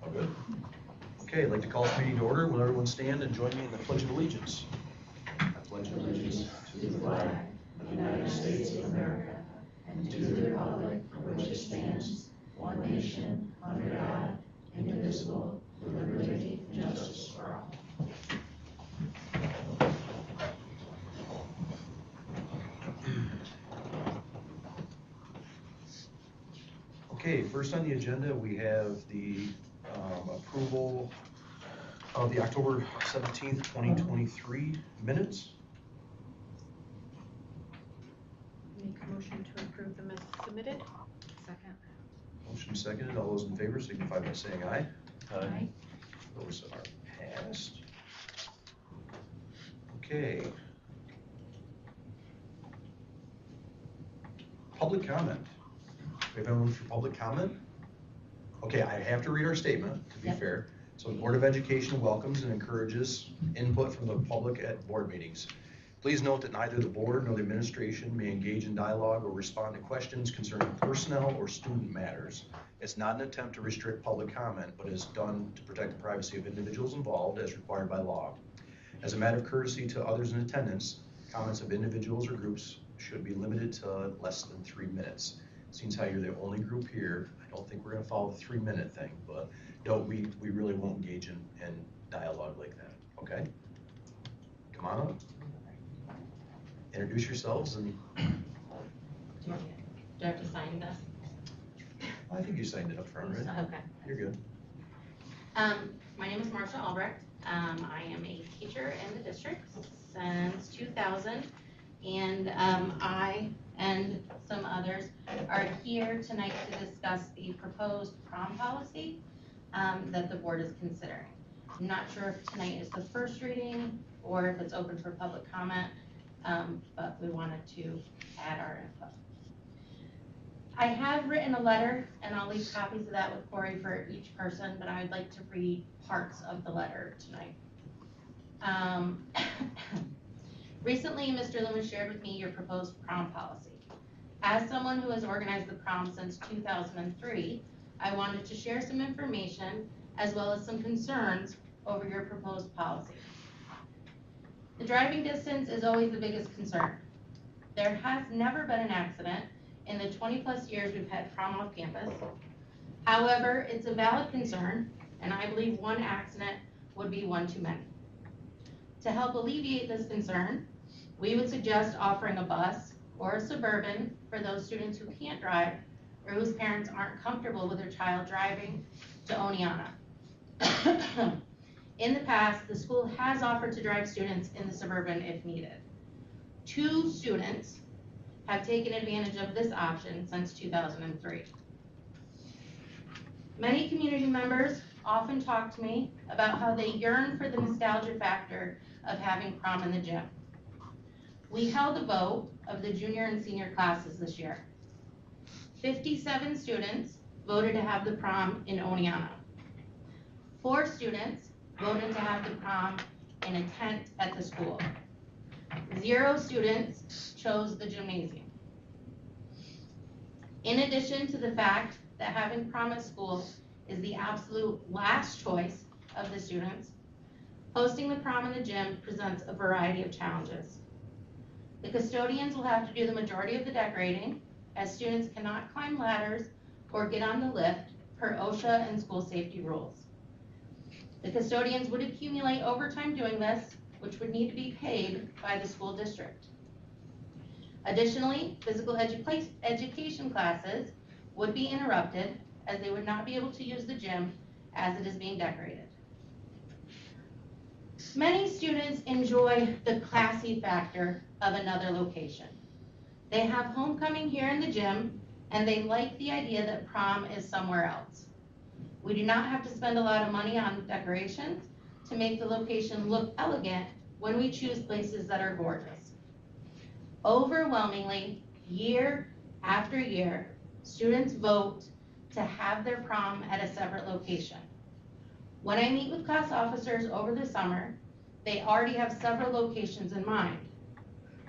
All good. Okay, I'd like to call this meeting to order. Will everyone stand and join me in the Pledge of Allegiance? I pledge allegiance to the flag of the United States of America and to the republic for which it stands, one nation, under God, indivisible, with liberty and justice for all. Okay, first on the agenda, we have the approval of the October 17th, 2023 minutes. Make a motion to approve the minutes submitted. Second. Motion seconded. All those in favor signify by saying aye. Aye. Those are passed. Okay. Public comment. We have anyone for public comment? Okay, I have to read our statement, to be fair. So the Board of Education welcomes and encourages input from the public at board meetings. Please note that neither the board nor the administration may engage in dialogue or respond to questions concerning personnel or student matters. It's not an attempt to restrict public comment, but is done to protect the privacy of individuals involved as required by law. As a matter of courtesy to others in attendance, comments of individuals or groups should be limited to less than 3 minutes. Seems how you're the only group here, I don't think we're gonna follow the 3-minute thing, but no, we really won't engage in dialogue like that, okay? Come on up. Introduce yourselves and... Do I have to sign this? I think you signed it up front, right? Okay. You're good. My name is Marsha Albrecht. I am a teacher in the district since 2000, and I and some others are here tonight to discuss the proposed prom policy that the board is considering. I'm not sure if tonight is the first reading or if it's open for public comment, but we wanted to add our input. I have written a letter, and I'll leave copies of that with Corey for each person, but I would like to read parts of the letter tonight. Recently, Mr. Loomis shared with me your proposed prom policy. As someone who has organized the prom since 2003, I wanted to share some information as well as some concerns over your proposed policy. The driving distance is always the biggest concern. There has never been an accident in the 20+ years we've had prom off campus. However, it's a valid concern, and I believe one accident would be one too many. To help alleviate this concern, we would suggest offering a bus or a Suburban for those students who can't drive or whose parents aren't comfortable with their child driving to Oneonta. In the past, the school has offered to drive students in the Suburban if needed. 2 students have taken advantage of this option since 2003. Many community members often talk to me about how they yearn for the nostalgia factor of having prom in the gym. We held a vote of the junior and senior classes this year. 57 students voted to have the prom in Oneonta. 4 students voted to have the prom in a tent at the school. 0 students chose the gymnasium. In addition to the fact that having prom at school is the absolute last choice of the students, hosting the prom in the gym presents a variety of challenges. The custodians will have to do the majority of the decorating, as students cannot climb ladders or get on the lift per OSHA and school safety rules. The custodians would accumulate overtime doing this, which would need to be paid by the school district. Additionally, physical education classes would be interrupted, as they would not be able to use the gym as it is being decorated. Many students enjoy the classy factor of another location. They have homecoming here in the gym, and they like the idea that prom is somewhere else. We do not have to spend a lot of money on decorations to make the location look elegant when we choose places that are gorgeous. Overwhelmingly, year after year, students vote to have their prom at a separate location. When I meet with class officers over the summer, they already have several locations in mind.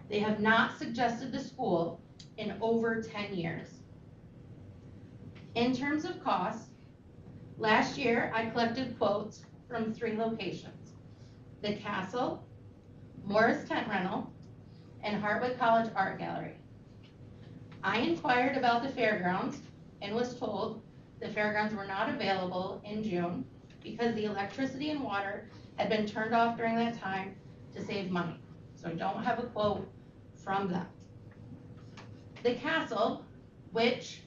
They have not suggested the school in over 10 years. In terms of cost, last year I collected quotes from 3 locations: the Castle, Morris Tent Rental, and Hartwick College Art Gallery. I inquired about the fairgrounds and was told the fairgrounds were not available in June because the electricity and water had been turned off during that time to save money. So I don't have a quote from them. The Castle, which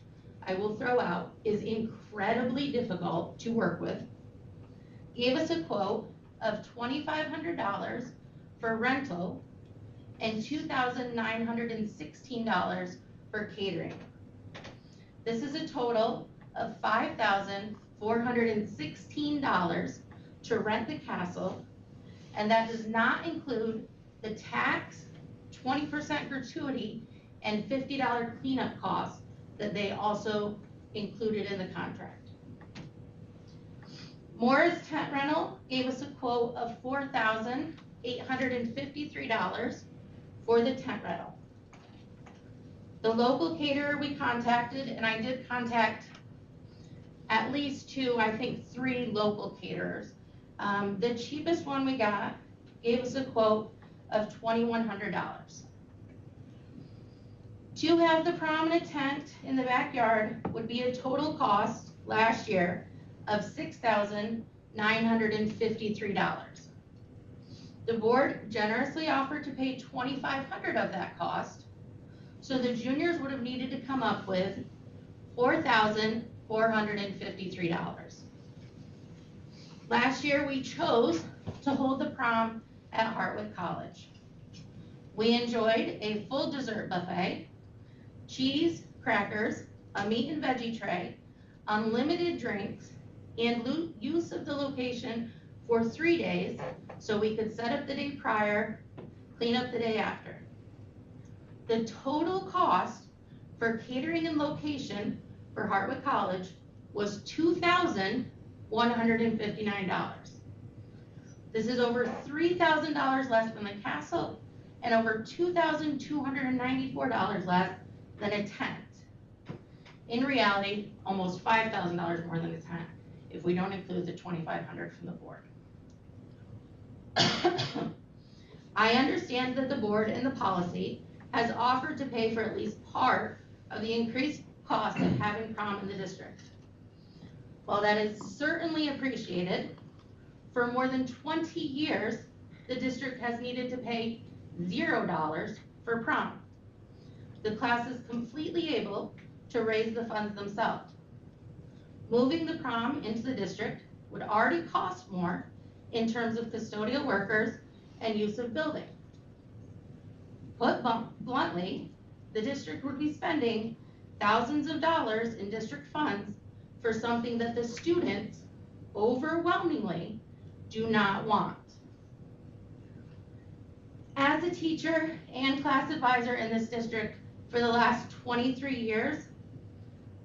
I will throw out, is incredibly difficult to work with, gave us a quote of $2,500 for rental and $2,916 for catering. This is a total of $5,416 to rent the Castle, and that does not include the tax, 20% gratuity, and $50 cleanup costs that they also included in the contract. Morris Tent Rental gave us a quote of $4,853 for the tent rental. The local caterer we contacted, and I did contact at least 2, I think 3 local caterers. The cheapest one we got gave us a quote of $2,100. To have the prominent tent in the backyard would be a total cost last year of $6,953. The board generously offered to pay $2,500 of that cost, so the juniors would have needed to come up with $4,453. Last year, we chose to hold the prom at Hartwick College. We enjoyed a full dessert buffet, cheese, crackers, a meat and veggie tray, unlimited drinks, and use of the location for 3 days so we could set up the day prior, clean up the day after. The total cost for catering and location for Hartwick College was $2,159. This is over $3,000 less than the Castle and over $2,294 less than a tent. In reality, almost $5,000 more than a tent if we don't include the $2,500 from the board. I understand that the board and the policy has offered to pay for at least part of the increased cost of having prom in the district. While that is certainly appreciated, for more than 20 years, the district has needed to pay $0 for prom. The class is completely able to raise the funds themselves. Moving the prom into the district would already cost more in terms of custodial workers and use of building. Put bluntly, the district would be spending thousands of dollars in district funds for something that the students overwhelmingly do not want. As a teacher and class advisor in this district for the last 23 years,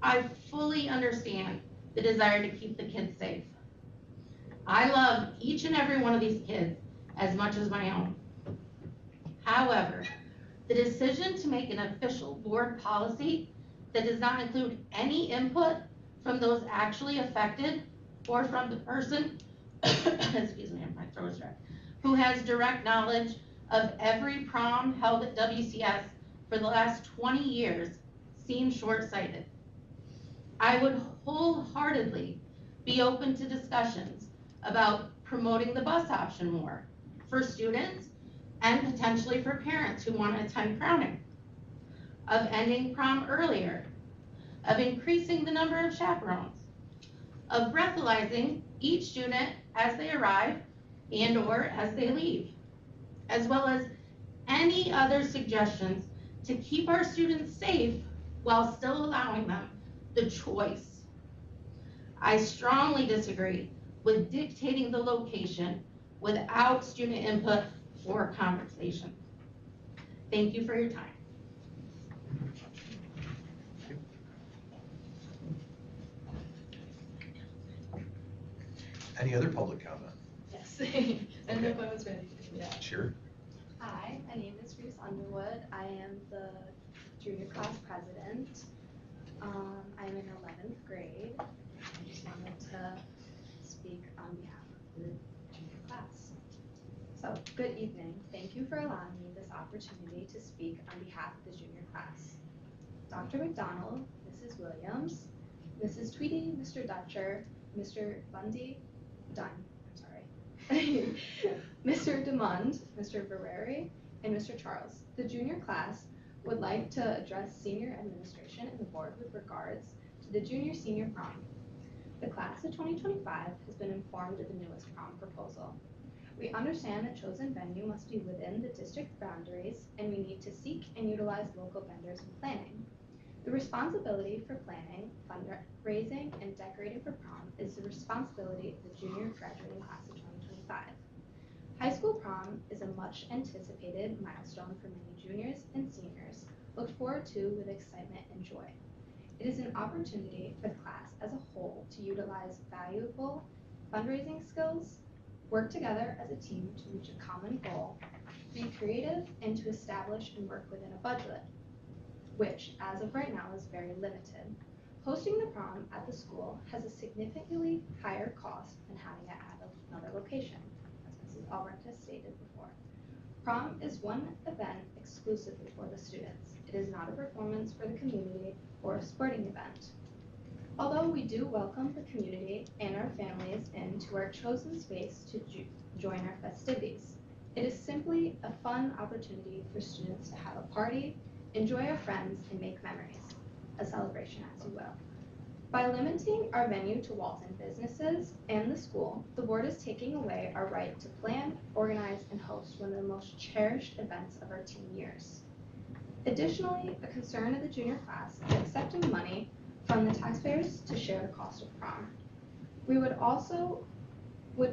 I fully understand the desire to keep the kids safe. I love each and every one of these kids, as much as my own. However, the decision to make an official board policy that does not include any input from those actually affected or from the person, excuse me, my throat's dry, who has direct knowledge of every prom held at WCS for the last 20 years seems short-sighted. I would wholeheartedly be open to discussions about promoting the bus option more for students and potentially for parents who want to attend crowning, of ending prom earlier, of increasing the number of chaperones, of breathalyzing each student as they arrive and or as they leave, as well as any other suggestions to keep our students safe while still allowing them the choice. I strongly disagree with dictating the location without student input or conversation. Thank you for your time. Any other public comment? Yes, I don't know if I was ready to do that. Sure. Hi, my name is Reese Underwood. I am the junior class president. I'm in 11th grade. I just wanted to speak on behalf of the junior class. So, good evening. Thank you for allowing me this opportunity to speak on behalf of the junior class. Dr. McDonald, Mrs. Williams, Mrs. Tweedy, Mr. Dutcher, Mr. Bundy, Dunn, I'm sorry, Mr. DeMond, Mr. Barreri, and Mr. Charles. The junior class would like to address senior administration and the board with regards to the junior-senior prom. The class of 2025 has been informed of the newest prom proposal. We understand that chosen venue must be within the district boundaries, and we need to seek and utilize local vendors in planning. The responsibility for planning, fundraising, and decorating for prom is the responsibility of the junior graduating class of 2025. High school prom is a much anticipated milestone for many juniors and seniors, looked forward to with excitement and joy. It is an opportunity for the class as a whole to utilize valuable fundraising skills, work together as a team to reach a common goal, be creative, and to establish and work within a budget, which as of right now is very limited. Hosting the prom at the school has a significantly higher cost than having it at another location, as Mrs. Albrecht has stated before. Prom is one event exclusively for the students. It is not a performance for the community or a sporting event. Although we do welcome the community and our families into our chosen space to join our festivities, it is simply a fun opportunity for students to have a party, enjoy our friends, and make memories. A celebration, as you will. By limiting our venue to Walton businesses and the school, the board is taking away our right to plan, organize, and host one of the most cherished events of our teen years. Additionally, a concern of the junior class is accepting money from the taxpayers to share the cost of prom. We would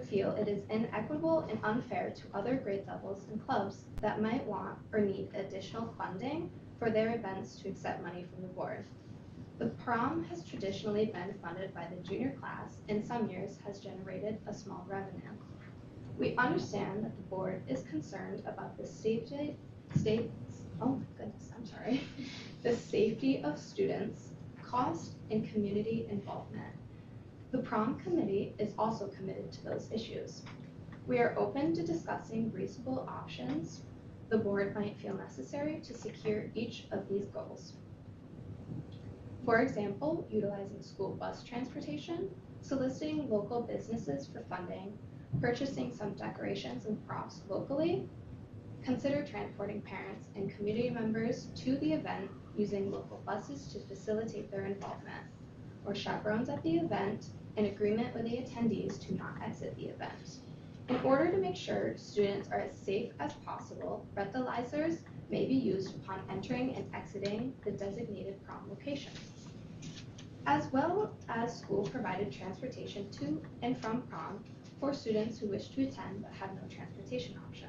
feel it is inequitable and unfair to other grade levels and clubs that might want or need additional funding for their events to accept money from the board. The prom has traditionally been funded by the junior class and some years has generated a small revenue. We understand that the board is concerned about the safety of students, cost, and community involvement. The prom committee is also committed to those issues. We are open to discussing reasonable options the board might feel necessary to secure each of these goals. For example, utilizing school bus transportation, soliciting local businesses for funding, purchasing some decorations and props locally, consider transporting parents and community members to the event using local buses to facilitate their involvement, or chaperones at the event in agreement with the attendees to not exit the event. In order to make sure students are as safe as possible, breathalyzers may be used upon entering and exiting the designated prom location, as well as school-provided transportation to and from prom for students who wish to attend but have no transportation option.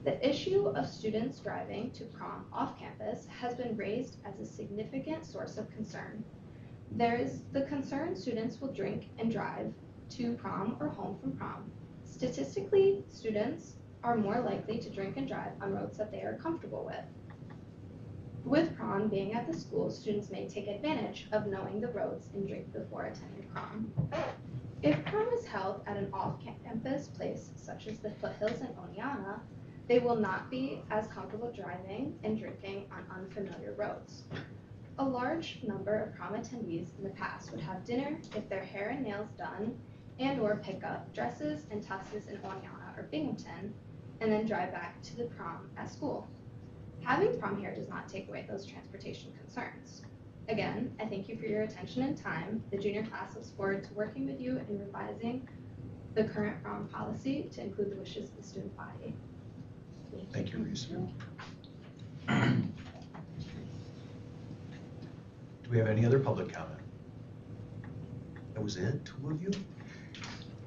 The issue of students driving to prom off campus has been raised as a significant source of concern. There is the concern students will drink and drive to prom or home from prom. Statistically, students are more likely to drink and drive on roads that they are comfortable with. With prom being at the school, students may take advantage of knowing the roads and drink before attending prom. If prom is held at an off-campus place such as the foothills in Oneonta, they will not be as comfortable driving and drinking on unfamiliar roads. A large number of prom attendees in the past would have dinner, get their hair and nails done, and or pick up dresses and tuxes in Oneonta or Binghamton, and then drive back to the prom at school. Having prom here does not take away those transportation concerns. Again, I thank you for your attention and time. The junior class looks forward to working with you in revising the current prom policy to include the wishes of the student body. Thank you, Reese. Do we have any other public comment? That was it, 2 of you?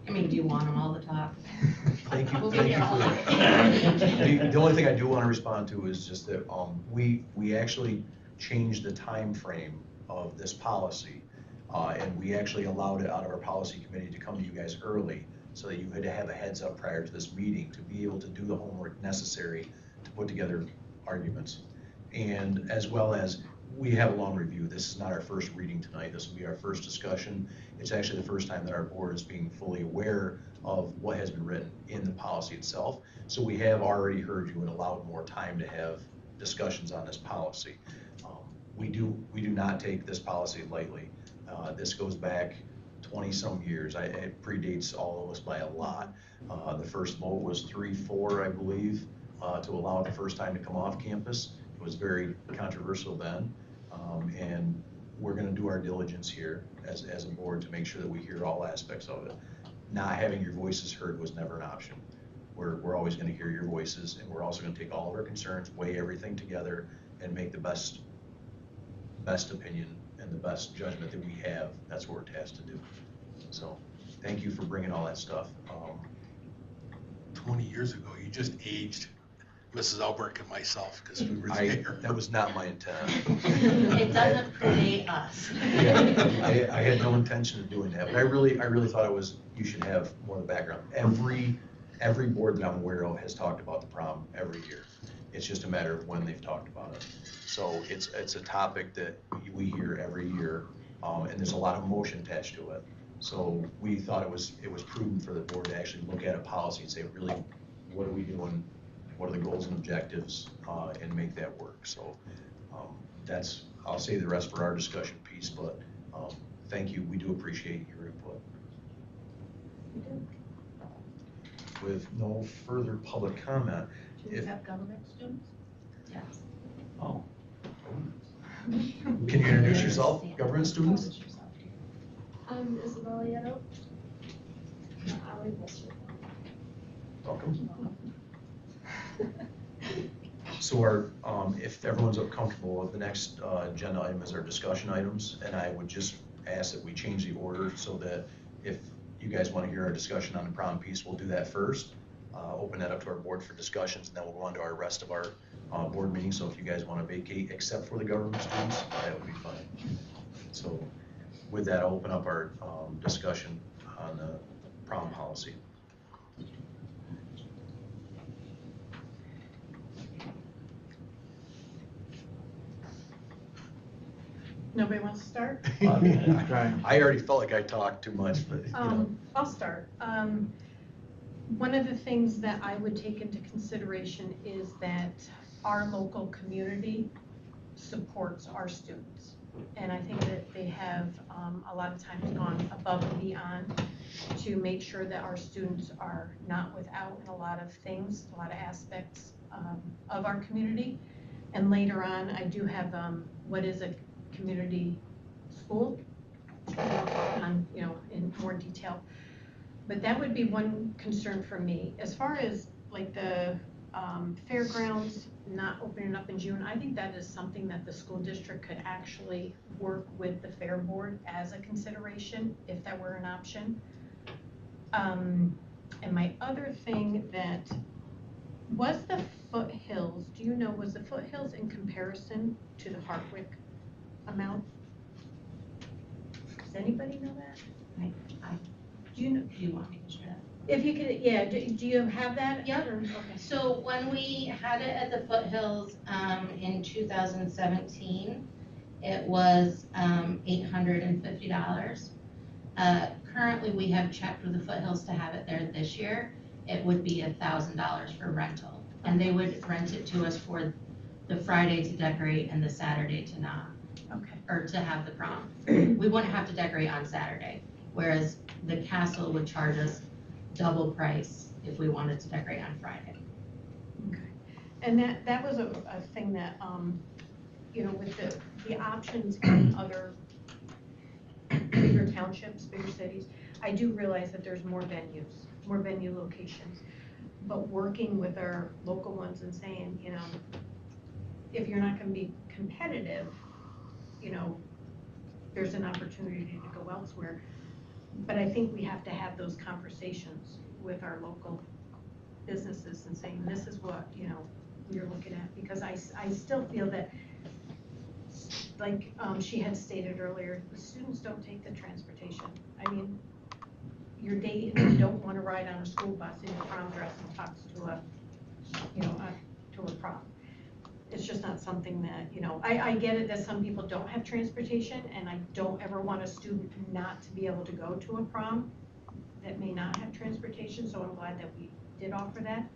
I mean, do you want them all to talk? Thank you. We'll be Thank here you all for night. that. The only thing I do want to respond to is just that we actually changed the time frame of this policy, and we actually allowed it out of our policy committee to come to you guys early so that you had to have a heads up prior to this meeting to be able to do the homework necessary to put together arguments. And as well as we have a long review. This is not our first reading tonight. This will be our first discussion. It's actually the first time that our board is being fully aware of what has been written in the policy itself. So we have already heard you and allowed more time to have discussions on this policy. We do not take this policy lightly. This goes back 20-some years. It predates all of us by a lot. The first vote was 3-4, I believe, to allow it the first time to come off campus. It was very controversial then. And we're going to do our diligence here as a board to make sure that we hear all aspects of it. Not having your voices heard was never an option. We're always going to hear your voices, and we're also going to take all of our concerns, weigh everything together, and make the best opinion and the best judgment that we have. That's what we're tasked to do. So thank you for bringing all that stuff. 20 years ago, you just aged Mrs. Alberk and myself because we were there. That was not my intent. It doesn't predate us. Yeah, I had no intention of doing that, but I really thought you should have more of the background. Every board that I'm aware of has talked about the prom every year. It's just a matter of when they've talked about it. So it's a topic that we hear every year, and there's a lot of emotion attached to it. So we thought it was prudent for the board to actually look at a policy and say, really, what are we doing? What are the goals and objectives, and make that work. So I'll save the rest for our discussion piece, but thank you. We do appreciate your input. With no further public comment. Do you have government students? Yes. Oh. Can you introduce yourself, government students? I'm Isabella Yetto. Ali Bolster. Welcome. So if everyone's comfortable, the next agenda item is our discussion items, and I would just ask that we change the order so that if you guys want to hear our discussion on the prom piece, we'll do that first. Open that up to our board for discussions, and then we'll go on to our rest of our board meetings. So if you guys want to vacate except for the government students, that would be fine. So with that, I'll open up our discussion on the prom policy. Nobody wants to start? I already felt like I talked too much, but you know. I'll start. One of the things that I would take into consideration is that our local community supports our students. And I think that they have a lot of times gone above and beyond to make sure that our students are not without in a lot of things, a lot of aspects of our community. And later on, I do have what is a community school, on, in more detail. But that would be one concern for me. As far as like the fairgrounds not opening up in June, I think that is something that the school district could actually work with the fair board as a consideration if that were an option. And my other thing that was the foothills, do you know, was the foothills in comparison to the Hartwick amount? Does anybody know that? Do you want me to share that? If you could, yeah, do you have that? Yep. Okay. So when we had it at the Foothills, in 2017, it was, $850. Currently, we have checked with the Foothills to have it there this year. It would be $1,000 for rental, and they would rent it to us for the Friday to decorate and the Saturday to not, Okay. or to have the prom. We wouldn't have to decorate on Saturday, whereas the castle would charge us double price if we wanted to decorate on Friday. Okay. And that was a thing that, you know, with the options in other bigger townships, bigger cities, I do realize that there's more venues, more venue locations. But working with our local ones and saying, you know, if you're not gonna be competitive, you know, there's an opportunity to go elsewhere. But I think we have to have those conversations with our local businesses and saying, this is what, you know, we're looking at. Because I still feel that, like she had stated earlier, the students don't take the transportation. I mean, your date, you don't wanna ride on a school bus in your prom dress and talk to a, you know, to a prom. It's just not something that, you know, I get it that some people don't have transportation, and I don't ever want a student not to be able to go to a prom that may not have transportation, so I'm glad that we did offer that.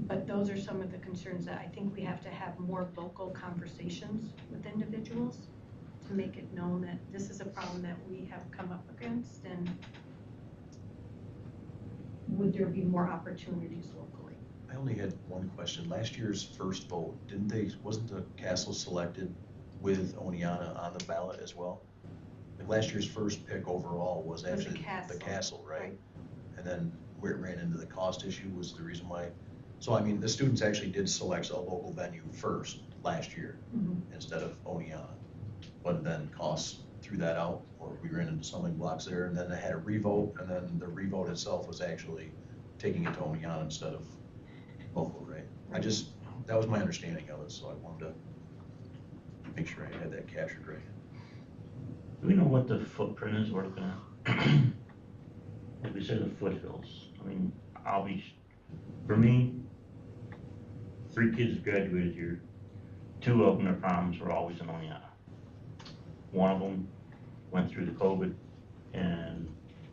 But those are some of the concerns that I think we have to have more local conversations with individuals to make it known that this is a problem that we have come up against, and would there be more opportunities locally? I only had one question. Last year's first vote, wasn't the castle selected with Oneonta on the ballot as well? Like last year's first pick overall was actually the castle, right? And then where it ran into the cost issue was the reason why. So I mean, the students actually did select a local venue first last year instead of Oneonta. But then costs threw that out, or we ran into stumbling blocks there, and then they had a revote, and then the revote itself was actually taking it to Oneonta instead of local, right? That was my understanding of it, so I wanted to make sure I had that captured right. Do we know what the footprint is we're looking at? Like we said, the foothills. I mean, for me, 3 kids graduated here. 2 of them, their proms were always in Oneonta. One of them went through the COVID, and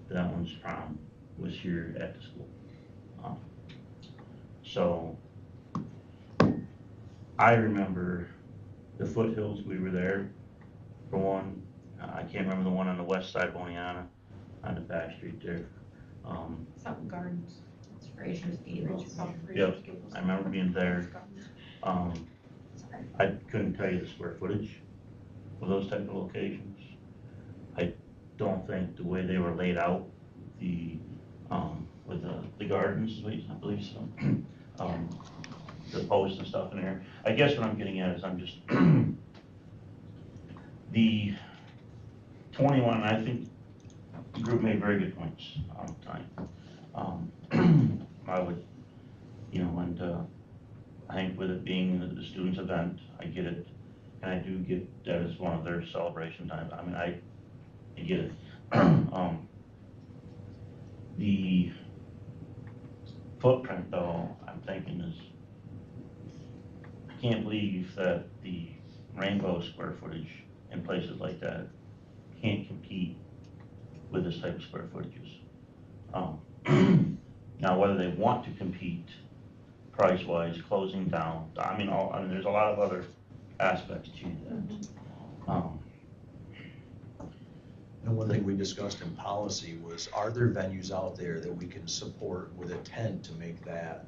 that one's prom was here at the school. So I remember the foothills, we were there for one. I can't remember the one on the west side of Oneonta, on the back street there. Something Gardens. It's Fraser's Gables. Yep, I remember being there. I couldn't tell you the square footage of those type of locations. I don't think the way they were laid out, with the gardens, I believe so. The posts and stuff in there. I guess what I'm getting at is the 21, I think the group made very good points tonight. I would, you know, and I think with it being the students' event, I get it, and I do get that as one of their celebration times. I mean, I get it. The footprint, though, I'm thinking is, I can't believe that the rainbow square footage in places like that can't compete with this type of square footages. Now, whether they want to compete price-wise, closing down, I mean, there's a lot of other aspects to that. And one thing we discussed in policy was, are there venues out there that we can support with a tent to make that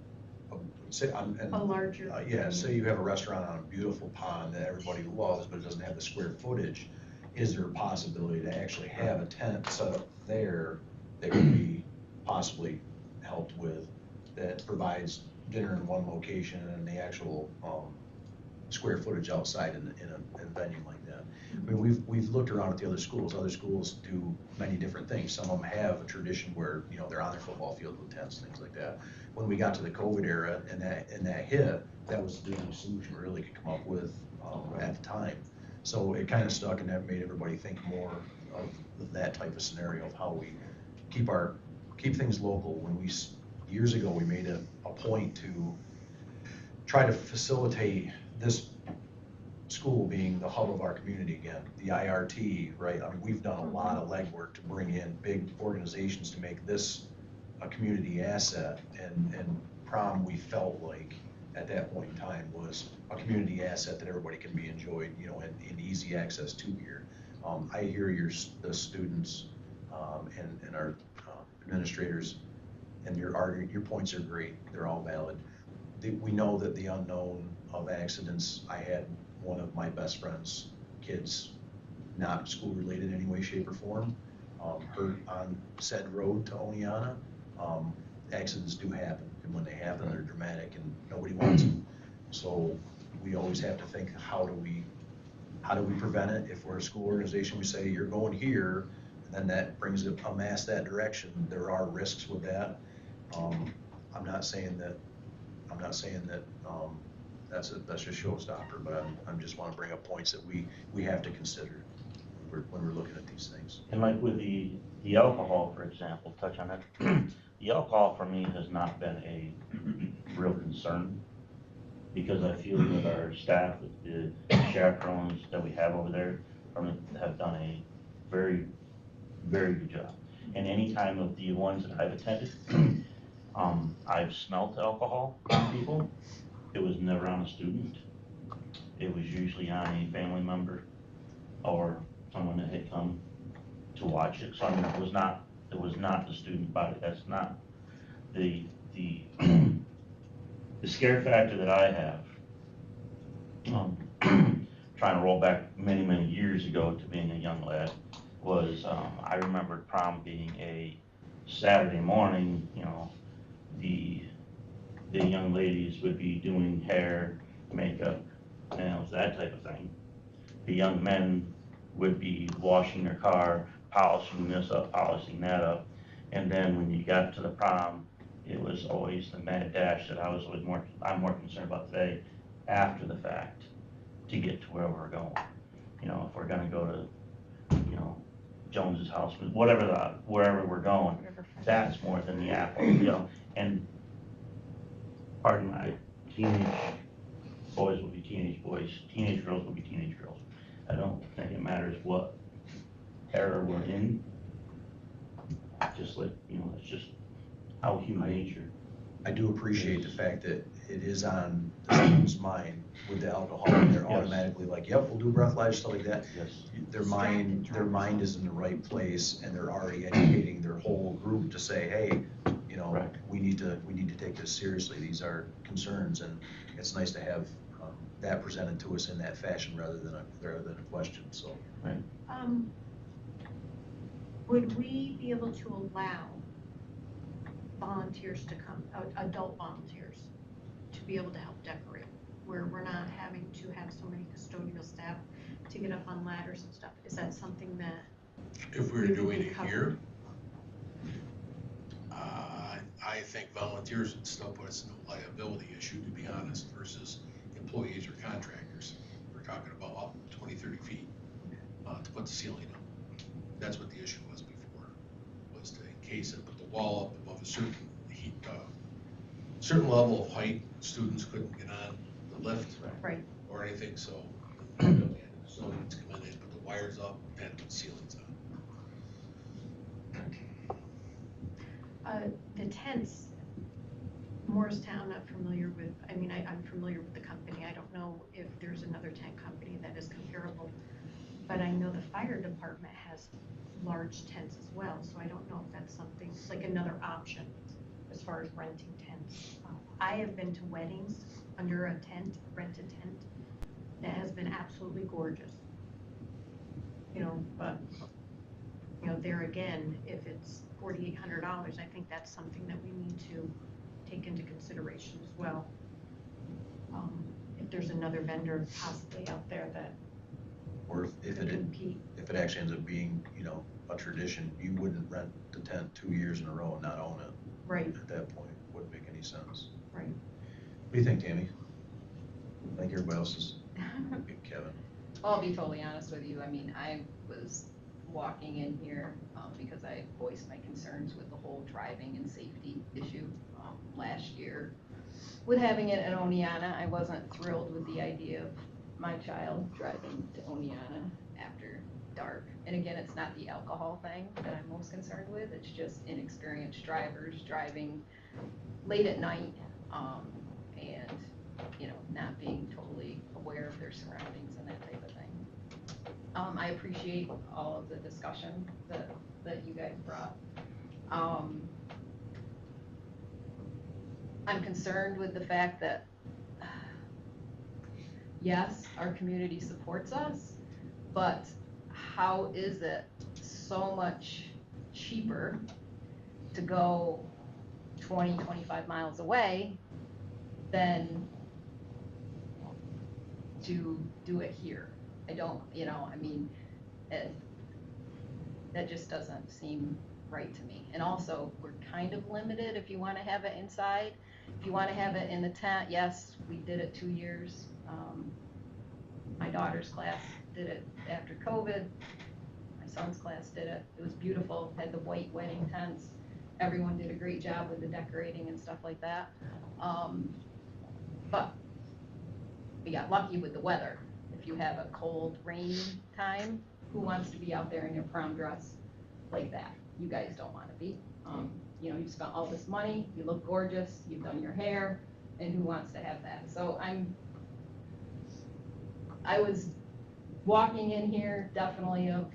A larger. Yeah, say you have a restaurant on a beautiful pond that everybody loves, but it doesn't have the square footage. Is there a possibility to actually have a tent set up there that could be possibly helped with, that provides dinner in one location and the actual square footage outside in a venue like that? I mean, we've looked around at the other schools. Other schools do many different things. Some of them have a tradition where, you know, they're on their football field with tents, things like that. When we got to the COVID era and that hit, that was the only solution we really could come up with at the time. So it kind of stuck, and that made everybody think more of that type of scenario of how we keep our keep things local. When years ago, we made a point to try to facilitate this school being the hub of our community again, the IRT, right? I mean, we've done a lot of legwork to bring in big organizations to make this a community asset, and prom, we felt like at that point in time was a community asset that everybody can be enjoyed, you know, and easy access to here. I hear the students and our administrators, and your points are great. They're all valid. We know that the unknown of accidents. I had one of my best friend's kids, not school related in any way, shape, or form, hurt on said road to Oneonta. Accidents do happen, and when they happen, they're dramatic, and nobody wants them. So we always have to think, how do we prevent it? If we're a school organization, we say you're going here, and then that brings a mass that direction. There are risks with that. I'm not saying that that's just showstopper, but I'm just want to bring up points that we have to consider when we're looking at these things. And like with the alcohol, for example, touch on it. The alcohol for me has not been a real concern, because I feel that our staff, the chaperones that we have over there, have done a very, very good job. And any time of the ones that I've attended, I've smelt alcohol on people. It was never on a student. It was usually on a family member or someone that had come to watch it. So I mean, it was not the student body. That's not the the scare factor that I have. Trying to roll back many, many years ago to being a young lad was, I remembered prom being a Saturday morning. You know, the young ladies would be doing hair, makeup, nails, that type of thing. The young men would be washing their car, polishing this up, polishing that up. And then when you got to the prom, it was always the mad dash that I'm more concerned about today, after the fact, to get to where we're going. You know, if we're gonna go to, you know, Jones's house, wherever we're going, that's more than the apple, you know. And pardon my, teenage boys will be teenage boys, teenage girls will be teenage girls. I don't think it matters what era we're in. Just like, you know, it's just how human nature. I do appreciate the fact that it is on the student's mind with the alcohol, and they're automatically like, yep, we'll do breathalyzer, stuff like that. Yes. Their mind is in the right place, and they're already educating their whole group to say, hey, you know, Right. we need to take this seriously. These are concerns, and it's nice to have that presented to us in that fashion rather than a question. So. Right. Would we be able to allow volunteers to come, adult volunteers, to be able to help decorate, where we're not having to have so many custodial staff to get up on ladders and stuff? Is that something that? If we were doing it here, I think volunteers would still put us in a liability issue, to be honest, versus employees or contractors. We're talking about up 20, 30 feet to put the ceiling up. That's what the issue was before, was to encase it, put the wall up above a certain heat, certain level of height. Students couldn't get on the lift Right. or anything, so really had the custodians come in, they put the wires up, and put ceilings on. The tents, Morristown, I'm familiar with, I mean, I'm familiar with the company. I don't know if there's another tent company that is comparable, but I know the fire department has large tents as well, so I don't know if that's something, like another option as far as renting tents. I have been to weddings under a tent, rented tent, that has been absolutely gorgeous. You know, but, you know, there again, if it's $4,800, I think that's something that we need to take into consideration as well. If there's another vendor possibly out there that Or if could it compete. actually ends up being, you know, a tradition, you wouldn't rent the tent 2 years in a row and not own it. Right, At that point, wouldn't make any sense. right. What do you think, Tammy? I think everybody else is, Kevin. Well, I'll be totally honest with you. I mean, I was walking in here because I voiced my concerns with the whole driving and safety issue last year. With having it in Oneonta, I wasn't thrilled with the idea of my child driving to Oneonta after dark. And again, it's not the alcohol thing that I'm most concerned with, it's just inexperienced drivers driving late at night, and, you know, not being totally aware of their surroundings and that type of thing. I appreciate all of the discussion that you guys brought. I'm concerned with the fact that, yes, our community supports us, but how is it so much cheaper to go 20, 25 miles away than to do it here? I don't, you know, I mean, that just doesn't seem right to me. And also, we're kind of limited if you want to have it inside. If you want to have it in the tent, yes, we did it 2 years. My daughter's class did it after COVID. My son's class did it. It was beautiful, had the white wedding tents. Everyone did a great job with the decorating and stuff like that. But we got lucky with the weather. If you have a cold, rainy time, who wants to be out there in your prom dress like that? You guys don't want to be. You know, you've spent all this money, you look gorgeous, you've done your hair, and who wants to have that? So I was walking in here definitely of,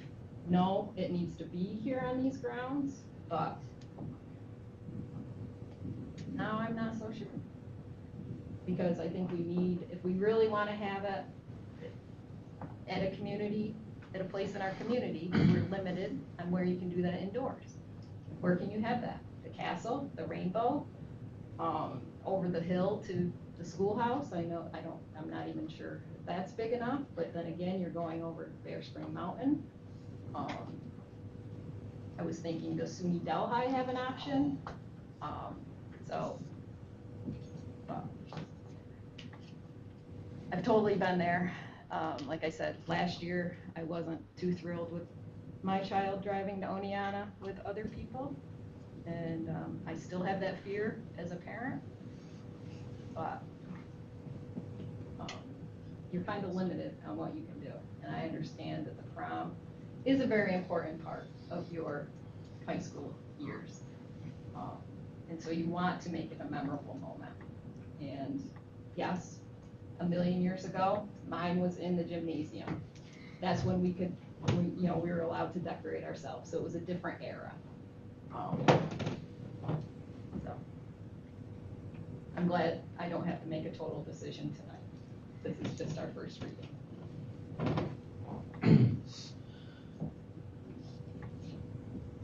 no, it needs to be here on these grounds, but now I'm not so sure. Because I think we need, if we really want to have it at a community, at a place in our community, we're limited on where you can do that indoors. Where can you have that? The castle, the rainbow, over the hill to the schoolhouse. I'm not even sure if that's big enough, but then again, you're going over Bear Spring Mountain. I was thinking, does SUNY Delhi have an option? I've totally been there. Like I said, last year, I wasn't too thrilled with my child driving to Oneonta with other people. And I still have that fear as a parent, but you're kind of limited on what you can do. And I understand that the prom is a very important part of your high school years. And so you want to make it a memorable moment. And yes, a million years ago, mine was in the gymnasium. That's when we were allowed to decorate ourselves. So it was a different era. So I'm glad I don't have to make a total decision tonight. This is just our first reading.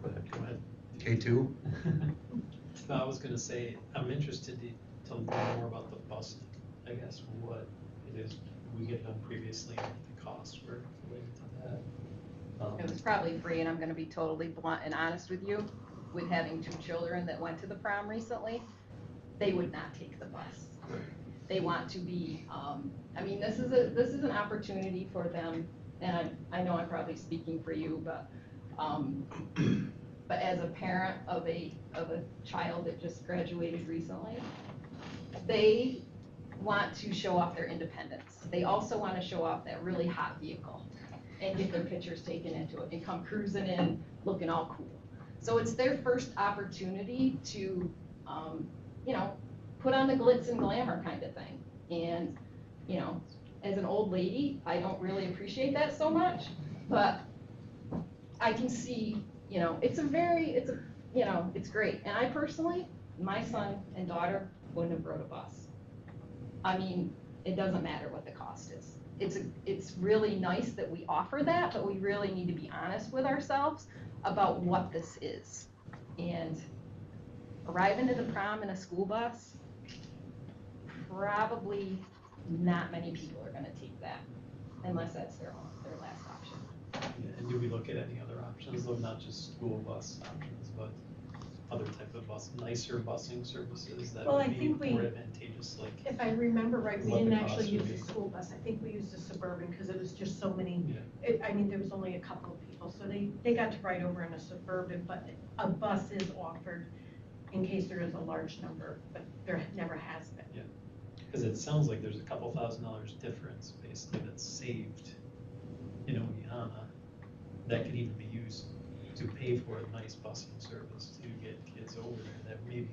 Go ahead. K2? No, I was gonna say, I'm interested to learn more about the bus, I guess, what it is we get done previously, and what the costs were related to that. It was probably free, and I'm gonna be totally blunt and honest with you. With having 2 children that went to the prom recently, they would not take the bus. They want to be, I mean, this is an opportunity for them, and I know I'm probably speaking for you, but as a parent of a child that just graduated recently, they want to show off their independence. They also want to show off that really hot vehicle and get their pictures taken into it and come cruising in looking all cool. So it's their first opportunity to, put on the glitz and glamour kind of thing. And, as an old lady, I don't really appreciate that so much, but I can see, it's great. And I personally, my son and daughter wouldn't have rode a bus. I mean, it doesn't matter what the cost is. It's really nice that we offer that, but we really need to be honest with ourselves about what this is. And arriving to the prom in a school bus, probably not many people are gonna take that, unless that's their last option. And do we look at any other options, though, not just school bus options, but other type of nicer busing services that Well, I would be think more we- advantageous, like, If I remember right, we What the didn't actually cost use would a be. school bus. I think we used a Suburban because it was just so many. Yeah. I mean, there was only a couple of people, so they got to ride over in a Suburban, but a bus is offered in case there is a large number, but there never has been. because it sounds like there's a couple $1,000s difference basically that's saved in Oneana that could even be used to pay for a nice busing service to get kids over there that maybe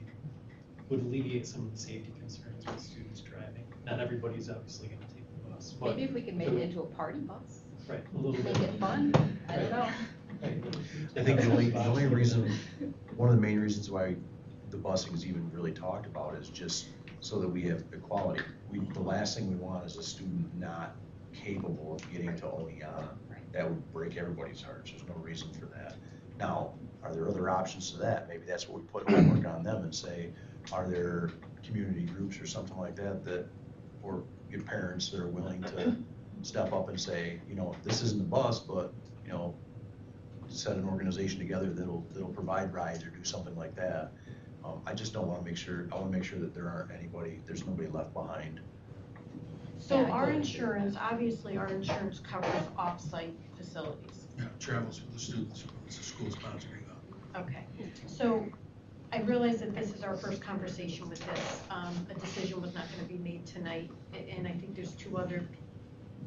would alleviate some of the safety concerns with students driving. Not everybody's obviously gonna take the bus, but. Maybe if we could make it into a party bus, Right, a little bit. make it fun, I don't know. Right. I think the only reason, one of the main reasons why the busing is even really talked about is just so that we have equality. The last thing we want is a student not capable of getting to Oneana. Right. That would break everybody's hearts. There's no reason for that. Now, are there other options to that? Maybe that's what we put homework on them and say, are there community groups or something like that, or your parents that are willing to step up and say, you know, this isn't a bus, but, you know, set an organization together that'll provide rides or do something like that. I just don't wanna make sure, I wanna make sure that there's nobody left behind. So Yeah, I our totally insurance, obviously, our insurance covers off-site facilities. Yeah, travels with the students, it's a school sponsoring them. Okay, so I realize that this is our first conversation with this. A decision was not gonna be made tonight, and I think there's two other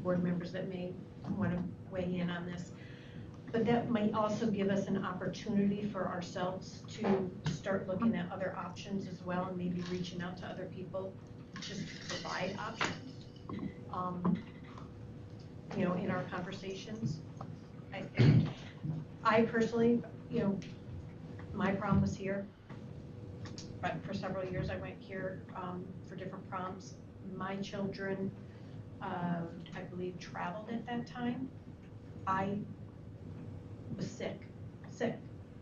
board members that may wanna weigh in on this. But that might also give us an opportunity for ourselves to start looking at other options as well, and maybe reaching out to other people, just to provide options. You know, in our conversations. I personally, you know, my prom was here, but for several years I went here for different proms. My children, I believe, traveled at that time. I was sick,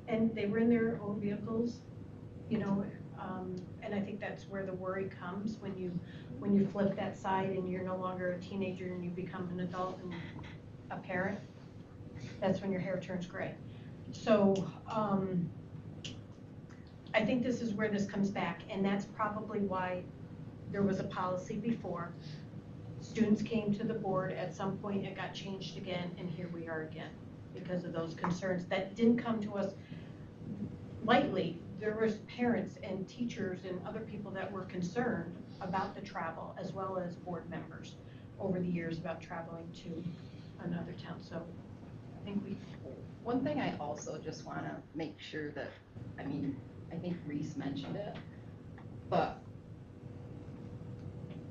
and they were in their own vehicles, you know, and I think that's where the worry comes when you flip that side and you're no longer a teenager and you become an adult and a parent. That's when your hair turns gray. So I think this is where this comes back, and that's probably why there was a policy before. Students came to the board, at some point it got changed again, and here we are again, because of those concerns that didn't come to us lightly. There was parents and teachers and other people that were concerned about the travel, as well as board members over the years about traveling to another town, so I think One thing I also just wanna make sure that, I mean, I think Reese mentioned it, but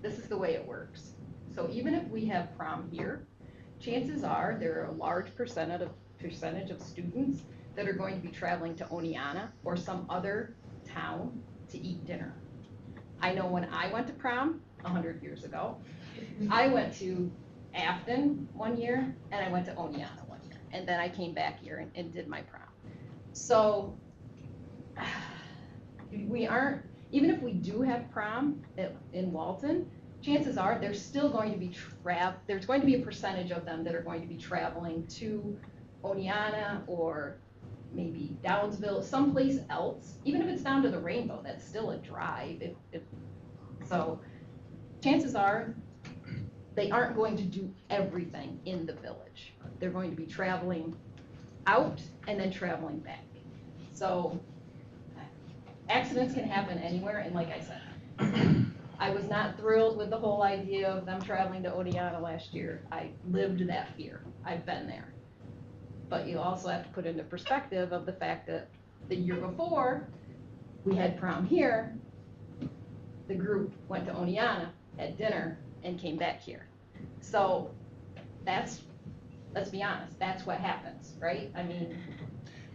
this is the way it works. So even if we have prom here, chances are there are a large percentage of students that are going to be traveling to Oneana or some other town to eat dinner. I know when I went to prom 100 years ago, I went to Afton one year and I went to Oneana one year. And then I came back here and did my prom. So we aren't, even if we do have prom in Walton, chances are there's still going to be there's going to be a percentage of them that are going to be traveling to Oneana or maybe Downsville, someplace else. Even if it's down to the Rainbow, that's still a drive. So chances are they aren't going to do everything in the village. They're going to be traveling out and then traveling back. So accidents can happen anywhere, and like I said, I was not thrilled with the whole idea of them traveling to Oneana last year. I lived that fear. I've been there. But you also have to put into perspective of the fact that the year before, we had prom here, the group went to Oneana, had dinner, and came back here. So let's be honest, that's what happens, right? I mean.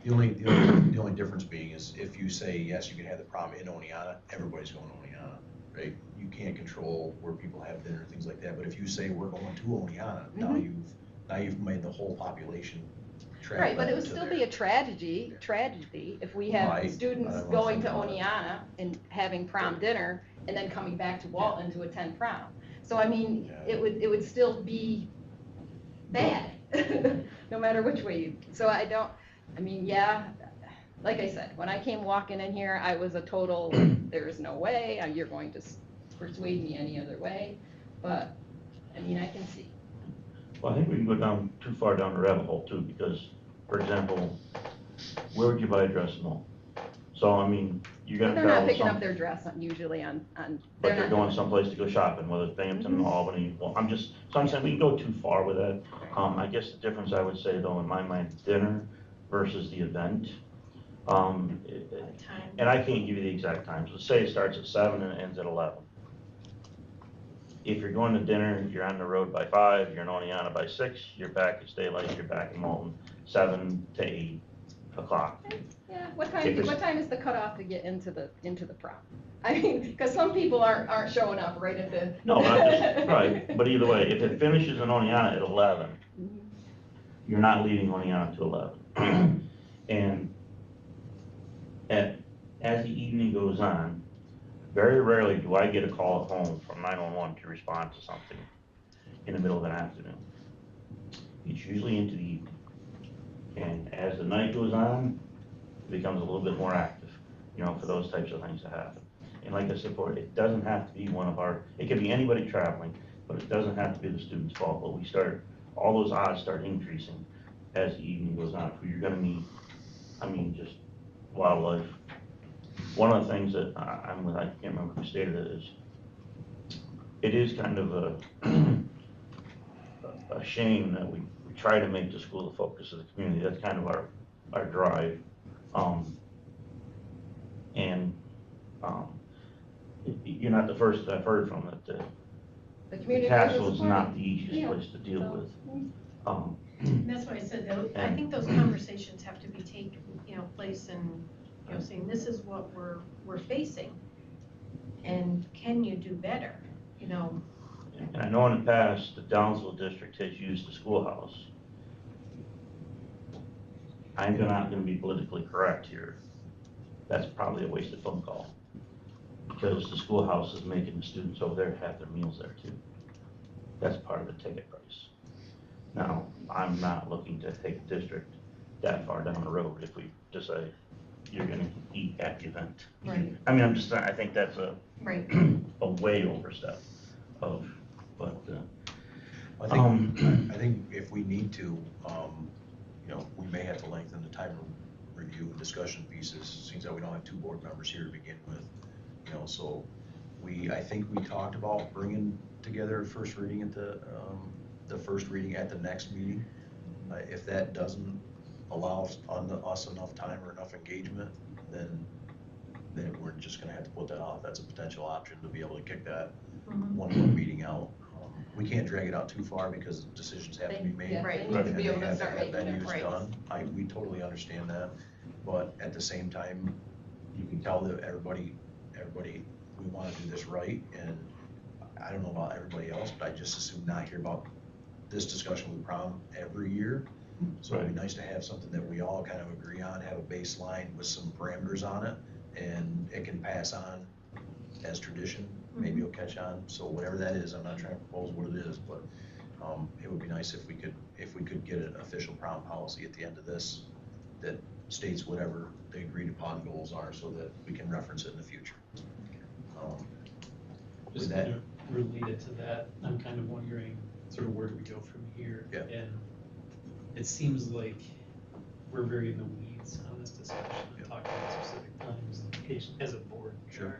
The only difference being is if you say, yes, you can have the prom in Oneana, everybody's going to Oneana, right? You can't control where people have dinner, things like that, but if you say we're going to Oneana, now you've made the whole population travel. Right, but it would still be a tragedy if we have students going to Oneana and having prom dinner and then coming back to Walton to attend prom. So I mean, it would still be bad, no matter which way you, so I mean, yeah, like I said, when I came walking in here, I was a total, there is no way, you're going to persuade me any other way. But, I mean, I can see. Well, I think we can go down too far down the rabbit hole too, because, for example, where would you buy a dress and all? So, I mean, you're gonna They're not travel picking up some, their dress usually on, but they're not going doing- someplace to go shopping, whether it's Binghamton, Albany, well, so I'm saying we can go too far with that. I guess the difference I would say though, in my mind, dinner versus the event. Time. And I can't give you the exact times. Let's say it starts at 7 and it ends at 11. If you're going to dinner, you're on the road by 5, you're in Oneonta by 6, you're back, it's daylight, you're back in Walton, 7 to 8 o'clock. Yeah, what If time, it's- what time is the cutoff to get into the prom? I mean, because some people aren't showing up right at the. No, not just, right, but either way, if it finishes in Oneonta at 11, you're not leaving Oneonta to 11. And as the evening goes on, very rarely do I get a call at home from 911 to respond to something in the middle of an afternoon. It's usually into the evening. And as the night goes on, it becomes a little bit more active, for those types of things to happen. And like I said before, it doesn't have to be it could be anybody traveling, but it doesn't have to be the student's fault. But all those odds start increasing as the evening goes on. Who you're gonna meet, just wildlife. One of the things that I can't remember who stated it is kind of a shame that we try to make the school the focus of the community. That's kind of our drive. You're not the first that I've heard from that The the community castle doesn't is support not it. the easiest Yeah. place to deal So, with. Um, And that's why I said, I think those conversations have to be taken, place and, saying, this is what we're facing. And can you do better, And I know in the past, the Downsville district has used the schoolhouse. I'm not gonna be politically correct here. That's probably a wasted phone call. Because the schoolhouse is making the students over there have their meals there too. That's part of the ticket price. Now, I'm not looking to take a district that far down the road if we decide you're gonna eat at the event. Right. I think that's right. a way overstep but, I think if we need to, we may have to lengthen the time of review and discussion pieces, seems that we don't have 2 board members here to begin with. So I think we talked about bringing together a first reading at the first reading at the next meeting. If that doesn't allow us enough time or enough engagement, then we're just gonna have to put that off. That's a potential option to be able to kick that one more meeting out. We can't drag it out too far because decisions have to be made. Yeah, Right. they need to And be they able to have start have making their venues price. done. We totally understand that, but at the same time, you can tell that everybody, we wanna do this right, and I don't know about everybody else, but I just assume not hear about this discussion with prom every year. So it'd be nice to have something that we all kind of agree on, have a baseline with some parameters on it, and it can pass on as tradition. Maybe it'll catch on, so whatever that is, I'm not trying to propose what it is, but it would be nice if we could get an official prom policy at the end of this that states whatever the agreed upon goals are, so that we can reference it in the future. With Just that, kind of related to that, I'm kind of wondering sort of where do we go from here? Yeah. And it seems like we're very in the weeds on this discussion, Yeah. talking about specific times and location as a board. Sure.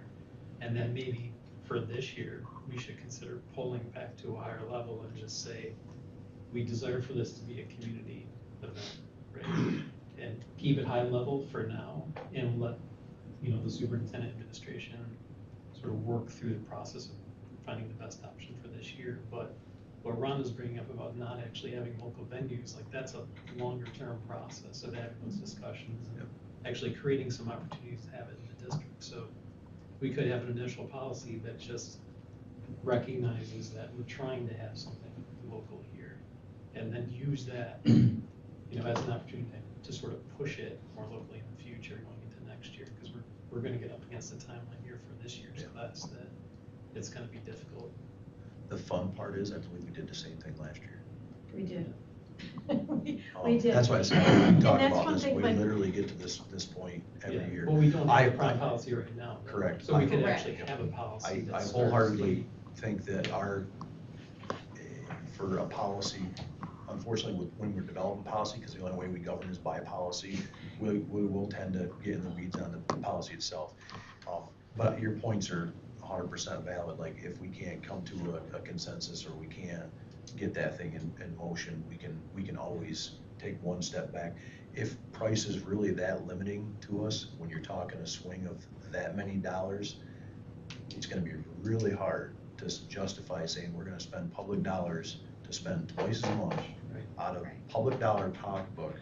And then maybe for this year, we should consider pulling back to a higher level and just say, we desire for this to be a community event, right? And keep it high level for now and let, the superintendent administration sort of work through the process of finding the best option for this year. But what Ron is bringing up about not actually having local venues, like that's a longer term process of having those discussions and actually creating some opportunities to have it in the district. So we could have an initial policy that just recognizes that we're trying to have something local here, and then use that, as an opportunity to sort of push it more locally in the future going into next year, because we're going to get up against the timeline here for this year's class that it's going to be difficult. the fun part is, I believe we did the same thing last year. We did. We did. That's why I said, we talk that's about one this, thing, we like- literally get to this point every Yeah, year. Well, we don't I- have a prom policy right now. though. Correct. So we could Correct. actually have a policy. that I starts wholeheartedly think that for a policy, unfortunately, when we're developing policy, because the only way we govern is by policy, we will tend to get in the weeds on the policy itself. But your points are 100% valid, like if we can't come to a consensus or we can't get that thing in motion, we can always take one step back. If price is really that limiting to us, when you're talking a swing of that many dollars, it's gonna be really hard to justify saying we're gonna spend public dollars to spend twice as much Right. out of public dollar pocketbook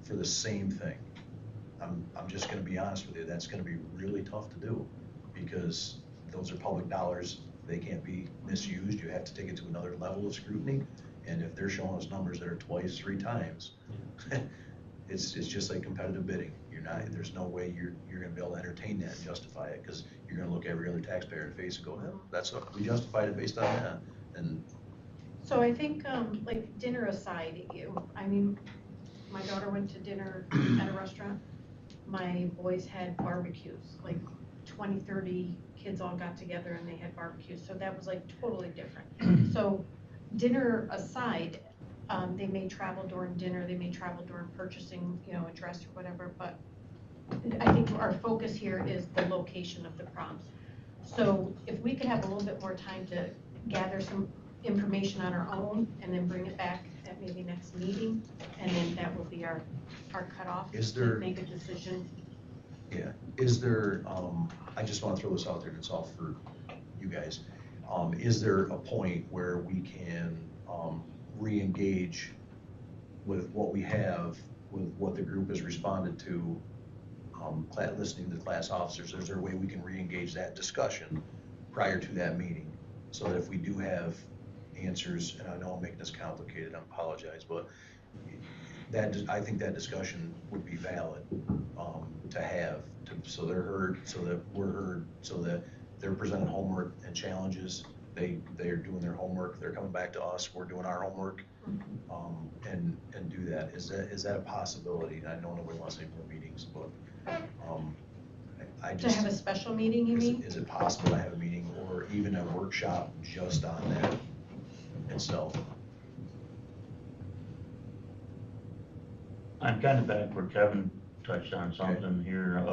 for the same thing. I'm just gonna be honest with you, that's gonna be really tough to do, because those are public dollars, they can't be misused, you have to take it to another level of scrutiny, and if they're showing us numbers that are twice, 3 times, it's just like competitive bidding. There's no way you're gonna be able to entertain that and justify it, because you're gonna look every other taxpayer in the face and go, well, we justified it based on that, and So I think, like dinner aside, I mean, my daughter went to dinner at a restaurant. My boys had barbecues, like 20, 30 kids all got together and they had barbecues. So that was like totally different. So dinner aside, they may travel during dinner, they may travel during purchasing, a dress or whatever, but I think our focus here is the location of the proms. So if we could have a little bit more time to gather some information on our own and then bring it back at maybe next meeting, and then that will be our cutoff Is to there- make a decision. yeah, is there, I just wanna throw this out there, and it's all for you guys. Is there a point where we can, re-engage with what we have, with what the group has responded to, listening to the class officers? Is there a way we can re-engage that discussion prior to that meeting? So that if we do have answers, and I know I'm making this complicated, I apologize, but I think that discussion would be valid, to have, so they're heard, so that we're heard, so that they're presenting homework and challenges, they're doing their homework, they're coming back to us, we're doing our homework, and do that. Is that a possibility? And I know nobody wants any more meetings, but, I To just. have a special meeting, you mean? Is it possible to have a meeting or even a workshop just on that itself? I'm kind of back where Kevin touched on something here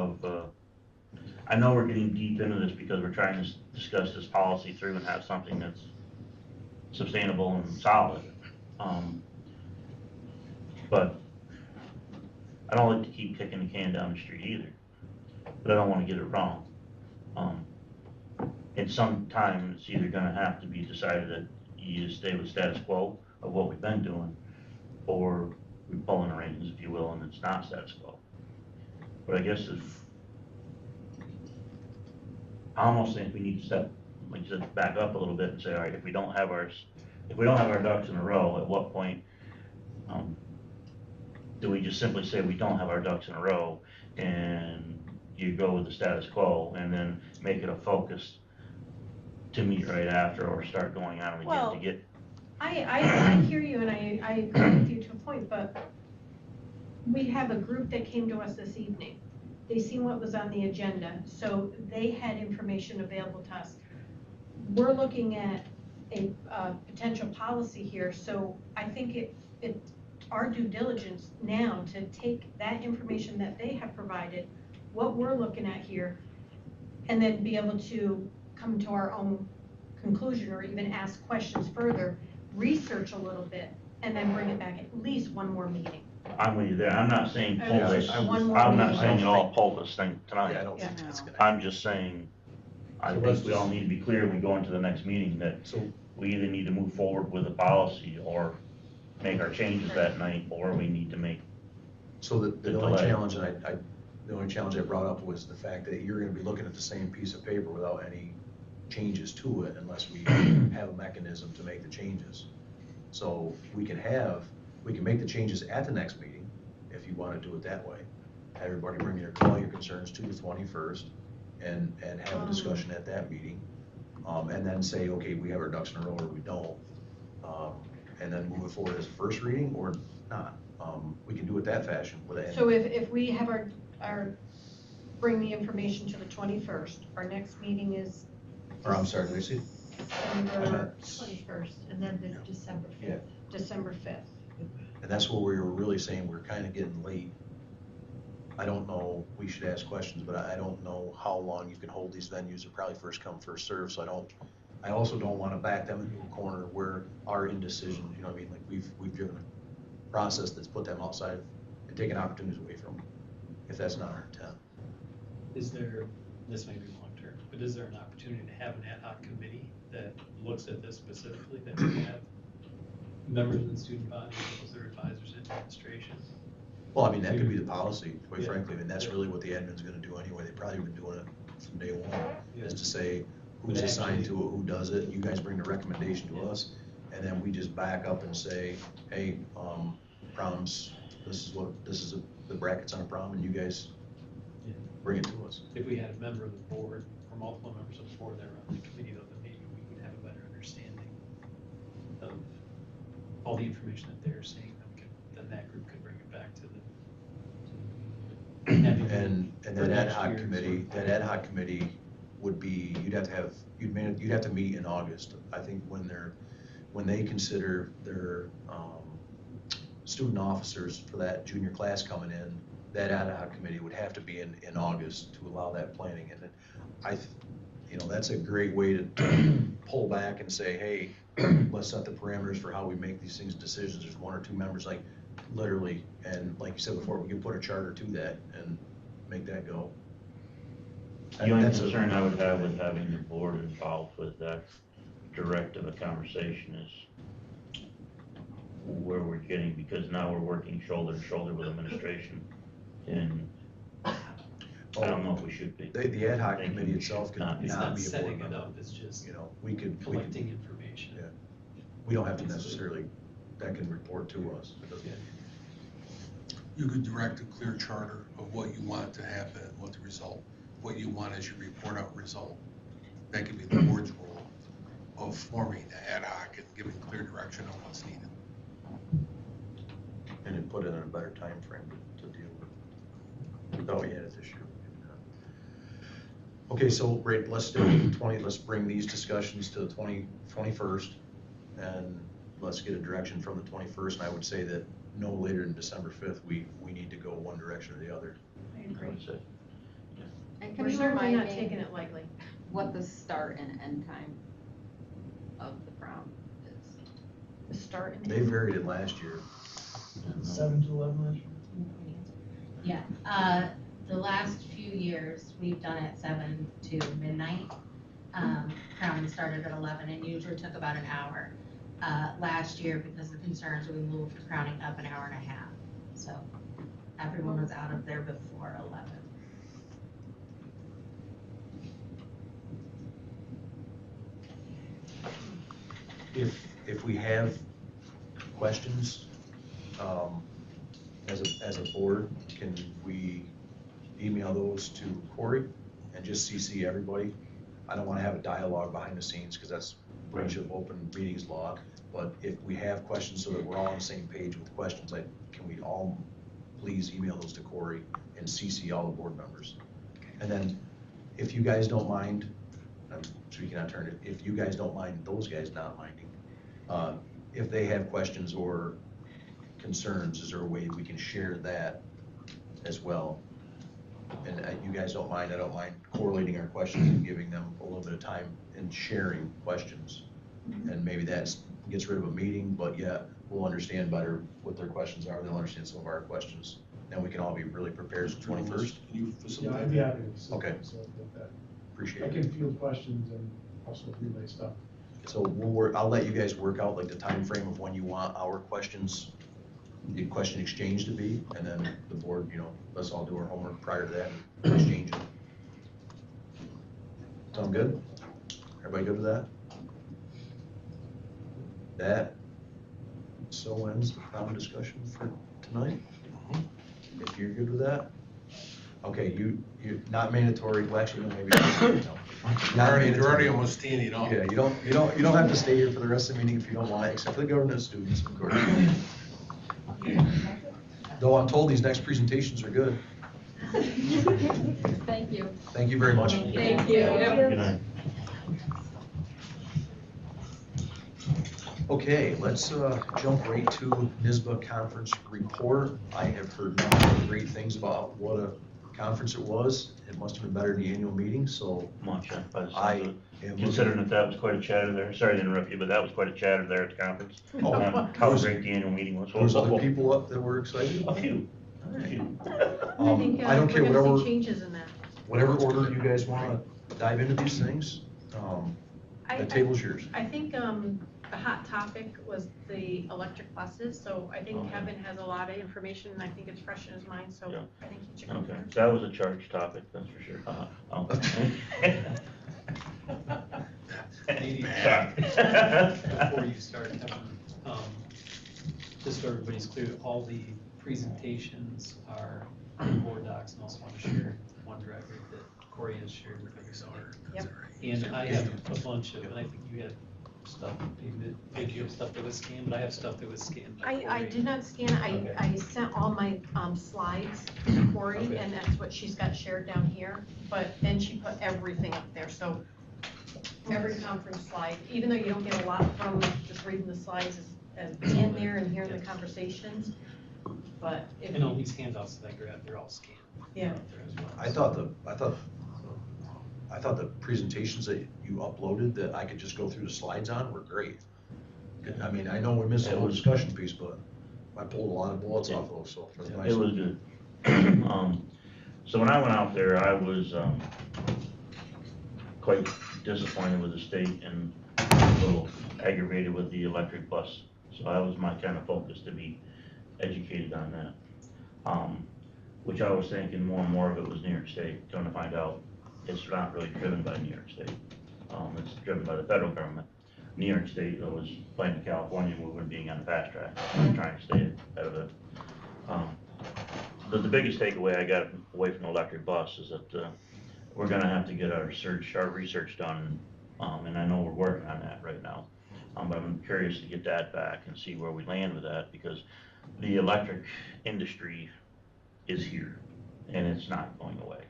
I know we're getting deep into this because we're trying to discuss this policy through and have something that's sustainable and solid. But I don't like to keep kicking the can down the street either, but I don't want to get it wrong. And sometime it's either gonna have to be decided that you just stay with status quo of what we've been doing, or we pull in the reins, if you will, and it's not status quo. But I guess I almost think we need to step, like you said, back up a little bit and say, all right, if we don't have our ducks in a row, at what point, do we just simply say we don't have our ducks in a row, and you go with the status quo, and then make it a focus to meet right after, or start going on again Well, to get. I hear you, and I agree with you to a point, but we have a group that came to us this evening. They seen what was on the agenda, so they had information available to us. We're looking at a potential policy here, so I think it's our due diligence now to take that information that they have provided, what we're looking at here, and then be able to come to our own conclusion, or even ask questions further, research a little bit, and then bring it back at least one more meeting. I'm with you there, I'm not saying pull Yeah, this, one more I'm not meeting. saying you all pull this thing Yeah, I tonight. don't think Yeah. that's gonna. I'm just saying, I So think let's we all just- need to be clear when we go into the next meeting that So, we either need to move forward with a policy or make our changes that night, or we need to make, so the The only delay. challenge, and the only challenge I brought up was the fact that you're gonna be looking at the same piece of paper without any changes to it unless we have a mechanism to make the changes. So we can make the changes at the next meeting, if you wanna do it that way. Have everybody bring all your concerns to the 21st and have a discussion at that meeting. And then say, okay, we have our ducks in a row or we don't. and then move it forward as a first reading or not. We can do it that fashion with it. So if we have bring the information to the 21st, our next meeting is. Or I'm sorry, Lucy? December 21st, and then the December 5th. Yeah. December 5th. And that's where we were really saying we're kind of getting late. I don't know, we should ask questions, but I don't know how long you can hold these venues. They're probably first come, first served, so I also don't want to back them into a corner where our indecision, you know what I mean? Like we've driven a process that's put them outside and taken opportunities away from them, if that's not our intent. Is there, this may be long-term, but is there an opportunity to have an ad hoc committee that looks at this specifically, that we have members of the student body, as their advisors in administration? Well, I mean, that could be the policy, quite Yeah. frankly. I mean, that's really what the admin's gonna do anyway. They've probably been doing it from day one, Yeah. is to say who's But assigned to actually- it, who does it, you guys bring the recommendation to us, and then we just back up and say, hey, proms, this is the brackets on a prom, and you guys Yeah. bring it to us. If we had a member of the board, or multiple members of the board that are on the committee, though, then maybe we would have a better understanding of all the information that they're saying, then that group could bring it back to the. And For that ad next hoc year's committee, work. that ad hoc committee would be, you'd have to meet in August. I think when they consider their, student officers for that junior class coming in, that ad hoc committee would have to be in August to allow that planning. And then that's a great way to pull back and say, hey, let's set the parameters for how we make these things decisions. There's one or two members, like, literally, and like you said before, we can put a charter to that and make that go. The only That's a- concern I would have with having the board involved with that direct of a conversation is where we're getting, because now we're working shoulder to shoulder with administration, and I don't know if we should be. The ad hoc Thinking committee we itself should could not be. It's not not be a board setting it member. up, it's just We could, collecting information. Yeah. we don't have to necessarily, that can report to us. It doesn't- Yeah. You could direct a clear charter of what you want to happen, what the result, what you want as your report out result. That could be the board's role of forming the ad hoc and giving clear direction on what's needed. And then put it in a better time frame to deal with. Oh, yeah, this year. Okay, so, great, let's bring these discussions to the 21st, and let's get a direction from the 21st, and I would say that no later than December 5th, we need to go one direction or the other. I I agree. would say. And can We're you certainly remind not me taking it lightly. what the start and end time of the prom is? The start and. They varied it last year. 7 to 11. Yeah, the last few years, we've done it 7 to midnight. Crowning started at 11 and usually took about an hour. Last year, because of concerns, we moved crowning up an hour and a half. So everyone was out of there before 11. If we have questions, as a board, can we email those to Corey and just CC everybody? I don't wanna have a dialogue behind the scenes, cause that's breach of open meetings law, but if we have questions so that we're all on the same page with questions, can we all please email those to Corey and CC all the board members? And then, if you guys don't mind, I'm speaking on turn, if you guys don't mind, those guys not minding, if they have questions or concerns, is there a way we can share that as well? And you guys don't mind, I don't mind correlating our questions and giving them a little bit of time and sharing questions. And maybe that gets rid of a meeting, but yet we'll understand better what their questions are, they'll understand some of our questions. And we can all be really prepared for 21st. Can you Yeah, facilitate I'd be that? happy to Okay. facilitate that. Appreciate I it. can field questions and also relay stuff. So I'll let you guys work out like the time frame of when you want our questions, the question exchange to be, and then the board, let's all do our homework prior to that and exchange it. Sound good? Everybody good with that? That so ends the common discussion for tonight. If you're good with that. Okay, you're not mandatory, well, actually, no, maybe, no. You're already almost standing up. Yeah, you don't have to stay here for the rest of the meeting if you don't want, except for the government students, of course. Though I'm told these next presentations are good. Thank you. Thank you very much. Thank you. Good night. Okay, let's jump right to NISBA conference report. I have heard nothing but great things about what a conference it was. It must have been better than the annual meeting, so Much, by the I sounds of it. am. Considering that was quite a chatter there, sorry to interrupt you, but that was quite a chatter there at the conference. Oh, How great the annual meeting was. There was other people up that were excited? A few. A few. I think, I don't care, we're gonna whatever, see changes in that. whatever order you guys wanna dive into these things, the table's yours. I think, the hot topic was the electric buses, so I think Okay. Kevin has a lot of information, and I think it's fresh in his mind, so Yeah. I think he should go Okay, first. that was a charged topic, that's for sure. Maybe Sorry. before you start, Kevin, just so everybody's clear, all the presentations are in board docs, and also want to share OneDrive that Corey has shared with everybody. Yep. And I have a bunch of, and I think you had stuff, you have stuff that was scanned, but I have stuff that was scanned by I Corey. did not scan, Okay. I sent all my, slides to Corey, Okay. and that's what she's got shared down here, but then she put everything up there, so every conference slide, even though you don't get a lot from just reading the slides, as in there and hearing the conversations, but if. And all these handouts that I grabbed, they're all scanned. Yeah. out there as well. I thought the presentations that you uploaded that I could just go through the slides on were great. I mean, I know we missed the whole discussion piece, but I pulled a lot of bullets off those, so it was nice. It was good. So when I went out there, I was, quite disappointed with the state and a little aggravated with the electric bus. So that was my kind of focus, to be educated on that. Which I was thinking more and more of it was New York State, going to find out it's not really driven by New York State. It's driven by the federal government. New York State was playing the California movement, being on the fast track, trying to stay ahead of it. The biggest takeaway I got away from the electric bus is that we're gonna have to get our research done, and I know we're working on that right now. But I'm curious to get that back and see where we land with that, because the electric industry is here, and it's not going away.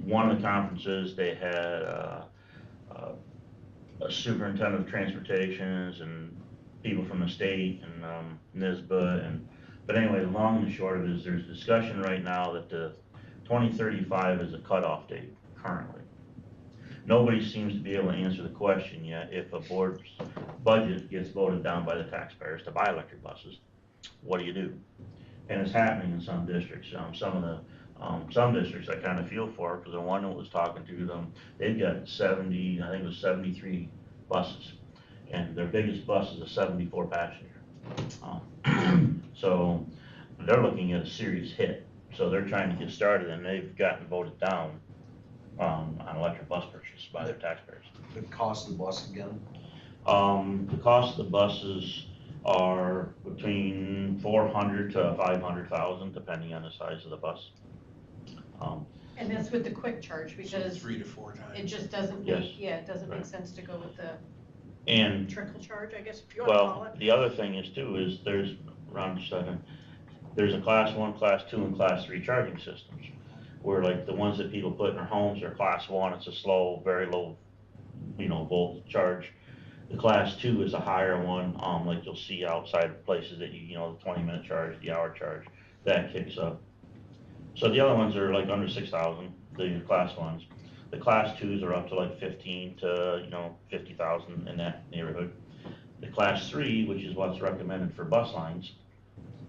One of the conferences, they had a superintendent of transportations and people from the state and NISBA, but anyway, the long and the short of it is there's discussion right now that the 2035 is a cutoff date currently. Nobody seems to be able to answer the question yet, if a board's budget gets voted down by the taxpayers to buy electric buses, what do you do? And it's happening in some districts. Some districts I kind of feel for, because the one that was talking to them, they've got 70, I think it was 73 buses, and their biggest bus is a 74 passenger. So they're looking at a serious hit. So they're trying to get started, and they've gotten voted down on electric bus purchase by their taxpayers. The cost of the bus again? The cost of the buses are between 400 to 500,000, depending on the size of the bus. And that's with the quick charge, So because 3 to 4 times. it just doesn't Yes. make, yeah, it doesn't make Right. sense to go with the And, trickle charge, I guess, if you wanna call well, it. the other thing is too, is there's, around a second, there's a class 1, class 2, and class 3 charging systems. Where like the ones that people put in their homes are class 1, it's a slow, very low, volt charge. The class 2 is a higher one, like you'll see outside places that the 20-minute charge, the hour charge, that kicks up. So the other ones are like under 6,000, the class 1s. The class 2s are up to like 15 to, 50,000 in that neighborhood. The class 3, which is what's recommended for bus lines,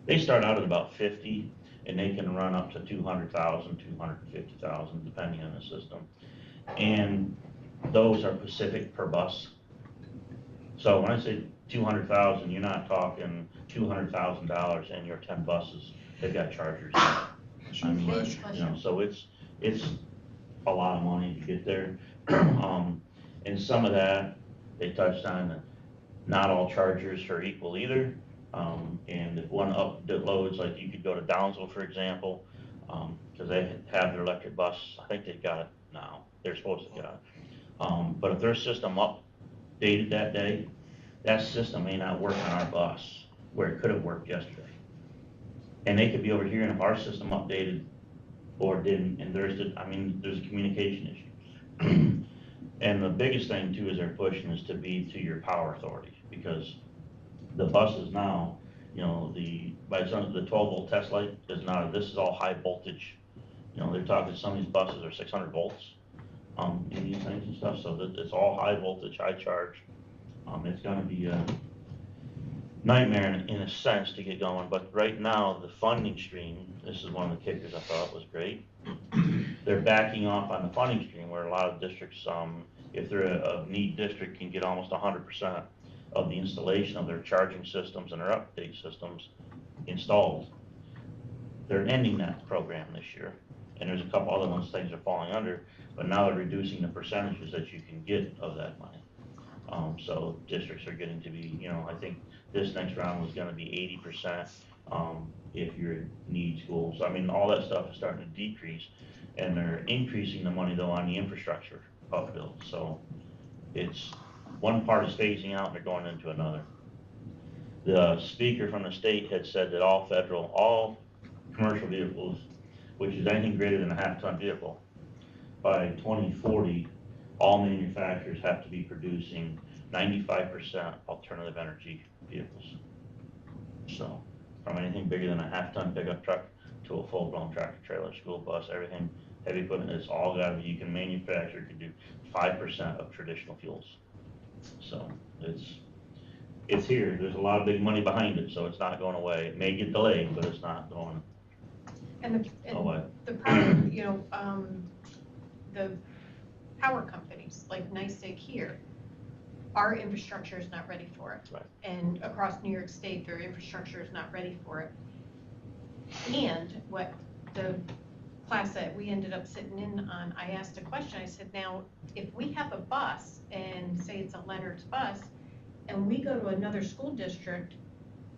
they start out at about 50, and they can run up to 200,000, 250,000, depending on the system. And those are Pacific per bus. So when I say 200,000, you're not talking $200,000 and your 10 buses, they've got chargers. I mean, so it's a lot of money to get there. And some of that, they touched on that not all chargers are equal either. And if one up that loads, like you could go to Downsville, for example, because they have their electric bus, I think they've got now, they're supposed to get on it. But if their system updated that day, that system may not work on our bus, where it could have worked yesterday. And they could be over here, and if our system updated or didn't, and there's a communication issue. And the biggest thing too is they're pushing is to be to your power authority, because the buses now, by the 12 volt test light is not, this is all high voltage. They're talking, some of these buses are 600 volts, in these things and stuff, so that it's all high voltage, high charge. It's gonna be a nightmare in a sense to get going, but right now, the funding stream, this is one of the kickers I thought was great. They're backing off on the funding stream where a lot of districts, if they're a neat district, can get almost 100% of the installation of their charging systems and their update systems installed. They're ending that program this year, and there's a couple other ones things are falling under, but now they're reducing the percentages that you can get of that money. So districts are getting to be, I think this next round was gonna be 80%, if you're in need schools. So, all that stuff is starting to decrease, and they're increasing the money though on the infrastructure upbuild. So it's, one part is phasing out and they're going into another. The speaker from the state had said that all commercial vehicles, which is anything greater than a half-ton vehicle, by 2040, all manufacturers have to be producing 95% alternative energy vehicles. So, from anything bigger than a half-ton pickup truck to a full-blown tractor trailer, school bus, everything, heavy equipment, it's all gotta be, you can manufacture, can do 5% of traditional fuels. So, it's here, there's a lot of big money behind it, so it's not going away. It may get delayed, but it's not going away. The problem, the power companies, like NYSEG here, our infrastructure is not ready for it. Right. And across New York State, their infrastructure is not ready for it. And what the class that we ended up sitting in on, I asked a question, I said, now, if we have a bus, and say it's a Leonard's bus, and we go to another school district,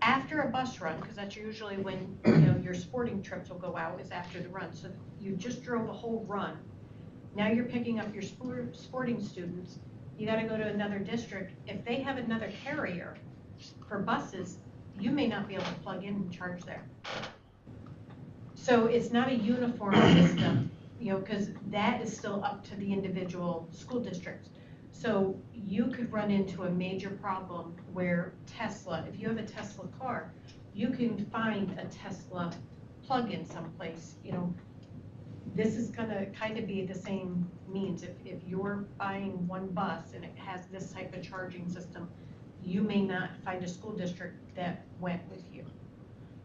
after a bus run, because that's usually when, your sporting trips will go out, is after the run, so you just drove a whole run, now you're picking up your sporting students, you gotta go to another district. If they have another carrier for buses, you may not be able to plug in and charge there. So it's not a uniform system, because that is still up to the individual school districts. So you could run into a major problem where Tesla, if you have a Tesla car, you can find a Tesla plug-in someplace, This is gonna kind of be the same means. If you're buying one bus and it has this type of charging system, you may not find a school district that went with you.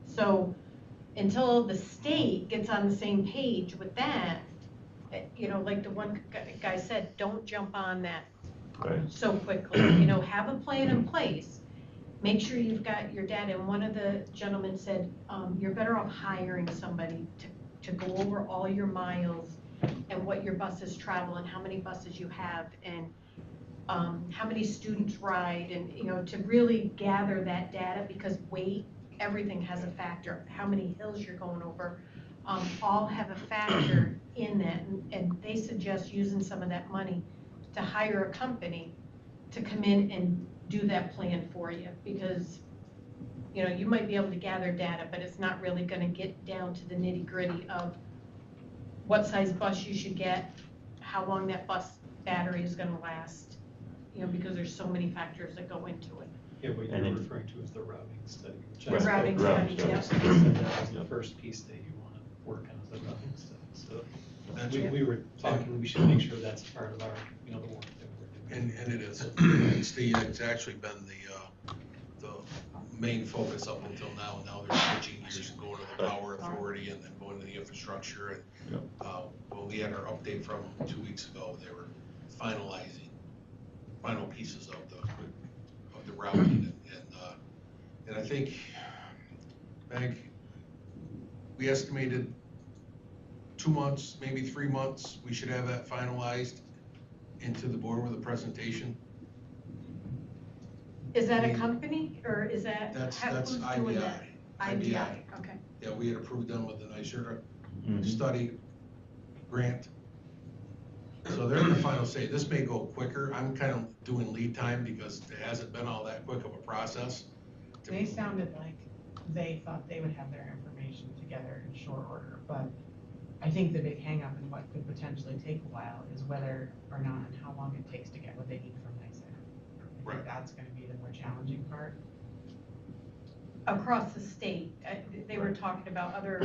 So until the state gets on the same page with that, like the one guy said, don't jump on that so quickly. Have a plan in place. Make sure you've got your data. And one of the gentlemen said, you're better off hiring somebody to go over all your miles and what your buses travel and how many buses you have and how many students ride, and to really gather that data, because weight, everything has a factor. How many hills you're going over, all have a factor in that, and they suggest using some of that money to hire a company to come in and do that plan for you, because you might be able to gather data, but it's not really going to get down to the nitty-gritty of what size bus you should get, how long that bus battery is going to last, because there's so many factors that go into it. Yeah, what you're referring to is the routing study. Which The routing study, yeah. You said that was the first piece that you want to work on, the routing study. So we were talking, we should make sure that's part of our, the work that we're doing. And it is. It's actually been the main focus up until now. Now they're switching gears and going to the power authority and then going to the infrastructure. And when we had our update from 2 weeks ago, they were finalizing final pieces of the routing. And I think, Meg, we estimated 2 months, maybe 3 months, we should have that finalized into the board with a presentation. Is that a company, or is that? That's who's doing that? IBI. Okay. Yeah, we had approved them with the NYSERDA study grant. So they're in the final say, this may go quicker, I'm kind of doing lead time because it hasn't been all that quick of a process. They sounded like they thought they would have their information together in short order, but I think the big hangup and what could potentially take a while is whether or not and how long it takes to get what they need from NYSER. I Right. think that's gonna be the more challenging part. Across the state, they were talking about other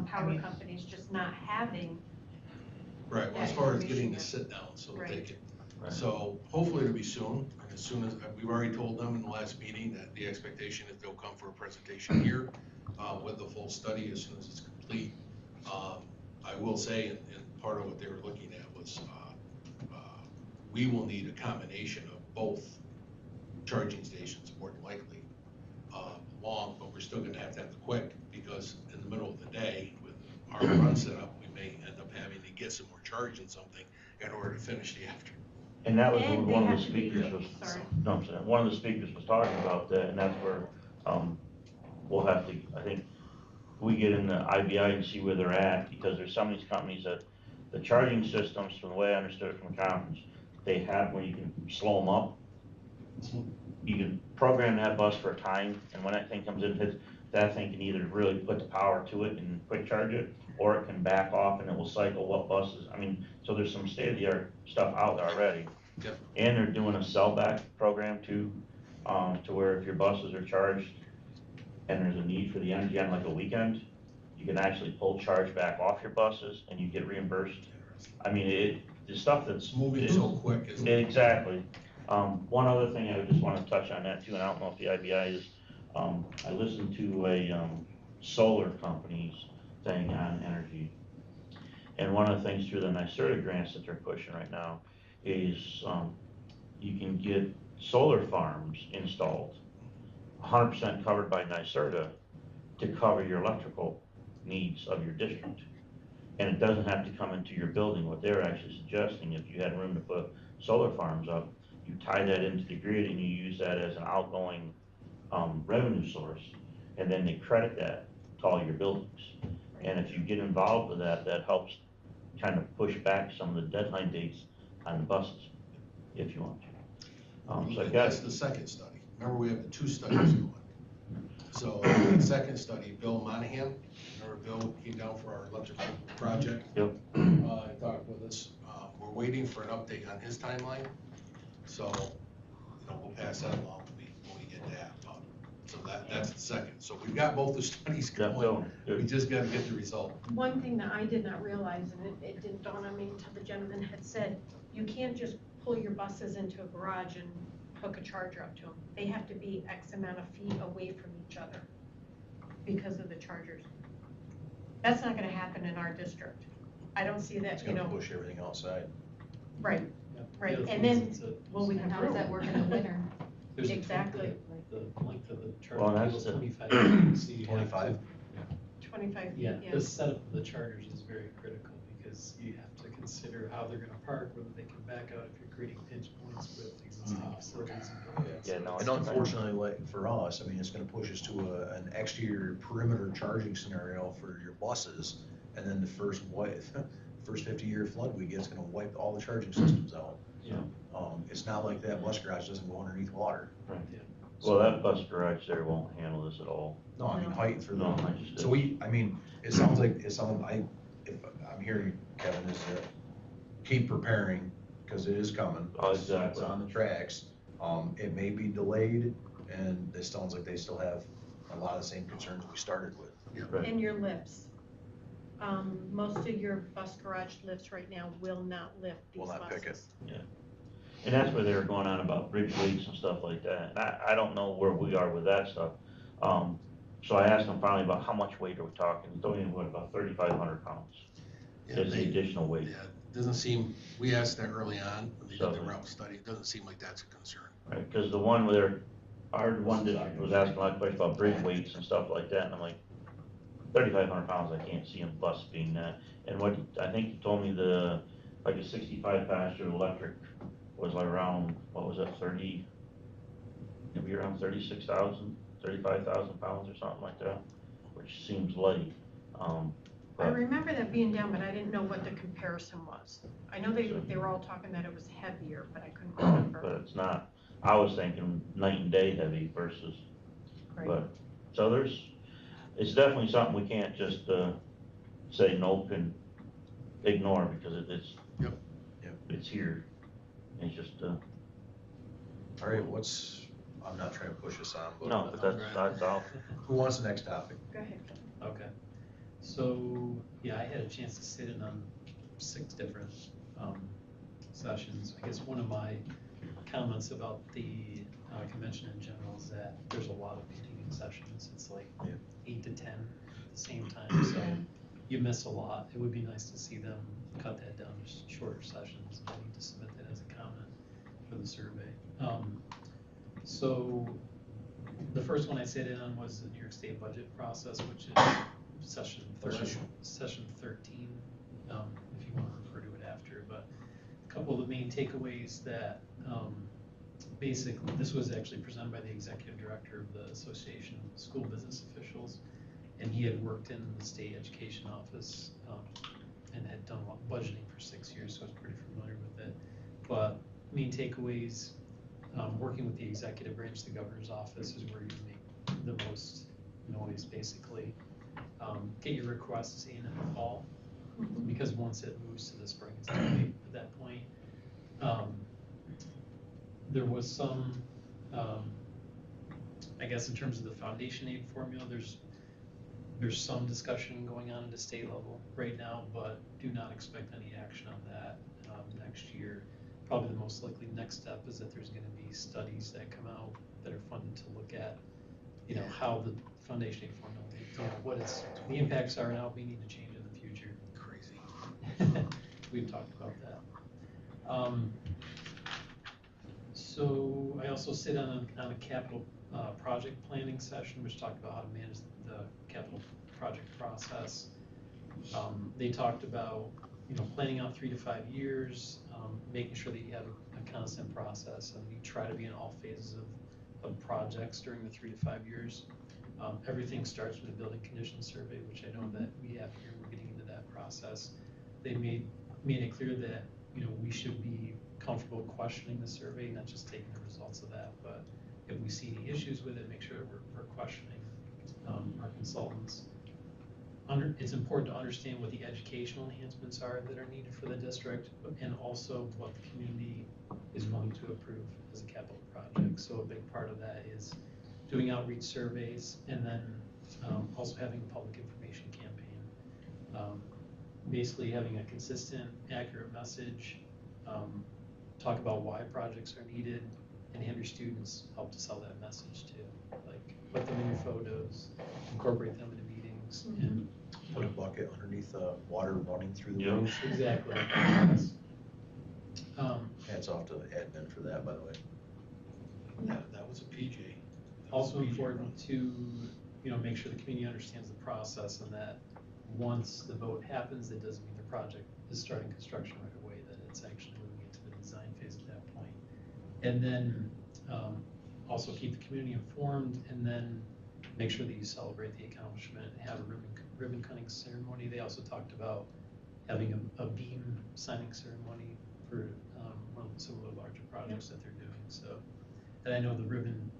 power companies just not having. Right, well, as far as getting to sit down, so that they Right. can, Right. so hopefully it'll be soon, and as soon as, we've already told them in the last meeting that the expectation is they'll come for a presentation here, with the full study as soon as it's complete. I will say, and part of what they were looking at was, we will need a combination of both charging stations, more than likely, long, but we're still gonna have the quick, because in the middle of the day, with our run set up, we may end up having to get some more charge in something in order to finish the afternoon. And that was And what they one of have the to be- speakers was, sorry. no, I'm saying, one of the speakers was talking about that, and that's where, we'll have to, I think, we get in the IBI and see where they're at, because there's some of these companies that, the charging systems, from the way I understood it from the conference, they have where you can slow them up. You can program that bus for a time, and when that thing comes in, that thing can either really put the power to it and quick charge it, or it can back off and it will cycle what buses, I mean, so there's some state-of-the-art stuff out there already. Yep. And they're doing a sell-back program too, to where if your buses are charged and there's a need for the energy on like a weekend, you can actually pull charge back off your buses and you get reimbursed. I mean, the stuff that's. It's moving so quick, isn't it? Exactly. One other thing I would just wanna touch on that too, and I don't know if the IBI is, I listened to a, solar company's thing on energy. And one of the things through the NYSERDA grants that they're pushing right now is, you can get solar farms installed, 100% covered by NYSERDA, to cover your electrical needs of your district. And it doesn't have to come into your building. What they're actually suggesting, if you had room to put solar farms up, you tie that into the grid and you use that as an outgoing, revenue source, and then they credit that to all your buildings. And if you get involved with that, that helps kind of push back some of the deadline dates on the buses, if you want to. So I And got, that's the second study. Remember, we have the two studies going. So the second study, Bill Monahan, remember Bill came down for our electrical project? Yep. He talked with us. We're waiting for an update on his timeline. So, we'll pass that along when we get that. So that's the second. So we've got both the studies yeah, going. Bill, We just gotta get the result. One thing that I did not realize, and it didn't dawn on me until the gentleman had said, you can't just pull your buses into a garage and hook a charger up to them. They have to be X amount of feet away from each other because of the chargers. That's not gonna happen in our district. I don't see that, It's you gonna know, push everything outside. right, Yeah. right, The other and thing then, is it's well, we And have how does that room. work in the winter? there's a Exactly. The length of the Well, charging that's cable is the- 25 feet, so you have 25? to- 25 feet, Yeah, yeah. the setup of the chargers is very critical because you have to consider how they're gonna park, whether they can back out if you're creating pinch points with existing facilities and buildings. Yeah, no, And unfortunately, like, for us, I mean, it's gonna push us to an exterior perimeter charging scenario for your buses. And then the first 50-year flood we get is gonna wipe all the charging systems out. Yeah. It's not like that bus garage doesn't go underneath water. right. Yeah. Well, that bus garage there won't handle this at all. No, I mean, height for the. No, I just. So if I'm hearing you, Kevin, is that keep preparing, because it is coming. Oh, exactly. It's on the tracks. It may be delayed, and it sounds like they still have a lot of the same concerns we started with. Right. And your lifts. Most of your bus garage lifts right now will not lift these Will buses. not pick it. And that's where they were going on about bridge weights and stuff like that, and I don't know where we are with that stuff. So I asked them finally about how much weight are we talking, he told me what, about 3,500 pounds Yeah, is the additional weight. Yeah, it doesn't seem, we asked that early on when they did the So- route study. It doesn't seem like that's a concern. Right, cause the one where, our one district was asking a lot of questions about bridge weights and stuff like that, and I'm like, 3,500 pounds, I can't see a bus being that. And what, I think he told me like a 65 passenger electric was like around, what was it, maybe around 35,000 pounds or something like that, which seems light. I remember that being down, but I didn't know what the comparison was. I know they were all talking that it was heavier, but I couldn't remember. But it's not, I was thinking night and day heavy versus, Right. but, so it's definitely something we can't just, say nope and ignore because it's. Yep. Yep. It's here. It's just, All right, I'm not trying to push us on, but. no, but that's all. Who wants the next topic? Go ahead. Okay, so, yeah, I had a chance to sit in on 6 different, sessions. I guess one of my comments about the, convention in general is that there's a lot of continuing sessions. It's like 8 to 10 at the same time, so you miss a lot. It would be nice to see them cut that down to shorter sessions. I need to submit that as a comment for the survey. So the first one I sat in on was the New York State budget process, which is session 13, if you want to refer to it after. But a couple of the main takeaways that basically, this was actually presented by the executive director of the Association of School Business Officials, and he had worked in the state education office and had done budgeting for 6 years, so I was pretty familiar with it. But main takeaways, working with the executive branch, the governor's office is where you make the most noise, basically. Get your requests in the fall, because once it moves to the spring, it's too late at that point. There was some, I guess in terms of the foundation aid formula, there's some discussion going on at the state level right now, but do not expect any action on that next year. Probably the most likely next step is that there's going to be studies that come out that are funded to look at, how the foundation aid formula, what the impacts are and how we need to change in the future. Crazy. We've talked about that. So I also sit on a capital project planning session, which talked about how to manage the capital project process. They talked about, planning out 3 to 5 years, making sure that you have a constant process and you try to be in all phases of projects during the 3 to 5 years. Everything starts with a building condition survey, which I know that we have here. We're getting into that process. They made it clear that, we should be comfortable questioning the survey, not just taking the results of that, but if we see any issues with it, make sure that we're questioning our consultants. It's important to understand what the educational enhancements are that are needed for the district, and also what the community is willing to approve as a capital project. So a big part of that is doing outreach surveys, and then also having a public information campaign. Basically having a consistent, accurate message, talk about why projects are needed, and have your students help to sell that message too. Like, put them in your photos, incorporate them into meetings, and Put a bucket underneath the water running through the roof. exactly. Hats off to admin for that, by the way. That was a PJ. Also important to, make sure the community understands the process, and that once the vote happens, that doesn't mean the project is starting construction right away, that it's actually moving into the design phase at that point. And then also keep the community informed, and then make sure that you celebrate the accomplishment, have a ribbon cutting ceremony. They also talked about having a beam signing ceremony for some of the larger projects that they're doing. So, and I know the ribbon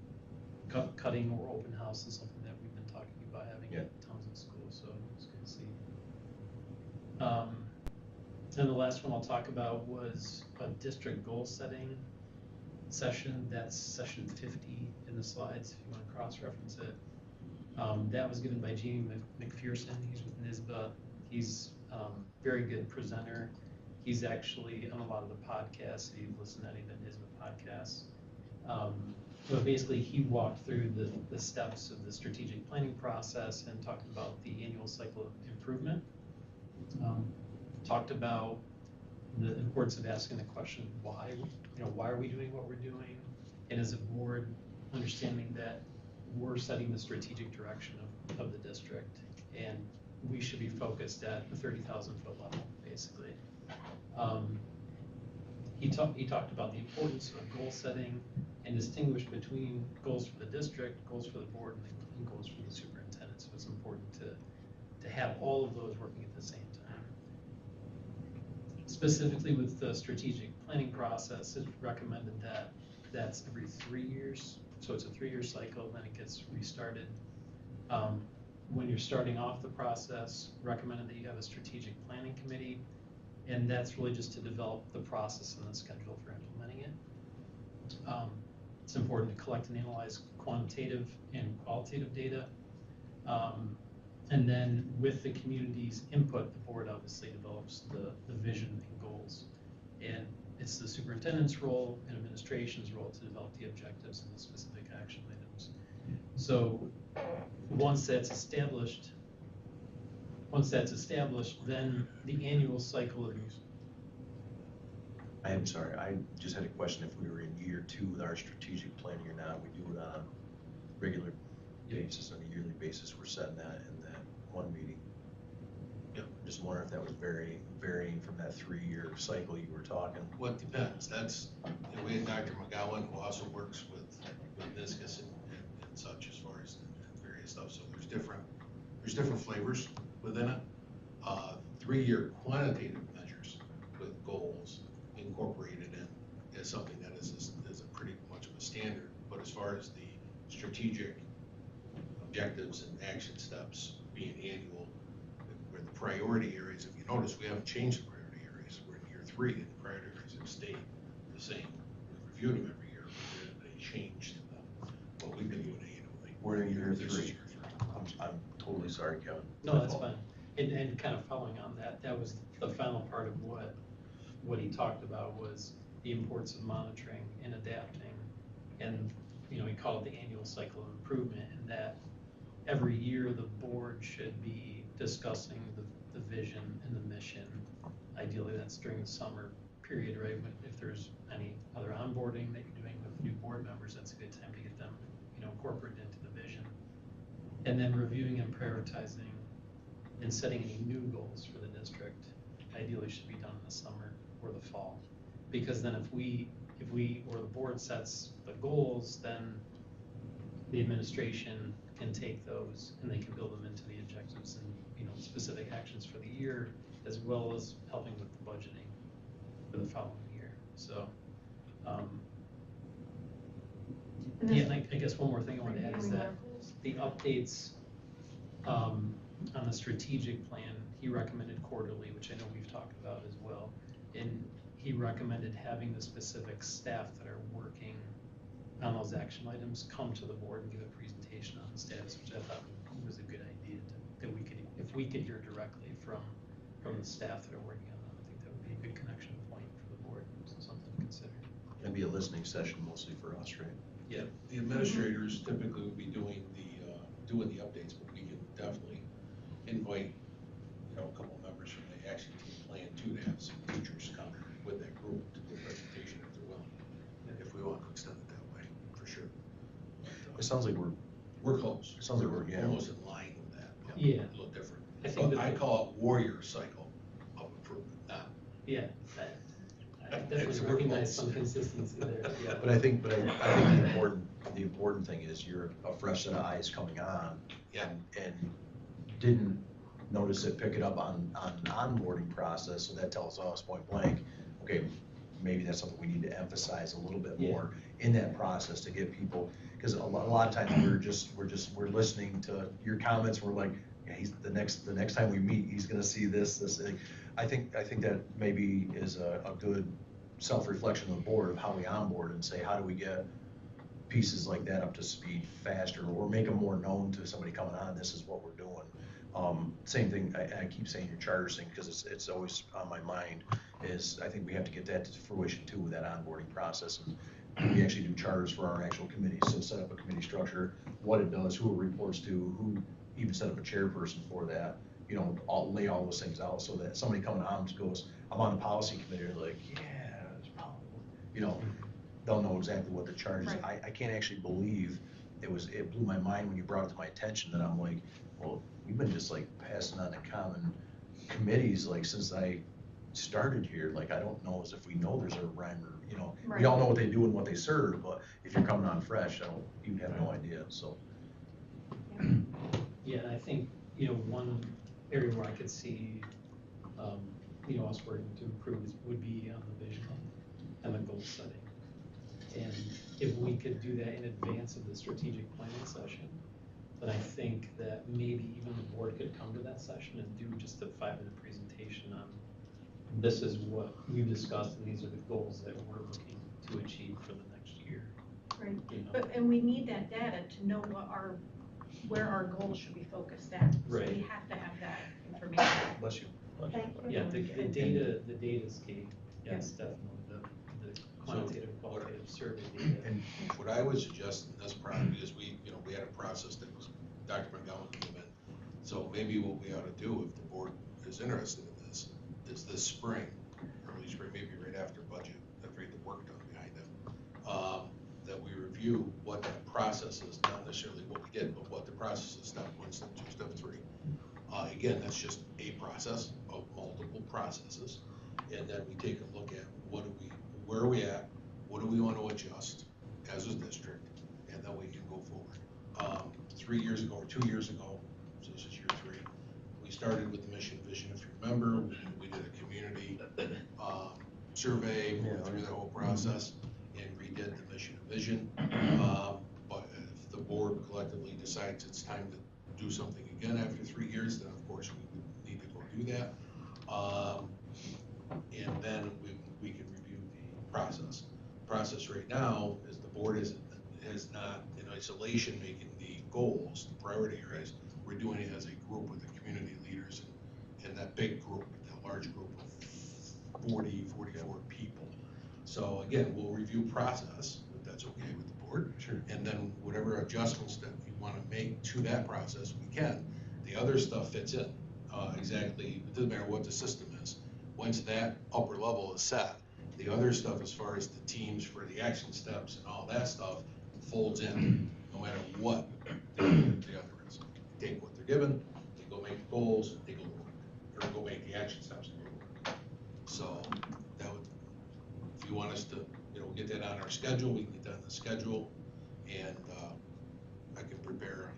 cutting or open house is something that we've been talking about having at tons of schools, so it's good to see. And the last one I'll talk about was a district goal setting session. That's session 50 in the slides if you want to cross-reference it. That was given by Jamie McPherson. He's with NYSBA. He's very good presenter. He's actually on a lot of the podcasts. If you've listened to any of the NYSBA podcasts. But basically, he walked through the steps of the strategic planning process and talked about the annual cycle of improvement. Talked about the importance of asking the question, why? Why are we doing what we're doing? And as a board, understanding that we're setting the strategic direction of the district, and we should be focused at the 30,000-foot level, basically. He talked about the importance of goal setting and distinguish between goals for the district, goals for the board, and goals for the superintendent. So it's important to have all of those working at the specifically with the strategic planning process, it's recommended that that's every 3 years. So it's a 3-year cycle, then it gets restarted. When you're starting off the process, recommended that you have a strategic planning committee, and that's really just to develop the process and the schedule for implementing it. It's important to collect and analyze quantitative and qualitative data. And then with the community's input, the board obviously develops the vision and goals. And it's the superintendent's role and administration's role to develop the objectives and the specific action items. So once that's established, then the annual cycle of I am sorry, I just had a question if we were in year 2 with our strategic planning or not. We do it on a regular basis, on a yearly basis. We're setting that in that one meeting. Yep. Just wondering if that was varying from that 3-year cycle you were talking. Well, it depends. That's, we had Dr. McGowan, who also works with NISCUS and such as far as various stuff. So there's different flavors within it. 3-year quantitative measures with goals incorporated in is something that is a pretty much of a standard. But as far as the strategic objectives and action steps being annual, where the priority areas, if you notice, we haven't changed the priority areas. We're in year 3 and the priority areas have stayed the same. We've reviewed them every year, but they changed what we've been doing annually. We're in year This is 3. year 3. I'm totally sorry, Kevin. No, that's fine. And kind of following on that, that was the final part of what he talked about was the importance of monitoring and adapting. And, you know, he called it the annual cycle of improvement, and that every year the board should be discussing the vision and the mission. Ideally, that's during the summer period, right? If there's any other onboarding that you're doing with new board members, that's a good time to get them, you know, incorporated into the vision. And then reviewing and prioritizing and setting any new goals for the district, ideally should be done in the summer or the fall. Because then if we or the board sets the goals, then the administration can take those and they can build them into the objectives and, you know, specific actions for the year, as well as helping with the budgeting for the following year. So, yeah, and I guess one more thing I want to add is that the updates on the strategic plan, he recommended quarterly, which I know we've talked about as well. And he recommended having the specific staff that are working on those action items come to the board and give a presentation on the status, which I thought was a good idea that we could, if we could hear directly from the staff that are working on them, I think that would be a good connection point for the board, so something to consider. It'd be a listening session mostly for us, right? Yeah, the administrators typically would be doing the updates, but we can definitely invite, you know, a couple of members from the action team plan to have some teachers come with that group to do a presentation if they're willing, and if we want to extend it that way, for sure. It sounds like We're close. It sounds like we're, yeah. Almost in line with that. But Yeah. A little different. I think But I call it warrior cycle of improvement, not. Yeah, I definitely recognize some consistency there, yeah. But I think the important thing is you're a fresh set of eyes coming on. Yeah. And didn't notice it, pick it up on the onboarding process, so that tells us point blank, okay, maybe that's something we need to emphasize a little bit more in that process to get people, because a lot of times we're listening to your comments, we're like, yeah, the next time we meet, he's gonna see this. I think that maybe is a good self-reflection of the board of how we onboard and say, how do we get pieces like that up to speed faster, or make them more known to somebody coming on, this is what we're doing. Same thing, I keep saying your charter thing, because it's always on my mind, is I think we have to get that to fruition too with that onboarding process. And we actually do charters for our actual committees, so set up a committee structure, what it does, who it reports to, who even set up a chairperson for that, you know, lay all those things out so that somebody coming on goes, I'm on the policy committee, they're like, yeah, it's probably, you know, they'll know exactly what the charge is. Right. I can't actually believe it blew my mind when you brought it to my attention that I'm like, well, we've been just like passing on the common committees like since I started here. Like, I don't know as if we know there's a rhyme or, you know, we all know what they do and what they serve, but if you're coming on fresh, you have no idea, so. Yeah, and I think, you know, one area where I could see us working to improve would be on the vision and the goal setting. And if we could do that in advance of the strategic planning session, then I think that maybe even the board could come to that session and do just a 5-minute presentation on this is what we've discussed and these are the goals that we're looking to achieve for the next year. Right. You know? But, and we need that data to know where our goals should be focused at. So Right. we have to have that information. Bless you. Thank you. Yeah, the data is key. Yes, definitely. The quantitative, qualitative survey data. And what I would suggest in this project is we had a process that was, Dr. McGowan came in. So maybe what we ought to do, if the board is interested in this, is this spring, early spring, maybe right after budget, after the work done behind it, that we review what that process is, not necessarily what we did, but what the process is, step 1, step 2, step 3. Again, that's just a process of multiple processes. And then we take a look at where are we at, what do we want to adjust as a district, and then we can go forward. 3 years ago or 2 years ago, so this is year 3, we started with the mission vision, if you remember. We did a community survey, we went through the whole process and redid the mission and vision. But if the board collectively decides it's time to do something again after 3 years, then of course we would need to go do that. And then we can review the process. The process right now is the board is not in isolation making the goals, the priority areas. We're doing it as a group with the community leaders and that big group, that large group of 40, 44 people. So again, we'll review process, if that's okay with the board. Sure. And then whatever adjustments that we want to make to that process, we can. The other stuff fits in exactly. It doesn't matter what the system is. Once that upper level is set, the other stuff as far as the teams for the action steps and all that stuff folds in, no matter what the other is. They take what they're given, they go make the goals, they go to work, or go make the action steps and go to work. So that would, if you want us to, get that on our schedule, we can get that on the schedule, and I can prepare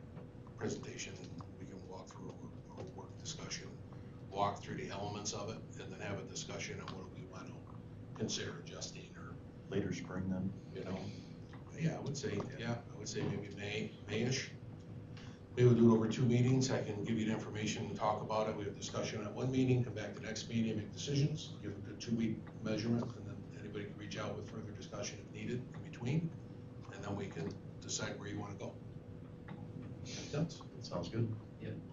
a presentation, and we can walk through a work discussion, walk through the elements of it, and then have a discussion on what we want to consider adjusting or Later spring then? Yeah, I would say maybe May-ish. Maybe we'll do it over 2 meetings. I can give you the information and talk about it. We have discussion at 1 meeting, come back the next meeting, make decisions, give a good 2-week measurement, and then anybody can reach out with further discussion if needed in between, and then we can decide where you want to go. Make sense? That sounds good.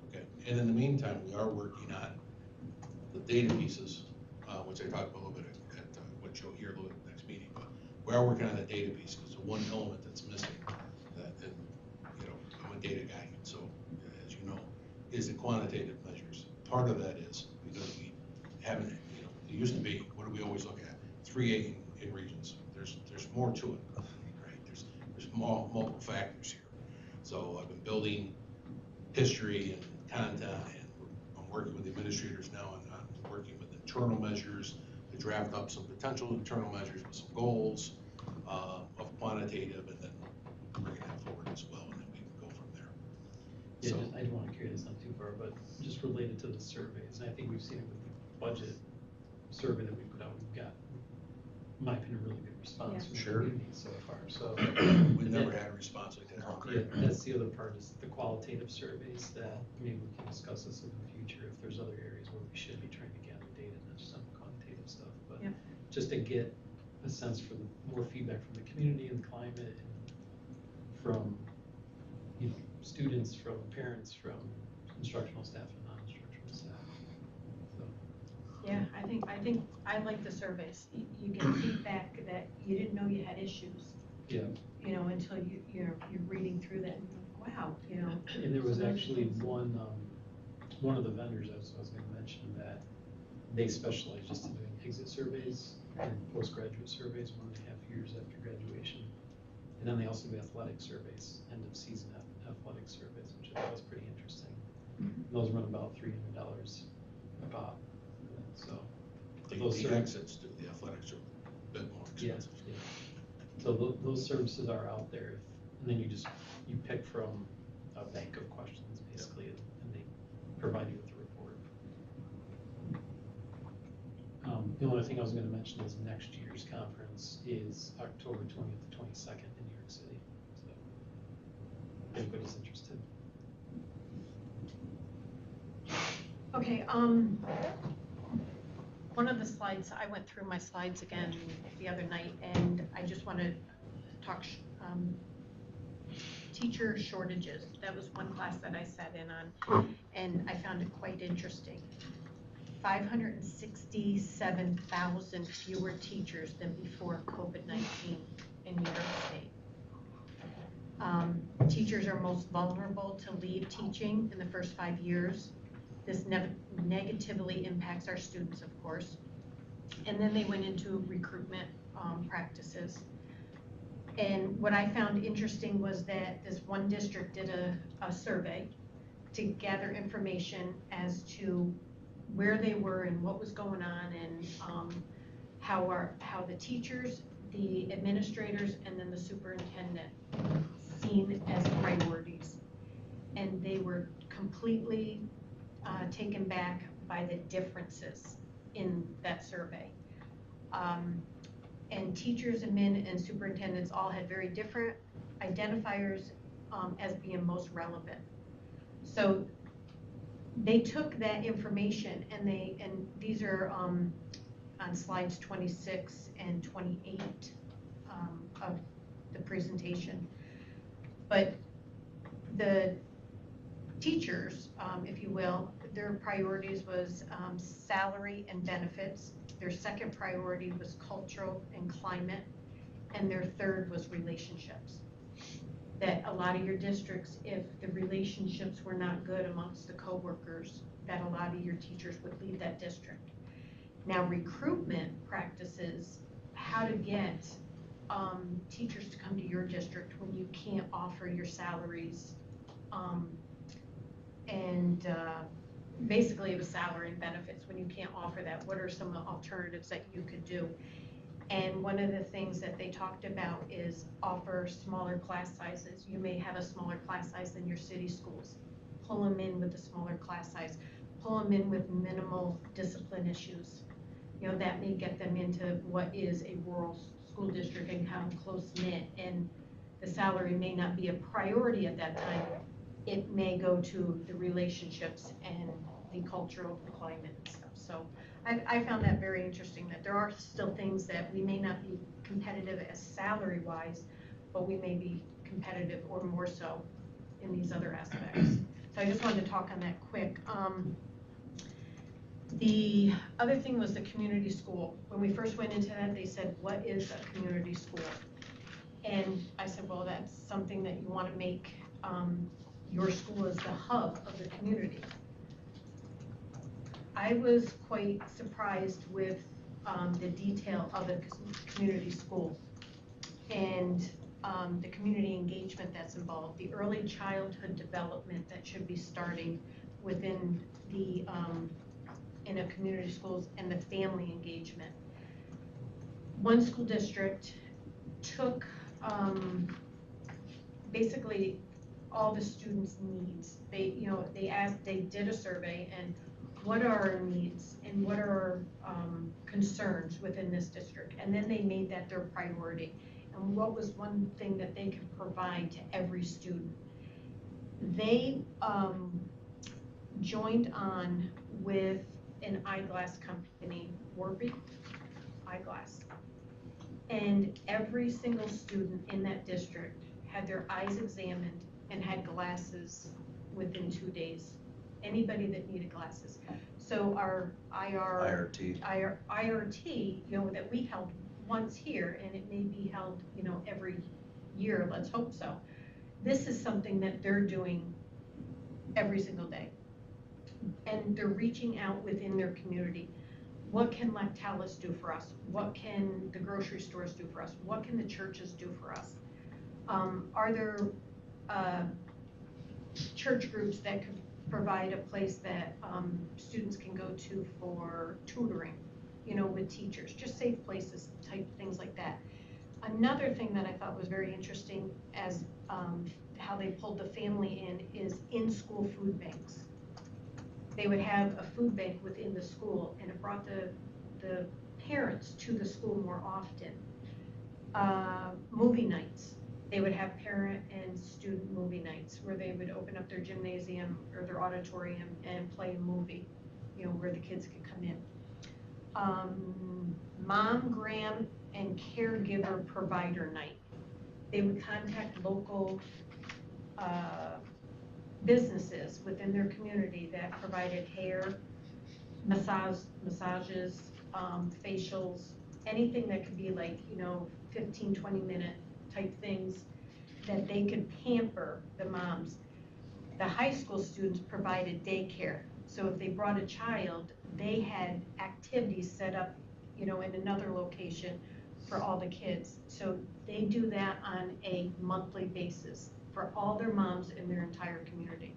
Okay, and in the meantime, we are working on the data pieces, which I talked about a little bit at what you'll hear a little bit next meeting, but we are working on the data piece, because the one element that's missing, that, and, I'm a data guy, so, as you know, is the quantitative measures. Part of that is because we haven't, it used to be, what do we always look at? 3A in regions. There's more to it, right? There's multiple factors here. So I've been building history and content, and I'm working with the administrators now, and I'm working with internal measures to draft up some potential internal measures with some goals of quantitative, and then bringing that forward as well, and then we can go from there. Yeah, So, I don't want to carry this on too far, but just related to the surveys, and I think we've seen it with the budget survey that we put out, we've got, in my opinion, a really good response from the Sure. community so far, so. we've never had a response like that. Yeah, that's the other part, is the qualitative surveys that maybe we can discuss this in the future, if there's other areas where we should be trying to gather data, not just on the quantitative stuff, but Yep. just to get a sense for more feedback from the community and the climate, and from, students, from parents, from instructional staff and non-instructional staff, so. Yeah, I like the surveys. You get feedback that you didn't know you had issues, Yeah, until you're reading through that and you're like, wow, and there was So those actually things. one of the vendors I was gonna mention that they specialize just in doing exit surveys and postgraduate surveys 1.5 years after graduation. And then they also do athletic surveys, end of season athletic surveys, which I thought was pretty interesting. And those run about $300 a pop, so. The exits to the athletics are a bit more expensive. Yeah. So those services are out there, and then you pick from a bank of questions basically, and they provide you with a report. The only thing I was gonna mention is next year's conference is October 20th to 22nd in New York City. So if anybody's interested. Okay, one of the slides, I went through my slides again the other night, and I just want to talk, teacher shortages. That was one class that I sat in on, and I found it quite interesting. 567,000 fewer teachers than before COVID-19 in New York State. Teachers are most vulnerable to leave teaching in the first 5 years. This negatively impacts our students, of course. And then they went into recruitment practices. And what I found interesting was that this one district did a survey to gather information as to where they were and what was going on, and how the teachers, the administrators, and then the superintendent seen as priorities. And they were completely taken back by the differences in that survey. And teachers, admin, and superintendents all had very different identifiers as being most relevant. So they took that information and these are on slides 26 and 28 of the presentation. But the teachers, if you will, their priorities was salary and benefits. Their second priority was cultural and climate. And their third was relationships. That a lot of your districts, if the relationships were not good amongst the coworkers, that a lot of your teachers would leave that district. Now, recruitment practices, how to get teachers to come to your district when you can't offer your salaries, basically it was salary and benefits. When you can't offer that, what are some alternatives that you could do? And one of the things that they talked about is offer smaller class sizes. You may have a smaller class size than your city schools. Pull them in with a smaller class size. Pull them in with minimal discipline issues. You know, that may get them into what is a rural school district and kind of close knit, and the salary may not be a priority at that time. It may go to the relationships and the cultural climate and stuff. So I found that very interesting, that there are still things that we may not be competitive as salary wise, but we may be competitive or more so in these other aspects. So I just wanted to talk on that quick. The other thing was the community school. When we first went into that, they said, what is a community school? And I said, well, that's something that you want to make your school as the hub of the community. I was quite surprised with the detail of a community school and the community engagement that's involved, the early childhood development that should be starting within the in a community schools, and the family engagement. One school district took basically all the students' needs. They did a survey, and what are our needs and what are our concerns within this district, and then they made that their priority. And what was one thing that they could provide to every student? They joined on with an eyeglass company, Warby Eyeglass. And every single student in that district had their eyes examined and had glasses within 2 days. Anybody that needed glasses. So our IRT, that we held once here, and it may be held, every year, let's hope so. This is something that they're doing every single day. And they're reaching out within their community. What can Lactalis do for us? What can the grocery stores do for us? What can the churches do for us? Are there church groups that could provide a place that students can go to for tutoring, with teachers, just safe places, type things like that. Another thing that I thought was very interesting as how they pulled the family in is in-school food banks. They would have a food bank within the school, and it brought the parents to the school more often. Movie nights. They would have parent and student movie nights where they would open up their gymnasium or their auditorium and play a movie, you know, where the kids could come in. Mom, gram, and caregiver provider night. They would contact local businesses within their community that provided hair, massages, facials, anything that could be like, you know, 15, 20-minute type things that they could pamper the moms. The high school students provided daycare. So if they brought a child, they had activities set up, you know, in another location for all the kids. So they do that on a monthly basis for all their moms in their entire community.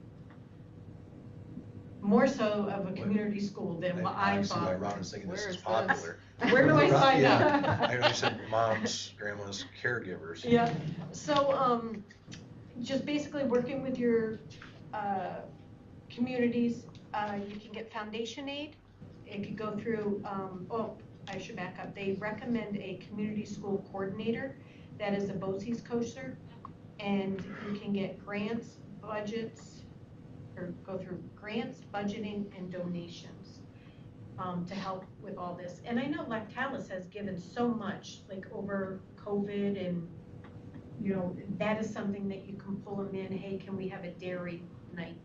More so of a community school than what I see why thought. Ron is thinking this Where is is popular. Where do I sign Yeah. up? I know you said moms, grandmas, caregivers. Yeah, so, just basically working with your, communities, you can get foundation aid. It could go through, I should back up. They recommend a community school coordinator that is a BOCES coacher, and you can get grants, budgets, or go through grants, budgeting, and donations to help with all this. And I know Lactalis has given so much, like over COVID, and you know, that is something that you can pull them in. Hey, can we have a dairy night?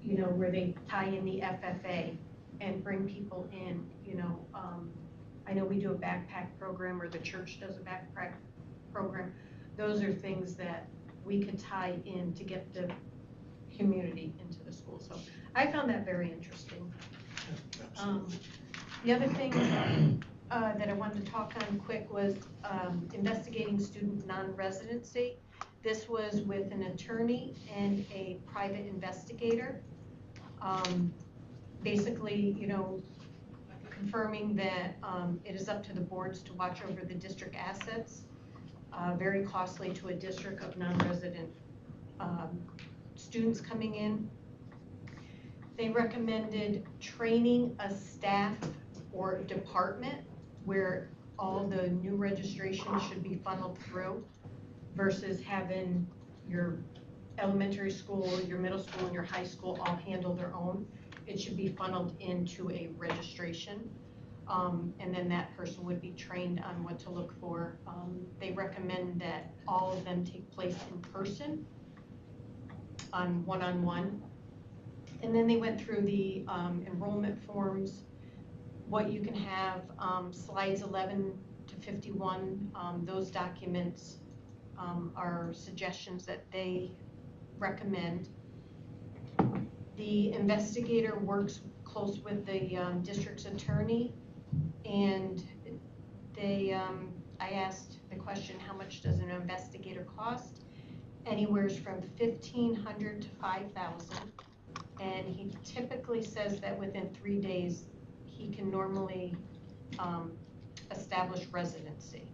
You know, where they tie in the FFA and bring people in. You know, I know we do a backpack program, or the church does a backpack program. Those are things that we could tie in to get the community into the school. So I found that very interesting. The other thing that I wanted to talk on quick was investigating student non-residency. This was with an attorney and a private investigator. Basically, you know, confirming that it is up to the boards to watch over the district assets. Very costly to a district of non-resident students coming in. They recommended training a staff or department where all the new registrations should be funneled through versus having your elementary school, your middle school, and your high school all handle their own. It should be funneled into a registration. And then that person would be trained on what to look for. They recommend that all of them take place in person on one-on-one. And then they went through the enrollment forms, what you can have, slides 11 to 51, those documents are suggestions that they recommend. The investigator works close with the district's attorney, and they, I asked the question, how much does an investigator cost? Anywhere from $1,500 to $5,000, and he typically says that within 3 days he can normally establish residency.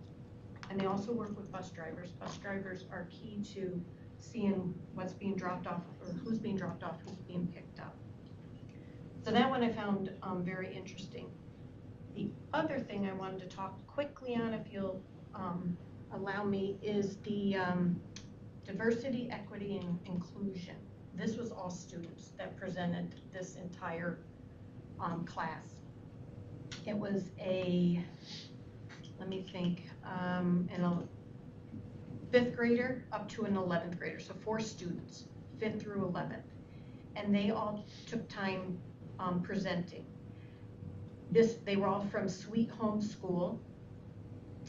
And they also work with bus drivers. Bus drivers are key to seeing what's being dropped off, or who's being dropped off, who's being picked up. So that one I found very interesting. The other thing I wanted to talk quickly on, if you'll allow me, is the diversity, equity, and inclusion. This was all students that presented this entire class. It was a, let me think, a 5th grader up to an 11th grader, so 4 students, 5th through 11th. And they all took time presenting. They were all from Sweet Home School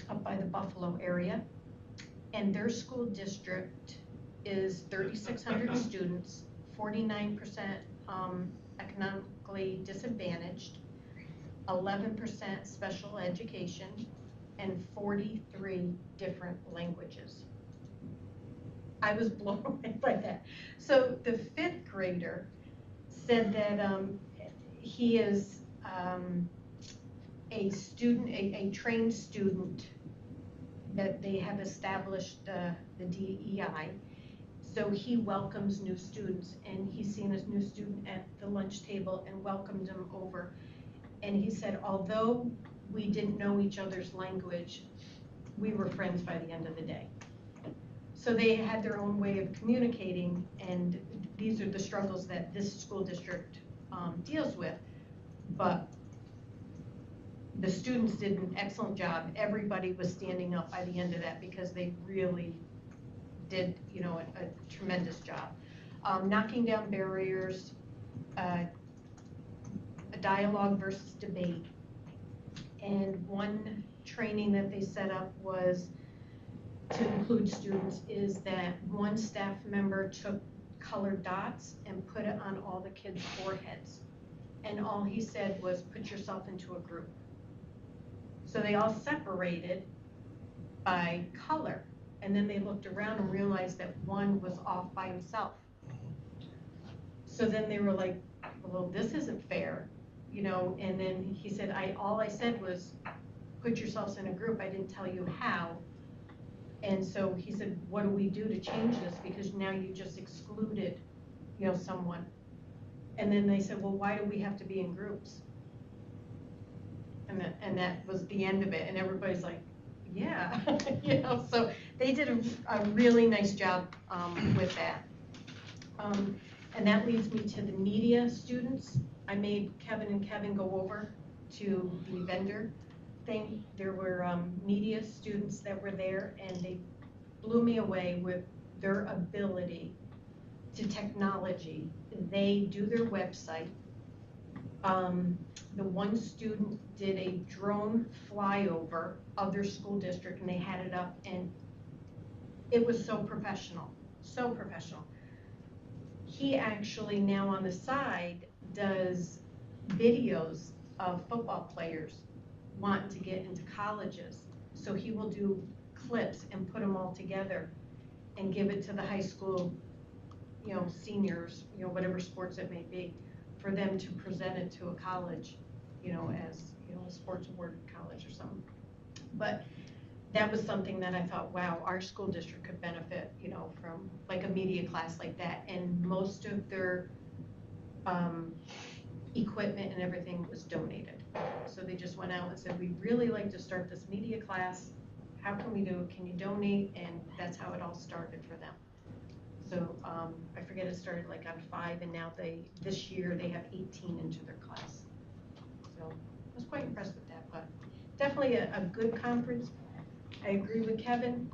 up by the Buffalo area. And their school district is 3,600 students, 49% economically disadvantaged, 11% special education, and 43 different languages. I was blown away by that. So the 5th grader said that he is a student, a trained student, that they have established the DEI. So he welcomes new students, and he's seen a new student at the lunch table and welcomed him over. And he said, although we didn't know each other's language, we were friends by the end of the day. So they had their own way of communicating, and these are the struggles that this school district deals with. But the students did an excellent job. Everybody was standing up by the end of that because they really did, you know, a tremendous job. Knocking down barriers, a dialogue versus debate. And one training that they set up was to include students is that one staff member took colored dots and put it on all the kids' foreheads. And all he said was, put yourself into a group. So they all separated by color. And then they looked around and realized that one was off by himself. So then they were like, well, this isn't fair, you know, and then he said, all I said was, put yourselves in a group, I didn't tell you how. And so he said, what do we do to change this? Because now you just excluded, you know, someone. And then they said, well, why do we have to be in groups? And that was the end of it. And everybody's like, yeah, you know, so they did a really nice job with that. And that leads me to the media students. I made Kevin and Kevin go over to the vendor thing. There were media students that were there, and they blew me away with their ability to technology. They do their website. The one student did a drone flyover of their school district, and they had it up, and it was so professional, so professional. He actually now on the side does videos of football players wanting to get into colleges. So he will do clips and put them all together and give it to the high school, you know, seniors, you know, whatever sports it may be, for them to present it to a college, you know, as, you know, a sports award college or something. But that was something that I thought, wow, our school district could benefit, you know, from like a media class like that. And most of their equipment and everything was donated. So they just went out and said, we'd really like to start this media class. How can we do it? Can you donate? And that's how it all started for them. So I forget, it started like on 5, and now this year they have 18 into their class. So I was quite impressed with that, but definitely a good conference. I agree with Kevin.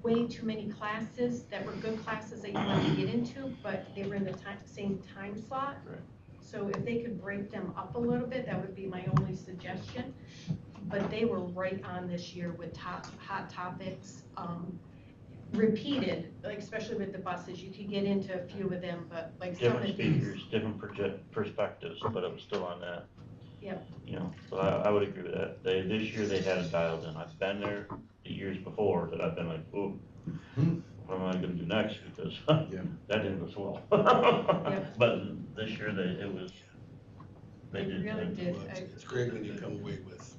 Way too many classes that were good classes that you wanted to get into, but they were in the same time slot. Right. So if they could break them up a little bit, that would be my only suggestion. But they were right on this year with hot topics, repeated, like especially with the buses. You could get into a few of them, but like some Different of these. speakers, different perspectives, but it was still on that. Yep. You know, so I would agree with that. This year they had it dialed in. I've been there the years before that I've been like, ooh, what am I gonna do next? Because Yeah. that didn't go so well. Yep. But this year they They did. really did. Well, it's great when you come away with,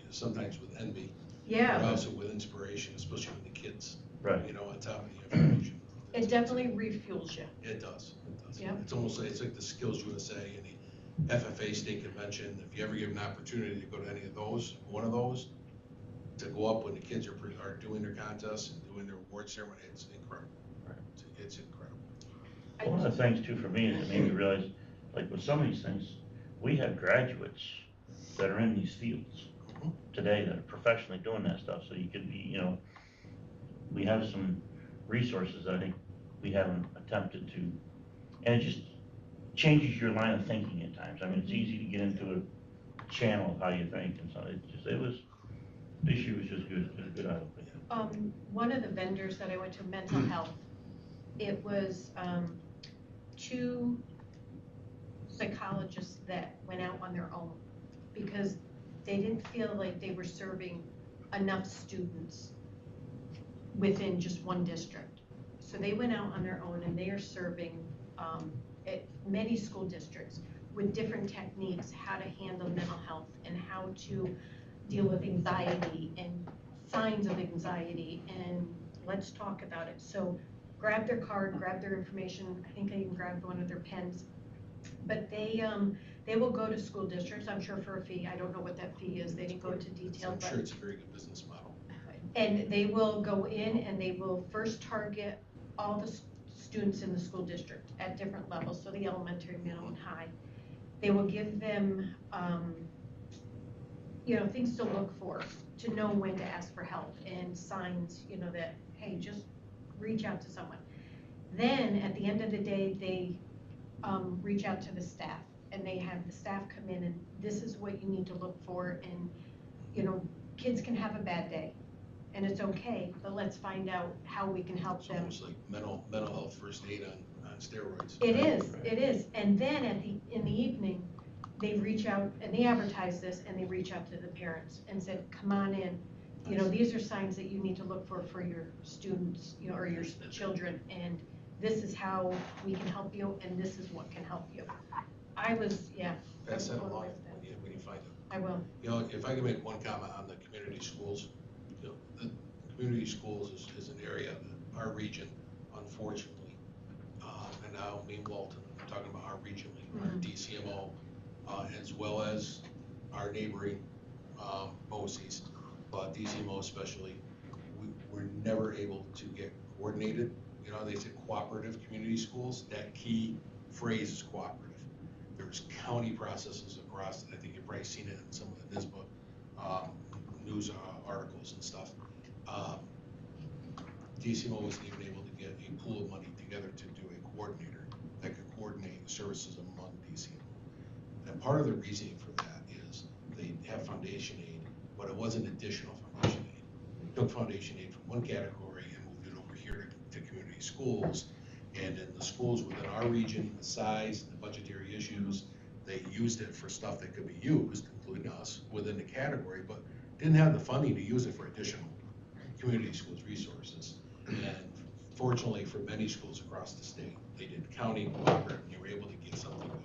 sometimes with envy, but Yeah, also with inspiration, especially with the kids, Right. you know, on top of the information. it definitely refuels you. It does, it does. Yep. It's almost like, it's like the Skills USA and the FFA state convention. If you ever give an opportunity to go to any of those, one of those, to go up when the kids are doing their contests and doing their award ceremony, it's incredible. Right. It's incredible. One of the things too for me is it made me realize, like with some of these things, we have graduates that are in these fields today that are professionally doing that stuff. So you could be, you know, we have some resources that I think we haven't attempted to, and it just changes your line of thinking at times. I mean, it's easy to get into a channel of how you think, and so this year was just good, it was a good eye-opener. One of the vendors that I went to, mental health, it was 2 psychologists that went out on their own because they didn't feel like they were serving enough students within just one district. So they went out on their own, and they are serving at many school districts with different techniques, how to handle mental health and how to deal with anxiety and signs of anxiety, and let's talk about it. So grab their card, grab their information. I think I even grabbed one of their pens. But they They will go to school districts, I'm sure for a fee, I don't know what that fee is, they didn't go into detail, I'm but. sure it's a very good business model. And they will go in and they will first target all the students in the school district at different levels, so the elementary, middle, and high. They will give them, things to look for, to know when to ask for help, and signs, that, hey, just reach out to someone. Then, at the end of the day, they reach out to the staff, and they have the staff come in, and this is what you need to look for, and, kids can have a bad day, and it's okay, but let's find out how we can help It's them. almost like mental health first aid on steroids. It is, and then in the evening, they reach out, and they advertise this, and they reach out to the parents and said, come on in, these are signs that you need to look for your students, or your children, and this is how we can help you, and this is what can help you. Pass that along when you find it. I will. If I can make one comment on the community schools, the community schools is an area that our region, unfortunately, and I don't mean Walton, I'm talking about our region, our DCMO, as well as our neighboring BOCES, but DCMO especially, we're never able to get coordinated. They say cooperative community schools. That key phrase is cooperative. There's county processes across, and I think you've probably seen it in some of the NISBA news articles and stuff. DCMO wasn't even able to get a pool of money together to do a coordinator that could coordinate services among DCMO. And part of the reasoning for that is they have foundation aid, but it wasn't additional foundation aid. We took foundation aid from one category and moved it over here to community schools. And in the schools within our region, the size, the budgetary issues, they used it for stuff that could be used, including us, within the category, but didn't have the funding to use it for additional community schools resources. And fortunately for many schools across the state, they did county cooperative, and you were able to get something going.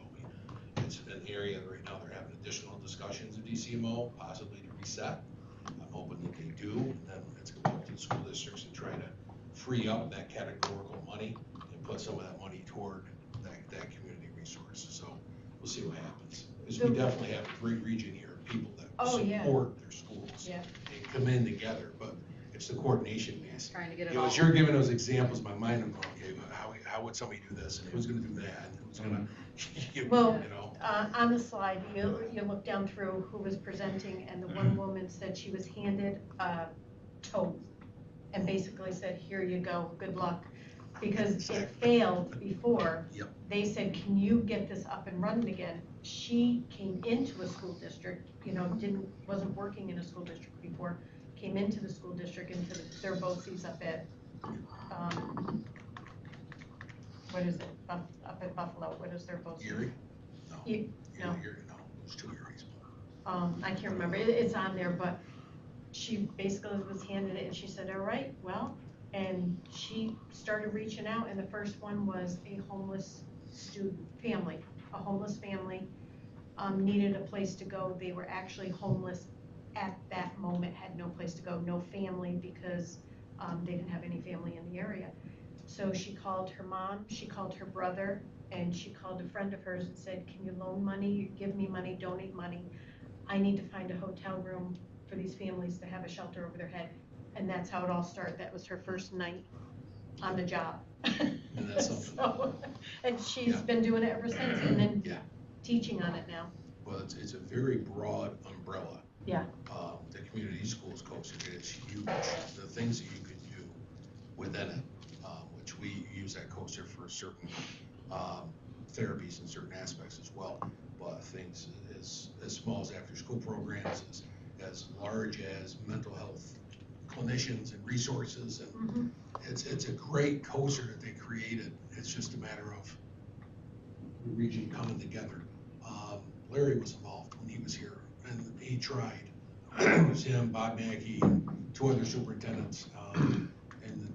It's an area right now they're having additional discussions at DCMO, possibly to reset. I'm hoping that they do, and then it's going to go to the school districts and try to free up that categorical money and put some of that money toward that community resource. So we'll see what happens. Because we definitely have a great region here of people that support their schools and come in together, but it's the coordination piece. Trying to get it all. As you're giving those examples, my mind, I'm going, okay, how would somebody do this, and who's going to do that, and who's going to, on the slide, you look down through who was presenting, and the one woman said she was handed a tote and basically said, here you go, good luck. Because it failed before. Yep. They said, can you get this up and running again? She came into a school district, wasn't working in a school district before, came into the school district, into their BOCES up at, what is it, up at Buffalo, what is their BOCES? Erie? No. No. Erie, no, there's 2 Eries. I can't remember, it's on there, but she basically was handed it, and she said, all right, well, and she started reaching out, and the first one was a homeless family, needed a place to go. They were actually homeless at that moment, had no place to go, no family, because they didn't have any family in the area. So she called her mom, she called her brother, and she called a friend of hers and said, can you loan money, give me money, donate money? I need to find a hotel room for these families to have a shelter over their head. And that's how it all started. That was her first night on the job. And that's something. And she's been doing it ever since, and then teaching on it now. Well, it's a very broad umbrella. Yeah. The community schools coaster, it's huge. The things that you can do within it, which we use that coaster for certain therapies and certain aspects as well. But things as small as after-school programs, as large as mental health clinicians and resources, and it's a great coaster that they created. It's just a matter of the region coming together. Larry was involved when he was here, and he tried. It was him, Bob Mackey, and 2 other superintendents, and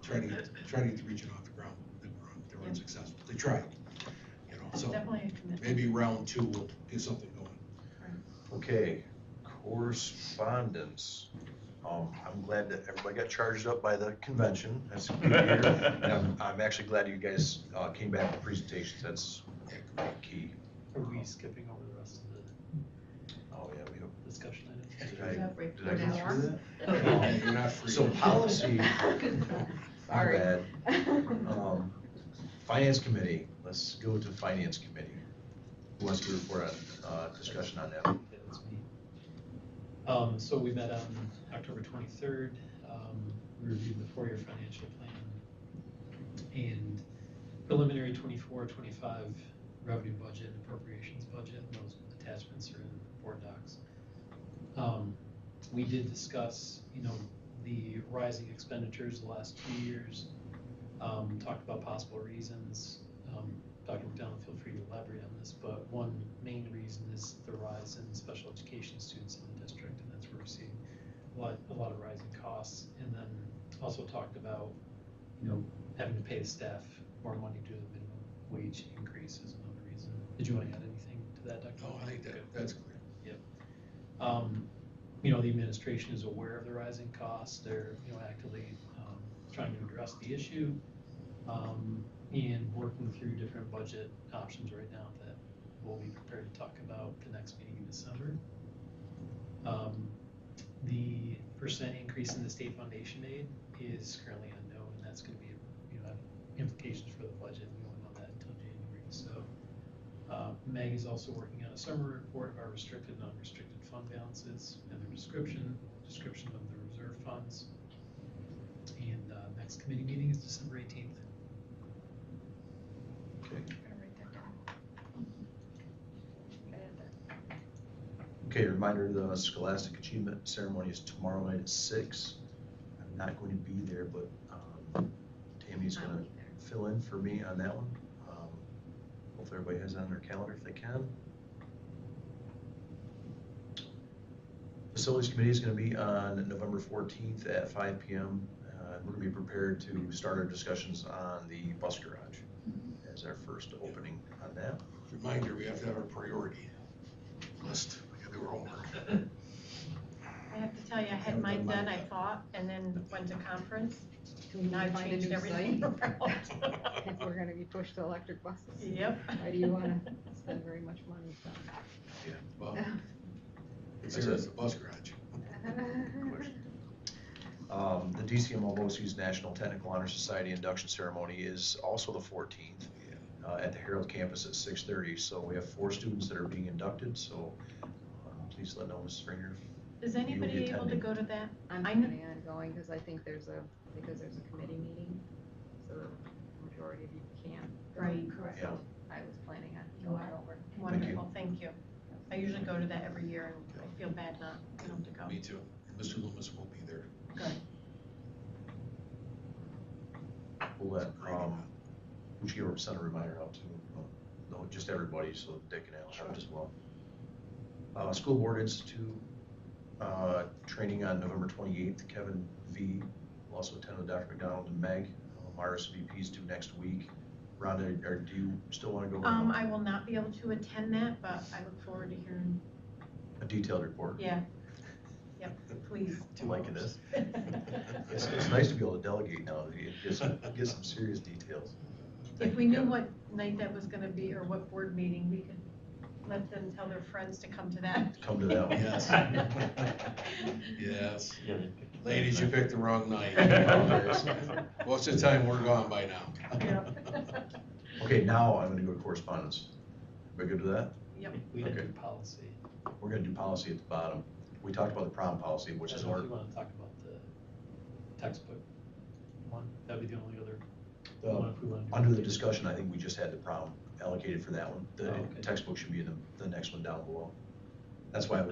trying to get the region off the ground. They weren't successful. They tried, So definitely a commitment. maybe round 2 will get something going. Okay, correspondence. I'm glad that everybody got charged up by the convention. That's good to hear. And I'm actually glad you guys came back with presentations. That's key. Are we skipping over the rest of Oh, yeah, we discussion items. did I get through Yeah, that? you're not free. So policy, my Sorry. bad. Finance committee, let's go to finance committee. Who wants to report on, discussion on that? Yeah, that's me. So we met on October 23rd. We reviewed the 4-year financial plan and preliminary 24-25 revenue budget and appropriations budget. Those attachments are in board docs. We did discuss, the rising expenditures the last 2 years. Talked about possible reasons. Dr. McDonald, feel free to elaborate on this, but one main reason is the rise in special education students in the district, and that's where we're seeing a lot of rising costs. And then also talked about, having to pay the staff more money due to the minimum wage increase is another reason. Did you want to add anything to that, Dr.? No, I think that's clear. Yep. The administration is aware of the rising costs. They're, actively trying to address the issue. And working through different budget options right now that we'll be prepared to talk about the next meeting in December. The percent increase in the state foundation aid is currently unknown, and that's going to be, have implications for the budget. We won't know that until January. So Meg is also working on a summary report of our restricted and unrestricted fund balances and their description of the reserve funds. And next committee meeting is December 18th. Okay. Okay, reminder, the Scholastic Achievement Ceremony is tomorrow night at 6. I'm not going to be there, but Tammy's I'll gonna be there. fill in for me on that one. Hopefully everybody has it on their calendar if they can. Facilities Committee is gonna be on November 14th at 5 p.m. We're gonna be prepared to start our discussions on the bus garage as our first opening on that. Reminder, we have to have a priority list. We gotta do our homework. I have to tell you, I had mine done, I thought, and then went to conference. Now I've Find a changed new everything site? around. If we're gonna be pushed to electric buses. Yep. Why do you wanna spend very much money, so? Yeah. Well, consider it's a bus garage. The DCMO BOCES National Technical Honor Society induction ceremony is also the 14th at the Herald campus at 6:30. So we have 4 students that are being inducted. So please let know, Mrs. Springer. Is anybody able to go to that? I'm I know- planning on going, cause I think there's a committee meeting, so the majority of you can't. go. Right. Yeah. So I was planning on going over. Wonderful, thank you. I usually go to that every year, and I feel bad not to go. Me too. And Mr. Loomis will be there. Good. We'll let, we should send a reminder out to, no, just everybody, so Dick and Al have it as well. School Board Institute, training on November 28th. Kevin V will also attend with Dr. McDonald and Meg. Our SVPs due next week. Rhonda, or do you still want to go? I will not be able to attend that, but I look forward to hearing, A detailed report. yeah. Yep, please. Do you like this? It's nice to be able to delegate now. It gets some serious details. If we knew what night that was gonna be, or what board meeting, we could let them tell their friends to come to that. Come to that one. Yes. Yes. Ladies, you picked the wrong night. Most of the time, we're gone by now. Okay, now I'm gonna go to correspondence. Everybody good with that? Yep. We did Okay. do policy. We're gonna do policy at the bottom. We talked about the prom policy, which I is don't know our, if you want to talk about the textbook one. That'd be the only other one if we want to do. under the discussion, I think we just had the prom allocated for that one. The okay. textbook should be in the next one down below. That's why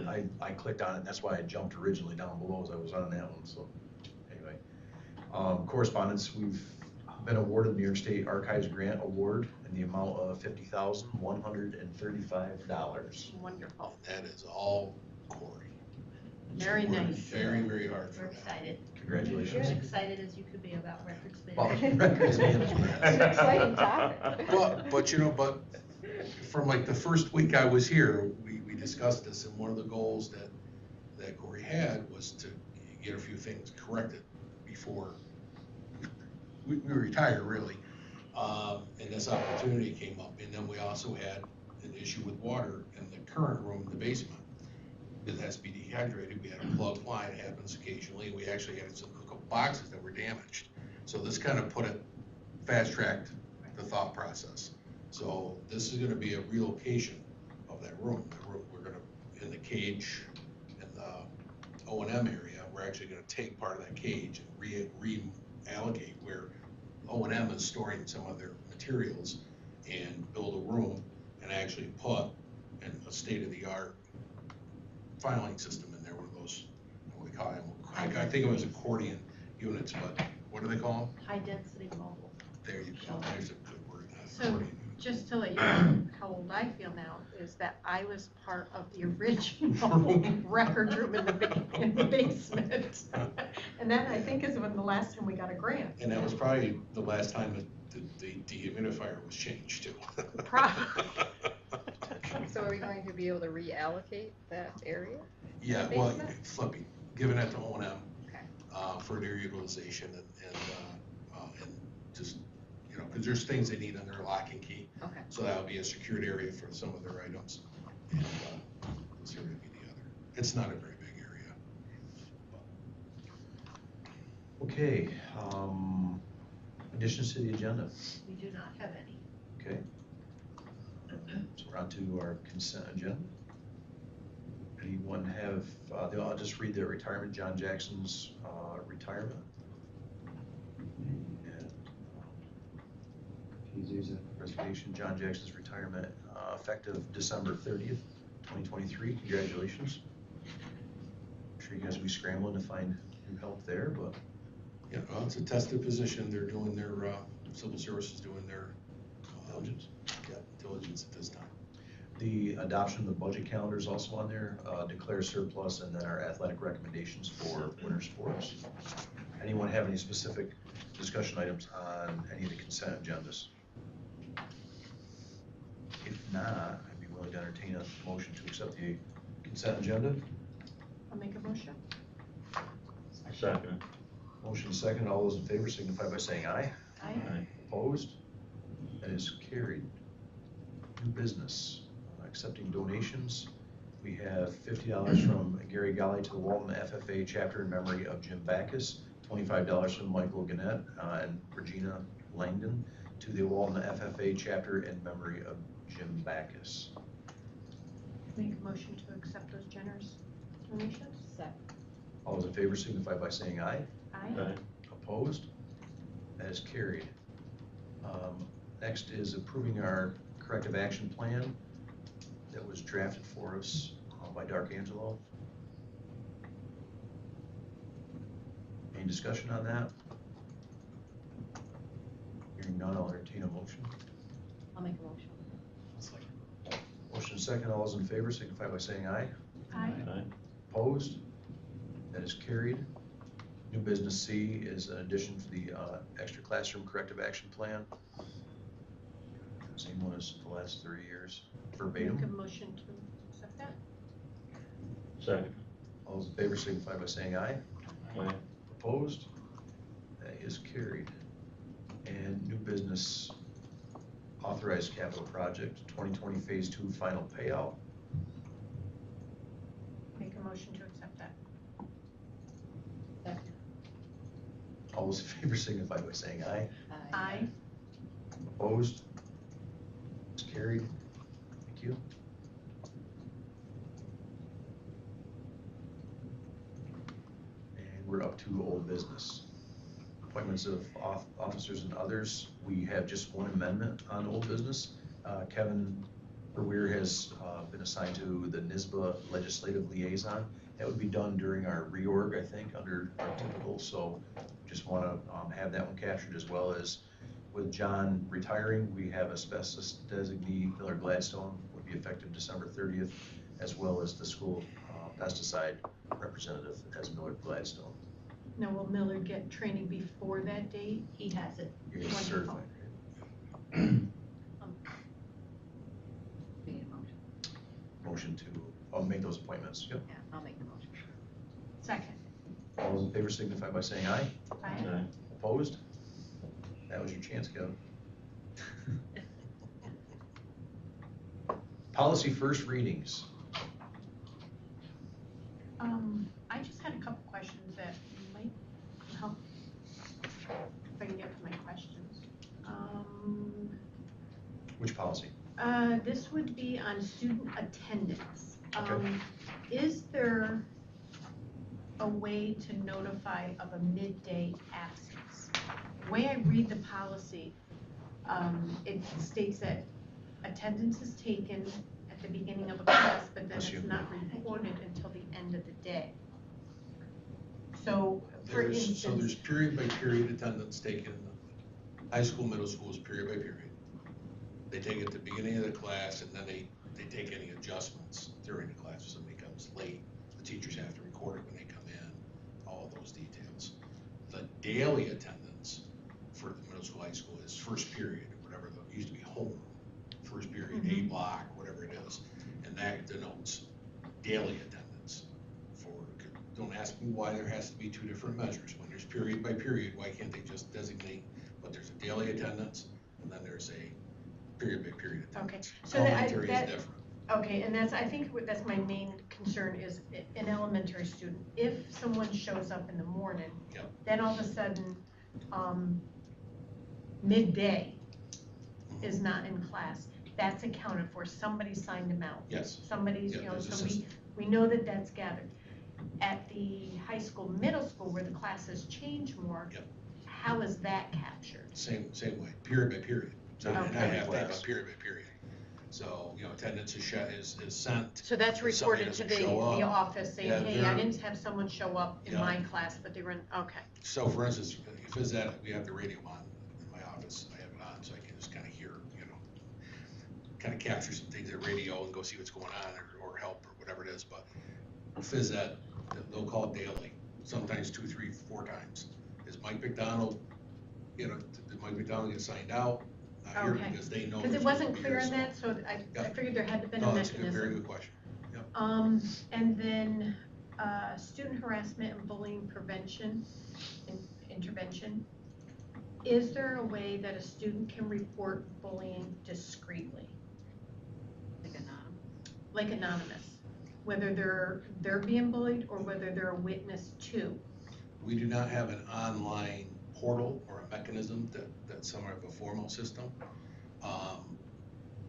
I clicked on it, that's why I jumped originally down below, as I was on that one, so, anyway. Correspondence, we've been awarded the New York State Archives Grant Award in the amount of $50,135. Wonderful. That is all Corey. Very She worked nice. Very, very hard for We're that. excited. Congratulations. You're as excited as you could be about records Well, management. records management. It's an exciting topic. But from like the first week I was here, we discussed this, and one of the goals that Corey had was to get a few things corrected before we retire, really. And this opportunity came up, and then we also had an issue with water in the current room in the basement. it has to be dehydrated, we had a plugged line, it happens occasionally, and we actually had some, a couple boxes that were damaged. So this kind of put it, fast-tracked the thought process. So this is gonna be a relocation of that room. We're gonna, in the cage, in the O&M area, we're actually gonna take part of that cage and reallocate where O&M is storing some of their materials and build a room and actually put in a state-of-the-art filing system in there, one of those, what do they call them? I think it was accordion units, but what do they call them? High-density mobile. There you go, there's a good word. So, accordion unit. just to let you know how old I feel now, is that I was part of the original record room in the basement. And that, I think, is when the last time we got a grant. And that was probably the last time that the dehumidifier was changed too. Probably. So are we going to be able to reallocate that area? Yeah, The well, basement? flipping, giving it to O&M, Okay. for their utilization and just, you know, because there's things they need on their lock and key. Okay. So that would be a secured area for some of their items. And this area would be the other. It's not a very big area. Okay, additions to the agenda, We do not have any. okay? So we're on to our consent agenda. Anyone have, I'll just read the retirement, John Jackson's retirement. And there's a resignation, John Jackson's retirement, effective December 30th, 2023. Congratulations. I'm sure you guys will be scrambling to find new help there, but Yeah, well, it's a tested position. They're doing their, civil services doing their diligence. Yeah, diligence at this time. The adoption of the budget calendar is also on there, declare surplus, and then our athletic recommendations for winter sports. Anyone have any specific discussion items on any of the consent agendas? If not, I'd be willing to entertain a motion to accept the consent agenda. I'll make a motion. Second. Motion second, all those in favor signify by saying aye. Aye. Opposed? That is carried. New business, accepting donations. We have $50 from Gary Golly to the Walton FFA chapter in memory of Jim Backus, $25 from Michael Gannett and Regina Langdon to the Walton FFA chapter in memory of Jim Backus. Make a motion to accept those generous donations. Second. All those in favor signify by saying aye. Aye. Opposed? That is carried. Next is approving our corrective action plan that was drafted for us by Dark Angelo. Any discussion on that? Hearing none, I'll entertain a motion. I'll make a motion. Motion second, all those in favor signify by saying aye. Aye. Opposed? That is carried. New business C is an addition to the extra classroom corrective action plan. Same one as the last 3 years, Make a verbatim. motion to accept that. Second. All those in favor signify by saying aye. Aye. Opposed? That is carried. And new business, authorized capital project, 2020 Phase 2 final payout. Make a motion to accept that. Second. All those in favor signify by saying aye. Aye. Opposed? It's carried. Thank you. And we're up to old business. Appointments of officers and others. We have just one amendment on old business. Kevin Berweer has been assigned to the NISBA Legislative Liaison. That would be done during our reorg, I think, under our typical, so just want to have that one captured, as well as with John retiring, we have asbestos designee Miller Gladstone, would be effective December 30th, as well as the school pesticide representative as Miller Gladstone. Now, will Miller get training before that date? He has it. You're Wonderful. certified. Need a motion. Motion to make those appointments. Yep. Yeah, I'll make the motion. Second. All those in favor signify by saying aye. Aye. Opposed? That was your chance, Kevin. Policy first readings. I just had a couple questions that might help if I can get to my questions. Which policy? This would be on student attendance. Okay. Is there a way to notify of a midday absence? The way I read the policy, it states that attendance is taken at the beginning of a class, but then Bless it's you. not reported until the end of the day. So, for instance. So there's period by period attendance taken. High school, middle school is period by period. They take it at the beginning of the class, and then they take any adjustments during the class. If somebody comes late, the teachers have to record it when they come in, all of those details. The daily attendance for the middle school, high school is first period, whatever, it used to be homeroom. First period, A block, whatever it is, and that denotes daily attendance. Don't ask me why there has to be two different measures. When there's period by period, why can't they just designate, but there's a daily attendance, and then there's a period by period attendance. Okay, so Elementary is different. Okay, and that's, I think that's my main concern is an elementary student. If someone shows up in the morning, Yep. then all of a sudden, midday is not in class, that's accounted for. Somebody signed them out. Yes. Somebody's, Yeah, you know, there's a so system. we know that that's gathered. At the high school, middle school, where the classes change more, Yep. how is that captured? Same way, period by period. So I Okay. have to have a period by period. So, attendance is sent. So that's If somebody reported to doesn't the show up, office saying, yeah, hey, I they're- didn't have someone show up in Yeah. my class, but they were in, okay. So for instance, phys ed, we have the radio on in my office. I have it on so I can just kind of hear, kind of capture some things at radio and go see what's going on or help or whatever it is. But phys ed, they'll call it daily, sometimes 2, 3, 4 times. Is Mike McDonald, did Mike McDonald get signed out? Not here Okay. because they know. Because it there's wasn't gonna be clear here, in so- that, so I Yeah. figured there had to been a No, that's a mechanism. very good question. Yep. And then, student harassment and bullying prevention and intervention. Is there a way that a student can report bullying discreetly? Like anonymous, whether they're being bullied or whether they're a witness to. We do not have an online portal or a mechanism that some have a formal system.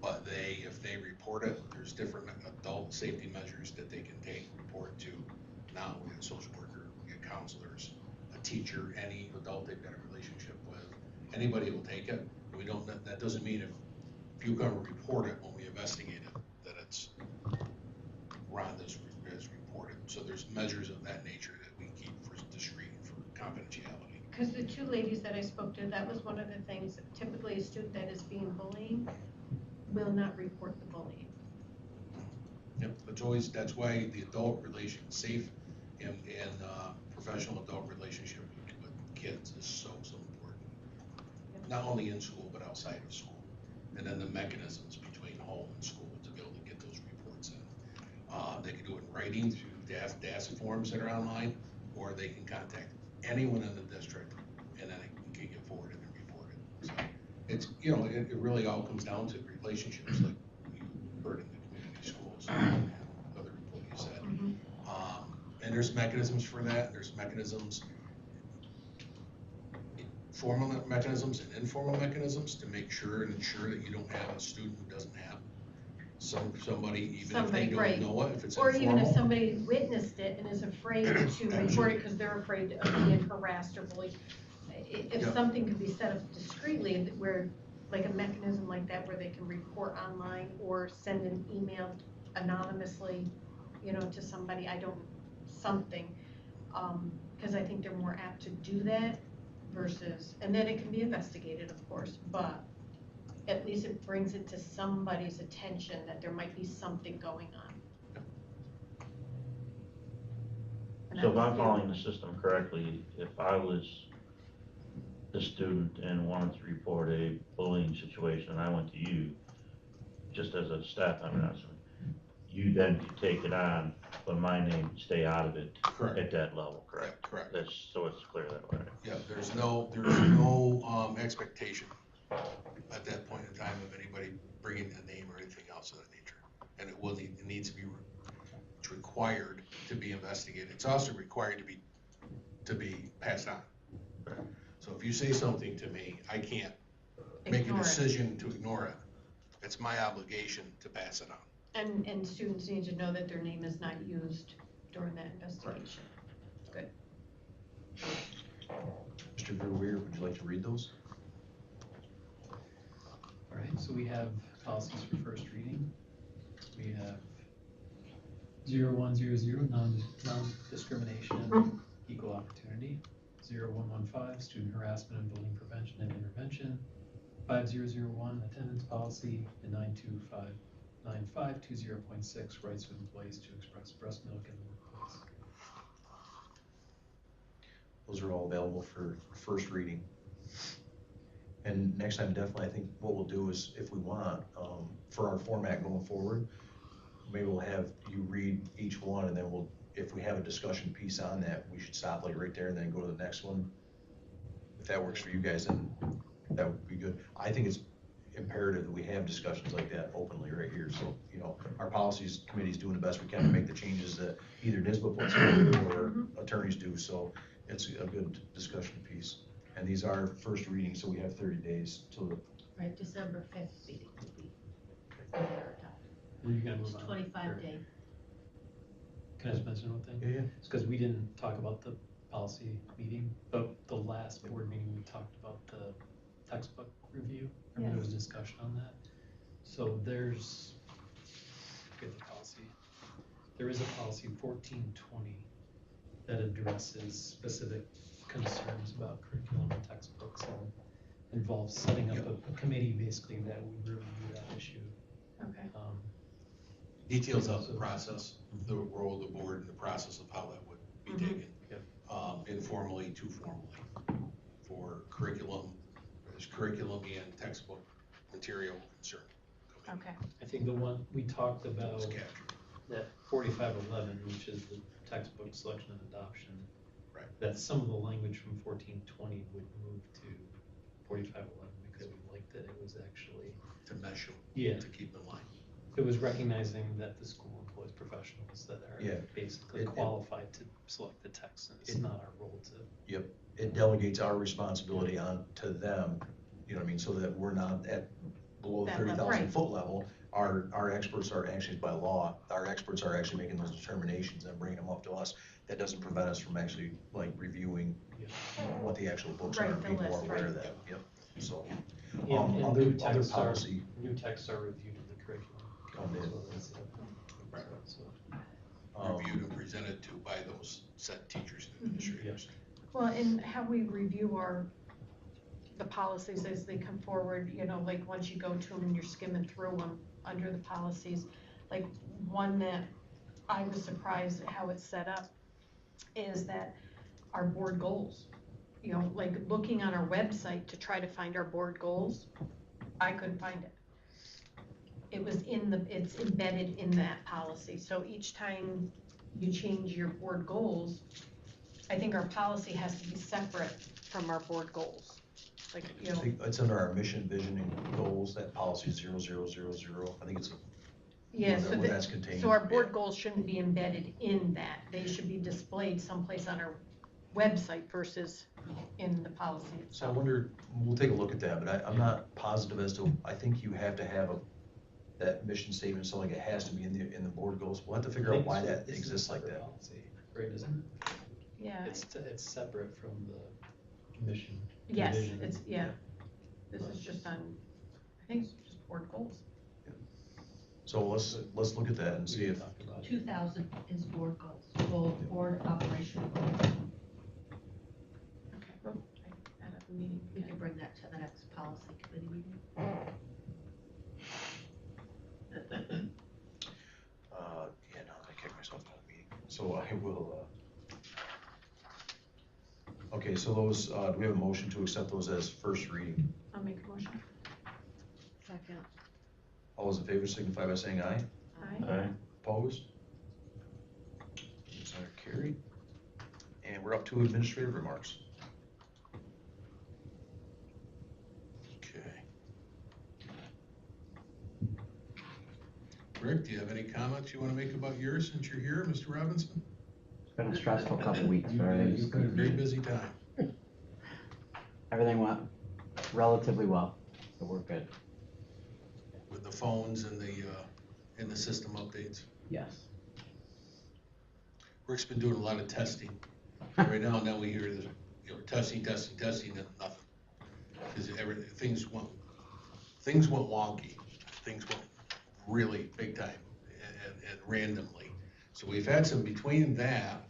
But if they report it, there's different adult safety measures that they can take, report to. Now we have a social worker, we have counselors, a teacher, any adult they've got a relationship with, anybody will take it. That doesn't mean if you come and report it when we investigate it, that it's Rhonda's as reported. So there's measures of that nature that we keep for discreet and for confidentiality. Because the two ladies that I spoke to, that was one of the things, typically a student that is being bullied will not report the bullying. Yep, that's why the adult safe and professional adult relationship with kids is so important. Not only in school, but outside of school. And then the mechanisms between home and school to be able to get those reports in. They can do it in writing through DASA forms that are online, or they can contact anyone in the district, and then it can get forwarded and reported. So it's, it really all comes down to relationships, like you heard in the community schools and other people you said. And there's mechanisms for that. There's mechanisms, formal mechanisms and informal mechanisms to make sure and ensure that you don't have a student who doesn't have somebody, even if they don't know it, if it's or informal. even if somebody witnessed it and is afraid to report it because they're afraid of being harassed or bullied. If Yeah. something could be set up discreetly, where, like a mechanism like that, where they can report online or send an email anonymously, to somebody, something, because I think they're more apt to do that versus, and then it can be investigated, of course, but at least it brings it to somebody's attention that there might be something going on. And So if that I'm was following the system correctly, if I was the student and wanted to report a bullying situation and I went to you, just as a staff member, you then could take it on, but my name would stay out of it. Correct. At that level, correct? Correct. So it's clear that way. Yeah, there's no expectation at that point in time of anybody bringing a name or anything else of that nature. And it needs to be, it's required to be investigated. It's also required to be passed on. So if you say something to me, I can't make a Ignore it. decision to ignore it. It's my obligation to pass it on. And students need to know that their name is not used during that investigation. Good. Mr. Verweer, would you like to read those? All right, so we have policies for first reading. We have 0100, non-discrimination and equal opportunity. 0115, student harassment and bullying prevention and intervention. 5001, attendance policy, and 925, 20.6, rights of employees to express breast milk in the workplace. Those are all available for first reading. And next time, definitely, I think what we'll do is, if we want, for our format going forward, maybe we'll have you read each one, and then we'll, if we have a discussion piece on that, we should stop like right there and then go to the next one. If that works for you guys, then that would be good. I think it's imperative that we have discussions like that openly right here. So, you know, our policies committee is doing the best we can to make the changes that either NISBA puts in or attorneys do. So it's a good discussion piece. And these are first readings, so we have 30 days till the. Right, December 5th meeting will be when they're adopted. Were you gonna move It's on? 25 day. Can I just mention one thing? Yeah. It's because we didn't talk about the policy meeting, but the last board meeting, we talked about the textbook review. Remember there was discussion on that? So there's, get the policy. There is a policy 1420 that addresses specific concerns about curriculum and textbooks and involves setting up a committee basically that would review that issue. Okay. Details out the process, the role of the board and the process of how that would be taken. Yep. Informally to formally for curriculum, there's curriculum and textbook material concern. Okay. I think the one we talked about, Was captured. that 4511, which is the textbook selection and adoption. Right. That some of the language from 1420 would move to 4511 because we liked that it was actually. To mesh them, Yeah. to keep in line. It was recognizing that the school employs professionals that are Yeah. basically It- qualified to select the text, and it's not our role to. Yep, it delegates our responsibility on to them, you know what I mean, so that we're not at below That 30,000 level, right. foot level. Our experts are actually, by law, our experts are actually making those determinations and bringing them up to us. That doesn't prevent us from actually like reviewing what the actual books are, Right, and the being more list, aware of right. that, yep, so. And Other new texts are, policy, new texts are reviewed in the curriculum. Come in. as well as, Right. so, Reviewed and presented to by those set teachers and administrators. Well, and how we review the policies as they come forward, you know, like once you go to them and you're skimming through them under the policies, like one that I was surprised at how it's set up is that our board goals, you know, like looking on our website to try to find our board goals, I couldn't find it. It was it's embedded in that policy, so each time you change your board goals, I think our policy has to be separate from our board goals. Like, you I know, think it's under our mission, vision, and goals, that policy 0000, I think it's yeah, so where that's contained. so our board goals shouldn't be embedded in that. They should be displayed someplace on our website versus in the policy So I itself. wonder, we'll take a look at that, but I'm not positive as to, I think you have to have that mission statement, so like it has to be in the board goals. We'll have to figure out why that exists like that. Policy, right, isn't it? Yeah, It's separate from the mission. yes, vision. it's, yeah. This is just on, I think it's just board goals. So let's look at that and see We can if, talk about it. 2000 is board goals, board operational goals. Okay, well, I had a meeting. We can bring that to the next policy committee meeting. yeah, no, I kicked myself out of the meeting. So I will, okay, so those, do we have a motion to accept those as first reading? I'll make a motion. Second. All those in favor signify by saying aye. Aye. Opposed? These are carried. And we're up to administrative remarks. Okay. Rick, do you have any comments you want to make about yours since you're here, Mr. Robinson? Been a stressful couple weeks for It's us. been a very busy time. Everything went relatively well, so we're good. With the phones and the system updates. Yes. Rick's been doing a lot of testing. Right now we hear this, testing, and nothing. Because things went wonky. Things went really big time and randomly. So we've had some between that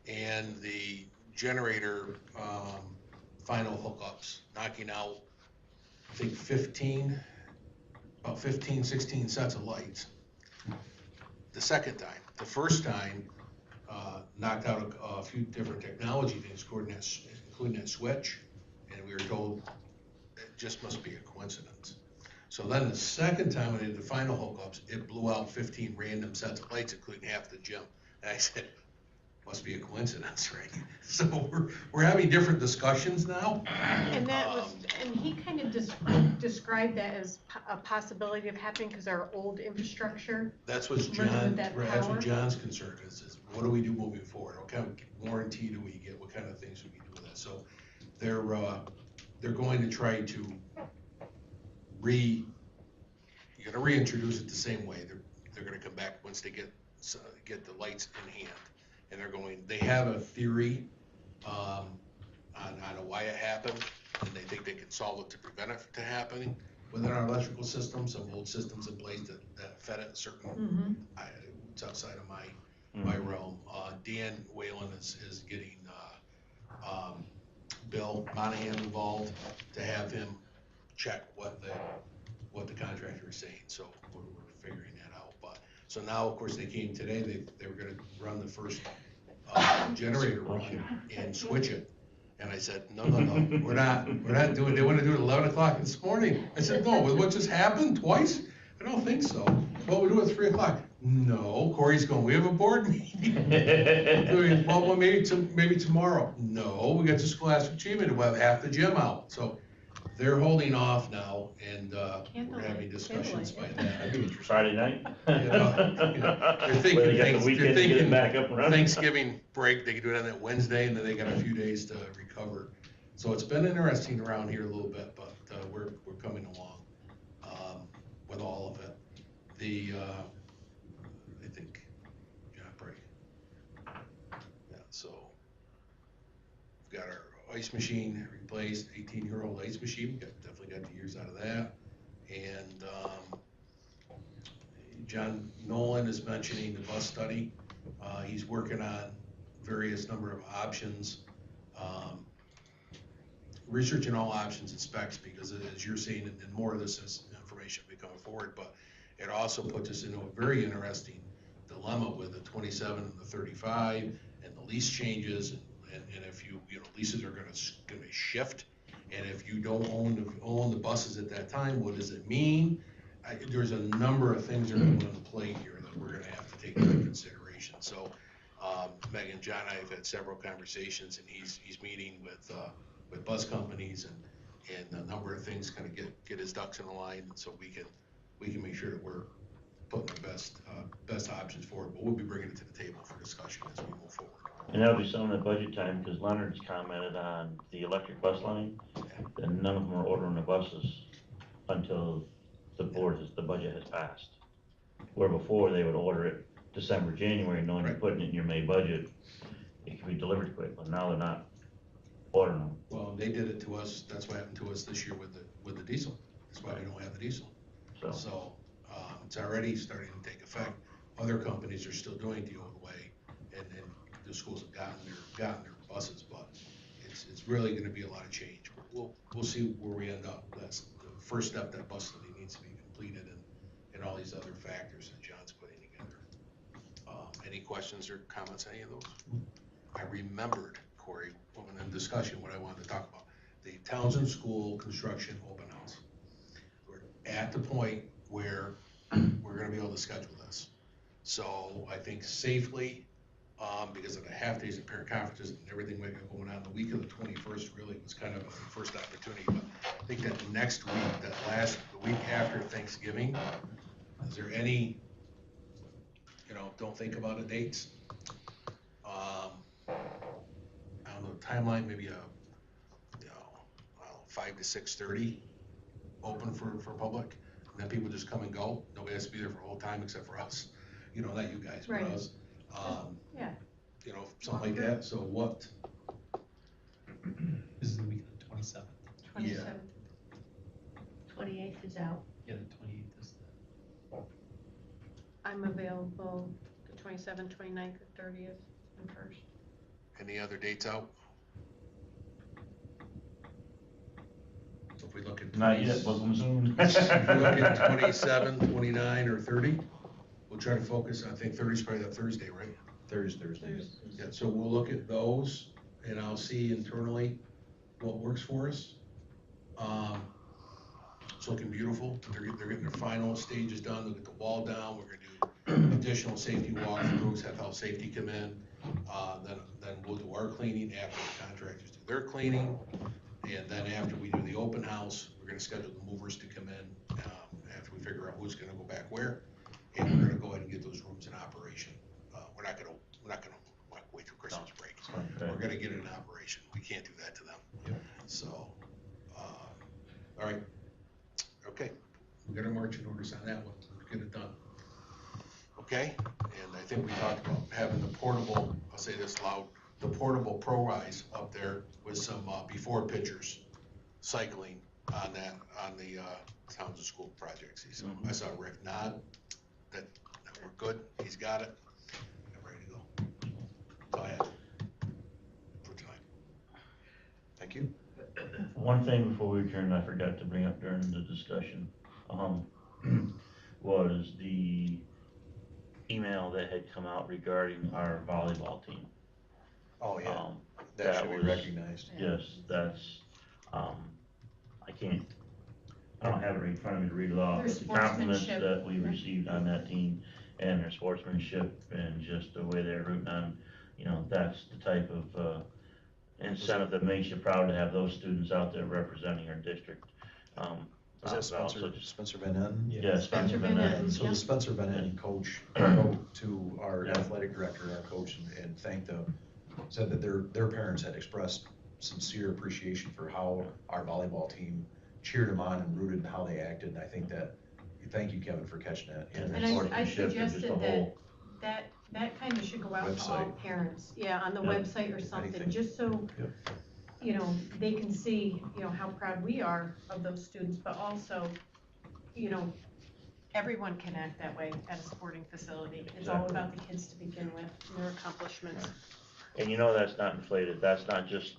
and the generator final hookups, knocking out, I think 16 sets of lights. The second time. The first time, knocked out a few different technology things, including that switch, and we were told it just must be a coincidence. So then the second time when they did the final hookups, it blew out 15 random sets of lights, including half the gym. And I said, must be a coincidence, right? So we're having different discussions now. And that was, and he kind of described that as a possibility of happening because our old infrastructure. That's what John's concern is what do we do moving forward? What kind of warranty do we get? What kind of things do we do with that? So they're going to try to you're gonna reintroduce it the same way. They're gonna come back once they get the lights in hand. And they have a theory on why it happened, and they think they can solve it to prevent it from happening within our electrical system, some old systems in place that fed it certain, it's outside of my realm. Dan Whalen is getting Bill Monahan involved to have him check what the contractor is saying, so we're figuring that out. But so now, of course, they came today, they were gonna run the first generator run and switch it. And I said, no, we're not doing, they wanna do it at 11 o'clock this morning. I said, no, with what just happened twice? I don't think so. Well, we do it at 3 o'clock. No, Corey's going, we have a board meeting. Well, maybe tomorrow. No, we got the scholastic achievement, we'll have half the gym out. So they're holding off now, and we're having discussions by that. Friday night? They're thinking Thanksgiving break, they can do it on that Wednesday, and then they got a few days to recover. So it's been interesting around here a little bit, but we're coming along with all of it. I think, break. Yeah, so we've got our ice machine replaced, 18-year-old ice machine, definitely got the years out of that. And John Nolan is mentioning the bus study. He's working on various number of options, researching all options and specs, because as you're seeing, and more of this is information will be coming forward, but it also puts us into a very interesting dilemma with the 27 and the 35 and the lease changes, and if leases are gonna shift, and if you don't own the buses at that time, what does it mean? There's a number of things that are going to play here that we're gonna have to take into consideration. So Megan, John, and I have had several conversations, and he's meeting with bus companies and a number of things, kind of get his ducks in a line, so we can make sure that we're putting the best options forward. But we'll be bringing it to the table for discussion as we move forward. And that'll be some of the budget time, because Leonard's commented on the electric bus line, and none of them are ordering the buses until the budget has passed. Where before, they would order it December, January, knowing you're putting it in your May budget, it can be delivered quick, but now they're not ordering them. Well, they did it to us, that's what happened to us this year with the diesel. That's why we don't have the diesel. So it's already starting to take effect. Other companies are still doing the old way, and the schools have gotten their buses, but it's really gonna be a lot of change. We'll see where we end up. That's the first step, that bus study needs to be completed, and all these other factors that John's putting together. Any questions or comments, any of those? I remembered, Corey, in discussion, what I wanted to talk about. The Townsend School construction open house. We're at the point where we're gonna be able to schedule this. So I think safely, because of the half days of parent conferences and everything we got going on, the week of the 21st really was kind of a first opportunity. But I think that next week, the week after Thanksgiving, is there any, don't think about the dates. I don't know, timeline, maybe a, 5 to 6:30, open for public. And then people just come and go. Nobody has to be there for the whole time except for us. Not you guys, but Right. us. Yeah. Something like that. So what, This is the week of the 27th. 27th. 28th is out. Yeah, the 28th is I'm available the 27th, 29th, or 30th, and 1st. any other dates out? So if we look at. Not yet, but soon. If we look at 27, 29, or 30, we'll try to focus, I think 30 is probably that Thursday, right? Thursday. Yeah, so we'll look at those, and I'll see internally what works for us. It's looking beautiful. They're getting their final stages done. They'll get the wall down. We're gonna do additional safety walkthroughs, have health safety come in. Then we'll do our cleaning after the contractors do their cleaning. And then after we do the open house, we're gonna schedule the movers to come in, after we figure out who's gonna go back where. And we're gonna go ahead and get those rooms in operation. We're not gonna wait till Christmas break. Okay. We're gonna get it in operation. We can't do that to them. Yep. So, all right. Okay, we got our marching orders on that one. We'll get it done. Okay, and I think we talked about having the portable, I'll say this loud, the portable Pro Rise up there with some before pictures, cycling on the Towns and School projects. So I saw Rick nod, that we're good, he's got it, I'm ready to go. Go ahead. For tonight. Thank you. One thing before we adjourn, I forgot to bring up during the discussion, was the email that had come out regarding our volleyball team. Oh, yeah, Um, that should be was- recognized. Yes, that's, I don't have it right in front of me to read it off, Their but the compliments sportsmanship. that we received on that team and their sportsmanship and just the way they're rooting on, that's the type of, incentive that makes you proud to have those students out there representing our district. Is that Spencer Van Etten? Yeah, Spencer Van Etten. So the Spencer Van Etten coach wrote to our athletic director and our coach and thanked them, said that their parents had expressed sincere appreciation for how our volleyball team cheered them on and rooted and how they acted, and I think that, thank you, Kevin, for catching that. And And I sportsmanship and just the suggested whole- that kind of should go out to all Website. parents, on the Yeah. website or something, Anything. just so, Yep. they can see, how proud we are of those students, but also, everyone can act that way at a sporting facility. It's all Exactly. about the kids to begin with, and their accomplishments. And that's not inflated, that's not just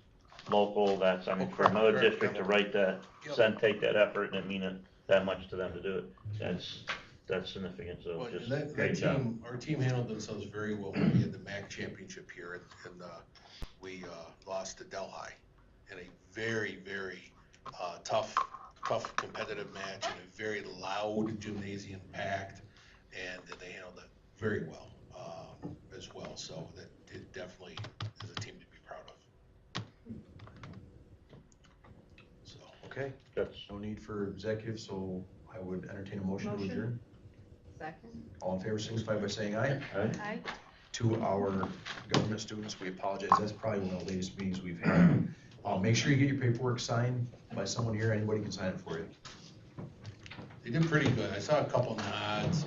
local, that's, for another correct, district to write that, Yep. take that effort and it mean it that much to them to do it. That's significant, so Well, just that great job. team, our team handled themselves very well when we had the MAC championship here, and we lost to Delhi in a very, very tough competitive match in a very loud gymnasium packed, and they handled it very well as well. So that it definitely is a team to be proud of. So. Okay, That's, no need for executive, so I would entertain a motion to Motion. adjourn. Second. All in favor, signify by saying aye. Aye. To our government students, we apologize, that's probably one of the latest meetings we've had. Make sure you get your paperwork signed by someone here, anybody can sign it for you. They did pretty good. I saw a couple nods.